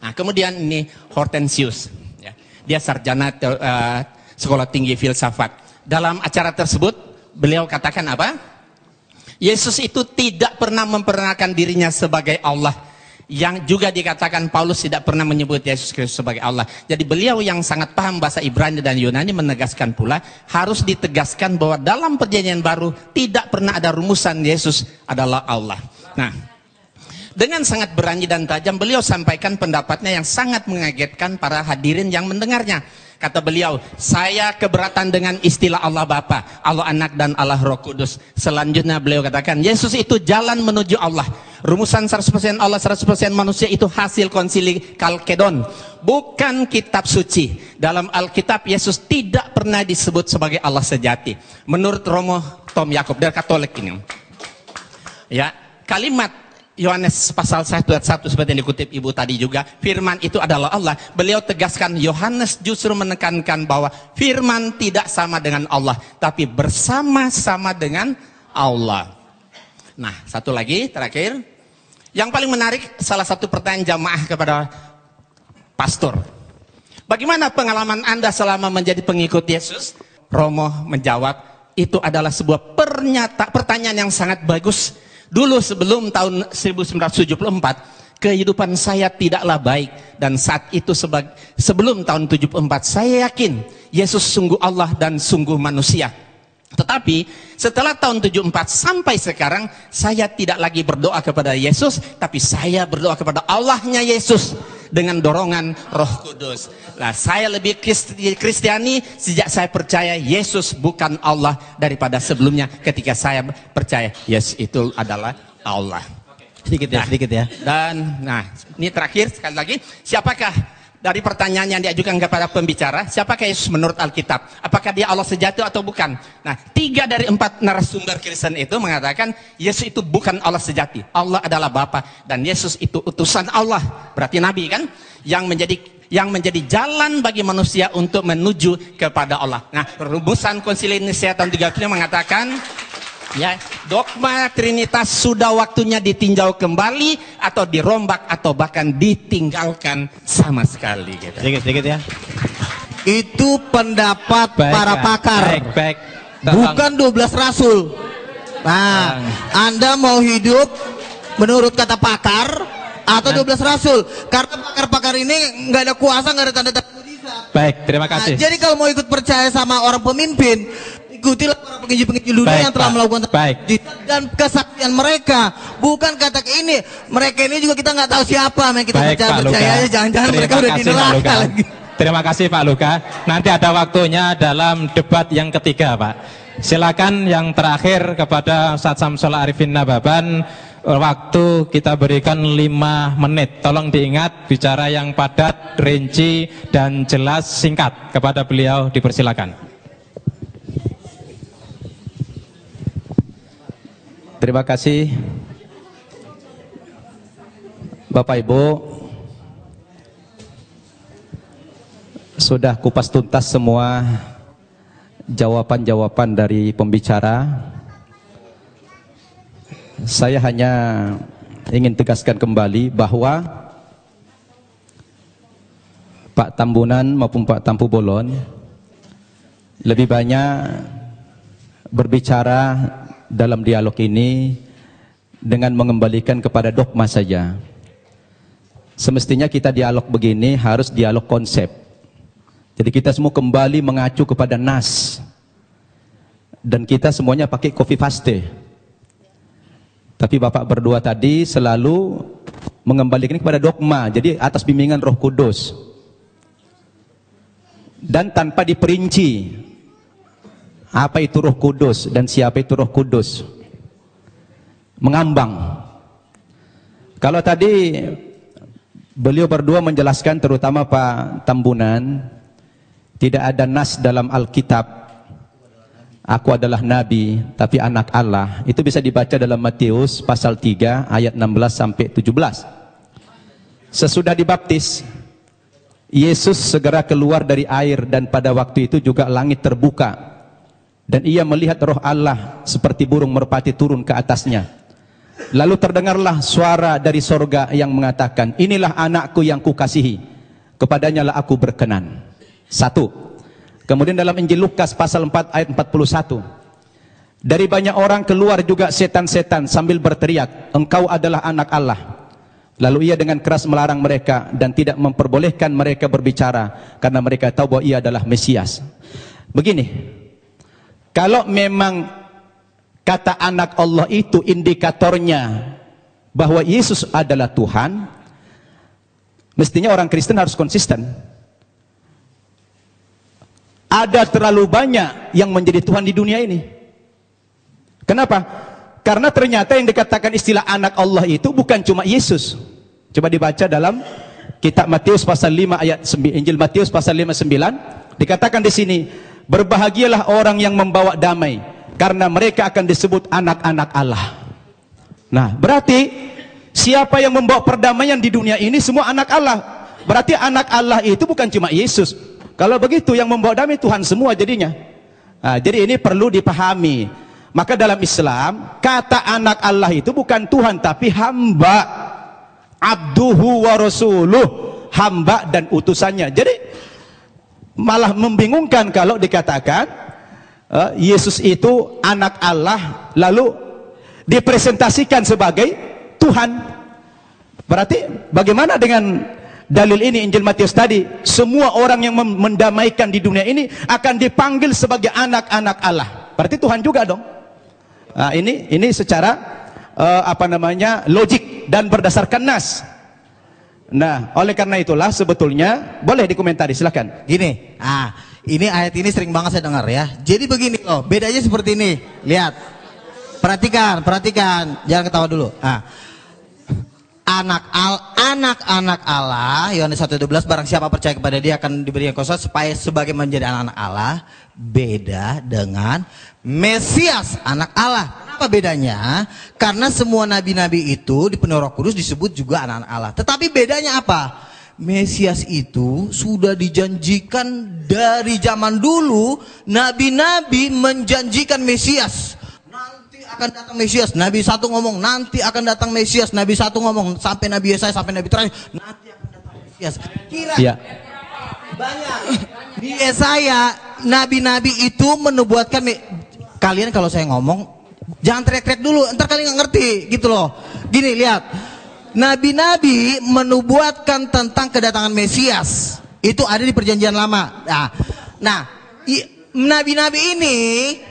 Nah, kemudian ini Hortensius, ya. Dia sarjana sekolah tinggi filsafat. Dalam acara tersebut, beliau katakan apa? Yesus itu tidak pernah memperkenalkan dirinya sebagai Allah. Yang juga dikatakan Paulus tidak pernah menyebut Yesus Kristus sebagai Allah. Jadi beliau yang sangat paham bahasa Ibrani dan Yunani menegaskan pula, harus ditegaskan bahwa dalam perjanjian baru tidak pernah ada rumusan Yesus adalah Allah. Nah, dengan sangat berani dan tajam beliau sampaikan pendapatnya yang sangat mengagetkan para hadirin yang mendengarnya. Kata beliau, saya keberatan dengan istilah Allah Bapa, Allah Anak dan Allah Roh Kudus. Selanjutnya beliau katakan, Yesus itu jalan menuju Allah. Rumusan 100% Allah, 100% manusia itu hasil konsili Kalkedon, bukan kitab suci. Dalam Alkitab Yesus tidak pernah disebut sebagai Allah sejati. Menurut Romo Tom Yakob dari Katolik ini. Ya, kalimat Yohanes pasal 1 ayat 1 seperti yang dikutip Ibu tadi juga, firman itu adalah Allah. Beliau tegaskan, Yohanes justru menekankan bahwa firman tidak sama dengan Allah, tapi bersama-sama dengan Allah. Nah, satu lagi terakhir, yang paling menarik, salah satu pertanyaan jamaah kepada pastor, bagaimana pengalaman Anda selama menjadi pengikut Yesus? Romo menjawab, itu adalah sebuah pertanyaan yang sangat bagus. Dulu sebelum tahun 1974, kehidupan saya tidaklah baik. Dan saat itu sebelum tahun 74, saya yakin Yesus sungguh Allah dan sungguh manusia. Tetapi setelah tahun 74 sampai sekarang, saya tidak lagi berdoa kepada Yesus, tapi saya berdoa kepada Allahnya Yesus dengan dorongan Roh Kudus. Nah, saya lebih Kristiani sejak saya percaya Yesus bukan Allah daripada sebelumnya ketika saya percaya Yesus itu adalah Allah. Sedikit ya, sedikit ya. Dan nah, ini terakhir sekali lagi, siapakah dari pertanyaan yang diajukan kepada pembicara, siapakah Yesus menurut Alkitab? Apakah dia Allah sejati atau bukan? Nah, 3 dari 4 narasumber Kristen itu mengatakan Yesus itu bukan Allah sejati. Allah adalah Bapa dan Yesus itu utusan Allah. Berarti Nabi kan? Yang menjadi jalan bagi manusia untuk menuju kepada Allah. Nah, rumusan Konsili Nicea tahun 35 mengatakan, ya, dogma Trinitas sudah waktunya ditinjau kembali atau dirombak atau bahkan ditinggalkan sama sekali. Gitu. Sedikit ya. Itu pendapat para pakar. Baik. Bukan 12 rasul. Nah, Anda mau hidup menurut kata pakar atau 12 rasul? Karena pakar-pakar ini nggak ada kuasa, nggak ada tanda-tanda mujizat. Baik, terima kasih. Nah, jadi kalau mau ikut percaya sama orang pemimpin, ikutilah para penginjil-penginjil dunia yang telah melakukan dan kesaksian mereka. Bukan kata ini, mereka ini juga kita nggak tahu siapa, yang kita percaya aja, jangan-jangan mereka udah di neraka lagi. Terima kasih Pak Luka. Nanti ada waktunya dalam debat yang ketiga, Pak. Silakan yang terakhir kepada Ustadz Samsul Arifin Nababan. Waktu kita berikan 5 menit. Tolong diingat, bicara yang padat, rinci, dan jelas, singkat. Kepada beliau dipersilakan. Terima kasih Bapak Ibu, sudah kupas tuntas semua jawaban-jawaban dari pembicara. Saya hanya ingin tegaskan kembali bahwa Pak Tambunan maupun Pak Tampu Bolon lebih banyak berbicara dalam dialog ini dengan mengembalikan kepada dogma saja. Semestinya kita dialog begini harus dialog konsep. Jadi kita semua kembali mengacu kepada nas. Dan kita semuanya pakai copy paste. Tapi Bapak berdua tadi selalu mengembalikan kepada dogma. Jadi atas bimbingan Roh Kudus. Dan tanpa diperinci apa itu Roh Kudus dan siapa itu Roh Kudus. Mengambang. Kalau tadi beliau berdua menjelaskan, terutama Pak Tambunan, tidak ada nas dalam Alkitab aku adalah nabi tapi anak Allah. Itu bisa dibaca dalam Matius pasal 3 ayat 16 sampai 17. Sesudah dibaptis Yesus segera keluar dari air dan pada waktu itu juga langit terbuka dan ia melihat roh Allah seperti burung merpati turun ke atasnya. Lalu terdengarlah suara dari sorga yang mengatakan, inilah anakku yang kukasihi, kepadanya lah aku berkenan. 1. Kemudian dalam Injil Lukas pasal 4 ayat 41, dari banyak orang keluar juga setan-setan sambil berteriak, engkau adalah anak Allah. Lalu ia dengan keras melarang mereka dan tidak memperbolehkan mereka berbicara karena mereka tahu bahwa ia adalah Mesias. Begini, kalau memang kata anak Allah itu indikatornya bahwa Yesus adalah Tuhan, mestinya orang Kristen harus konsisten. Ada terlalu banyak yang menjadi Tuhan di dunia ini. Kenapa? Karena ternyata yang dikatakan istilah anak Allah itu bukan cuma Yesus. Coba dibaca dalam kitab Matius pasal 5 ayat 9, Injil Matius pasal 5:9, dikatakan di sini, berbahagialah orang yang membawa damai, karena mereka akan disebut anak-anak Allah. Nah, berarti siapa yang membawa perdamaian di dunia ini semua anak Allah. Berarti anak Allah itu bukan cuma Yesus. Kalau begitu yang membawa damai Tuhan semua jadinya. Nah, jadi ini perlu dipahami. Maka dalam Islam kata anak Allah itu bukan Tuhan tapi hamba, abduhu wa rasuluh, hamba dan utusannya. Jadi malah membingungkan kalau dikatakan Yesus itu anak Allah lalu dipresentasikan sebagai Tuhan. Berarti bagaimana dengan dalil ini Injil Matius tadi? Semua orang yang mendamaikan di dunia ini akan dipanggil sebagai anak-anak Allah. Berarti Tuhan juga dong. Nah, ini secara logik dan berdasarkan nas. Nah, oleh karena itulah sebetulnya boleh dikomentari, silakan. Gini, ini ayat ini sering banget saya dengar ya. Jadi begini loh, bedanya seperti ini. Lihat, perhatikan, jangan ketawa dulu. Anak-anak Allah, Yohanes 1:12, barang siapa percaya kepada dia akan diberikan kuasa supaya sebagai menjadi anak-anak Allah. Beda dengan Mesias, anak Allah. Kenapa bedanya? Karena semua nabi-nabi itu dipenuhi Roh Kudus disebut juga anak-anak Allah. Tetapi bedanya apa? Mesias itu sudah dijanjikan dari zaman dulu. Nabi-nabi menjanjikan Mesias. Nanti akan datang Mesias. Nabi satu ngomong nanti akan datang Mesias. Nabi satu ngomong sampai Nabi Yesaya sampai Nabi terakhir nanti akan datang Mesias. Kira banyak di Yesaya nabi-nabi itu menubuatkan. Kalian kalau saya ngomong jangan teriak-teriak dulu, ntar kalian nggak ngerti gitu loh. Gini, lihat, nabi-nabi menubuatkan tentang kedatangan Mesias itu ada di Perjanjian Lama. Nah, nabi-nabi ini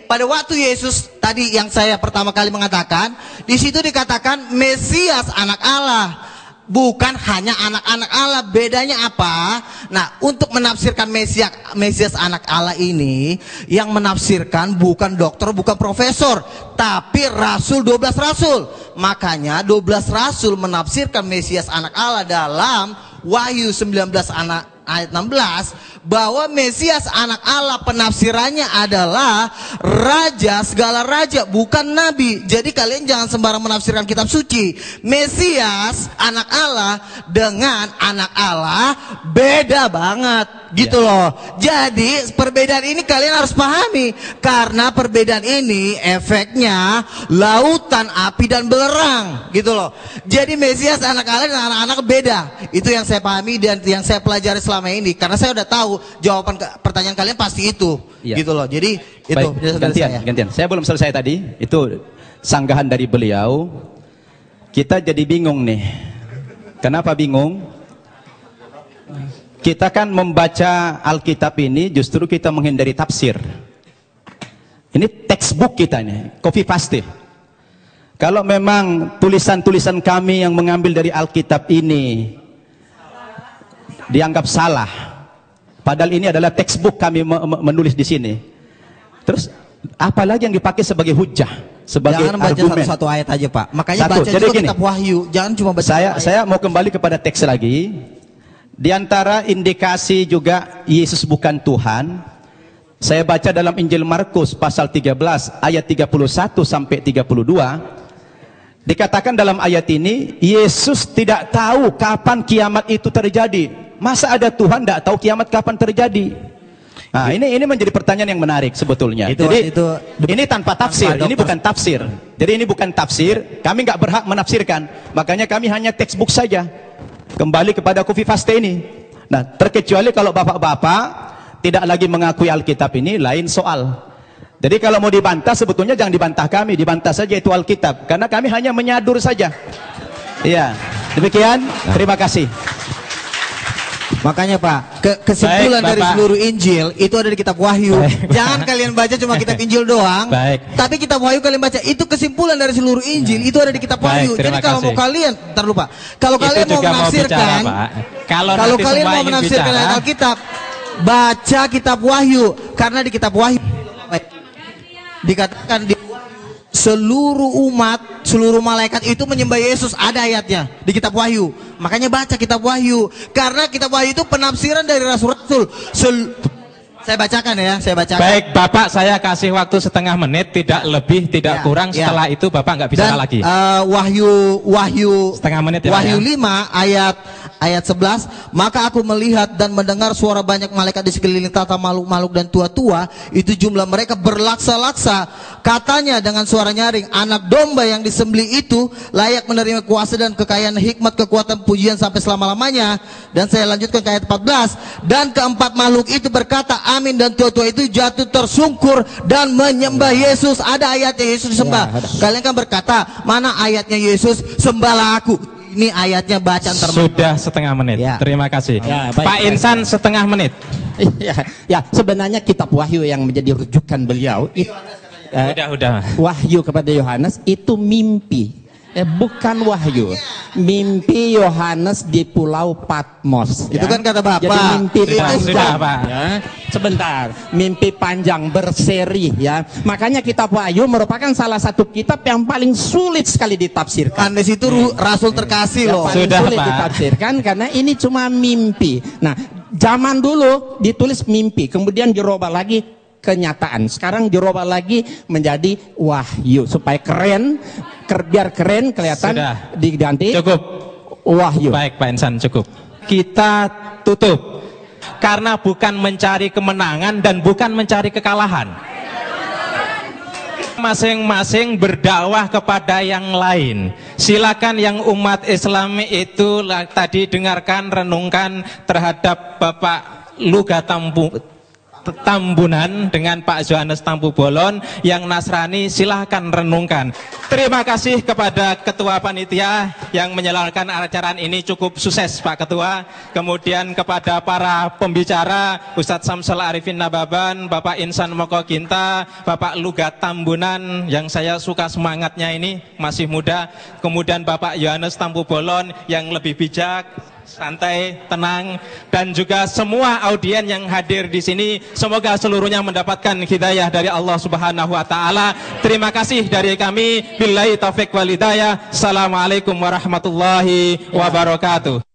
pada waktu Yesus tadi yang saya pertama kali mengatakan, di situ dikatakan Mesias anak Allah. Bukan hanya anak-anak Allah. Bedanya apa? Nah, untuk menafsirkan Mesias anak Allah ini, yang menafsirkan bukan dokter, bukan profesor, tapi rasul, 12 rasul. Makanya 12 rasul menafsirkan Mesias anak Allah dalam Wahyu 19 ayat 16, bahwa Mesias anak Allah penafsirannya adalah raja, segala raja, bukan nabi. Jadi kalian jangan sembarang menafsirkan kitab suci. Mesias anak Allah dengan anak Allah beda banget gitu loh. Jadi perbedaan ini kalian harus pahami, karena perbedaan ini efeknya lautan api dan belerang gitu loh. Jadi Mesias anak Allah dan anak-anak beda. Itu yang saya pahami dan yang saya pelajari selama ini, karena saya udah tahu jawaban pertanyaan kalian pasti itu gitu loh. Jadi itu gantian. Saya belum selesai tadi. Itu sanggahan dari beliau. Kita jadi bingung nih. Kenapa bingung? Kita kan membaca Alkitab ini justru kita menghindari tafsir. Ini textbook kita ini, copy paste. Kalau memang tulisan-tulisan kami yang mengambil dari Alkitab ini dianggap salah, padahal ini adalah textbook kami menulis di sini. Terus apalagi yang dipakai sebagai hujah, sebagai jangan baca argumen. Satu ayat aja Pak. Makanya baca juga kitab Wahyu. Jangan cuma baca. Saya mau kembali kepada teks lagi. Di antara indikasi juga Yesus bukan Tuhan, saya baca dalam Injil Markus pasal 13 ayat 31 sampai 32. Dikatakan dalam ayat ini, Yesus tidak tahu kapan kiamat itu terjadi. Masa ada Tuhan tidak tahu kiamat kapan terjadi? Nah, ini menjadi pertanyaan yang menarik sebetulnya. Jadi ini tanpa tafsir, ini bukan tafsir. Jadi ini bukan tafsir, kami nggak berhak menafsirkan. Makanya kami hanya textbook saja. Kembali kepada Kufi Faste ini. Nah, terkecuali kalau bapak-bapak tidak lagi mengakui Alkitab ini, lain soal. Jadi kalau mau dibantah, sebetulnya jangan dibantah kami, dibantah saja itu Alkitab. Karena kami hanya menyadur saja. Iya, demikian. Terima kasih. Makanya Pak, kesimpulan dari seluruh Injil itu ada di kitab Wahyu. Jangan kalian baca cuma kitab Injil doang. Tapi kitab Wahyu kalian baca, itu kesimpulan dari seluruh Injil itu ada di kitab Wahyu. Jadi kalau mau kalian, ntar lupa. Kalau kalian mau menafsirkan, kalau kalian mau menafsirkan Alkitab, baca kitab Wahyu. Karena di kitab Wahyu dikatakan di seluruh umat, seluruh malaikat itu menyembah Yesus, ada ayatnya di kitab Wahyu. Makanya baca kitab Wahyu, karena kitab Wahyu itu penafsiran dari rasul-rasul. Saya bacakan ya, saya bacakan. Baik, Bapak, saya kasih waktu setengah menit, tidak lebih, tidak kurang. Setelah itu Bapak nggak bisa lagi. Wahyu setengah menit ya, Wahyu 5 ayat 11, maka aku melihat dan mendengar suara banyak malaikat di sekeliling tata makhluk-makhluk dan tua-tua, itu jumlah mereka berlaksa-laksa. Katanya dengan suara nyaring, anak domba yang disembelih itu layak menerima kuasa dan kekayaan, hikmat, kekuatan, pujian sampai selama-lamanya. Dan saya lanjutkan ke ayat 14, dan keempat makhluk itu berkata amin, dan tua-tua itu jatuh tersungkur dan menyembah Yesus. Ada ayatnya Yesus disembah. Kalian kan berkata, mana ayatnya Yesus sembahlah aku? Ini ayatnya bacaan terbaik. Sudah setengah menit. Terima kasih. Pak Insan setengah menit. Ya, sebenarnya kitab Wahyu yang menjadi rujukan beliau itu, Wahyu kepada Yohanes itu mimpi. Bukan wahyu. Mimpi Yohanes di Pulau Patmos. Itu kan kata Bapak. Jadi mimpi panjang. Pak. Ya. Sebentar. Mimpi panjang berseri ya. Makanya kitab Wahyu merupakan salah satu kitab yang paling sulit sekali ditafsirkan. Di situ rasul terkasih loh. Paling sulit ditafsirkan karena ini cuma mimpi. Nah, zaman dulu ditulis mimpi, kemudian dirubah lagi kenyataan. Sekarang dirubah lagi menjadi wahyu supaya keren, biar keren kelihatan. Diganti cukup wahyu. Baik Pak Insan, cukup. Kita tutup karena bukan mencari kemenangan dan bukan mencari kekalahan. Masing-masing berdakwah kepada yang lain. Silakan yang umat Islam itu tadi dengarkan, renungkan terhadap Bapak Luga Tambunan dengan Pak Yohanes Tampu Bolon. Yang Nasrani silahkan renungkan. Terima kasih kepada Ketua Panitia yang menyelenggarakan acara ini, cukup sukses Pak Ketua. Kemudian kepada para pembicara, Ustadz Samsul Arifin Nababan, Bapak Insan Moko Ginta, Bapak Luga Tambunan yang saya suka semangatnya ini, masih muda. Kemudian Bapak Yohanes Tampu Bolon yang lebih bijak, santai, tenang, dan juga semua audien yang hadir di sini, semoga seluruhnya mendapatkan hidayah dari Allah Subhanahu wa taala. Terima kasih dari kami. Billahi taufik wal hidayah. Assalamualaikum warahmatullahi wabarakatuh.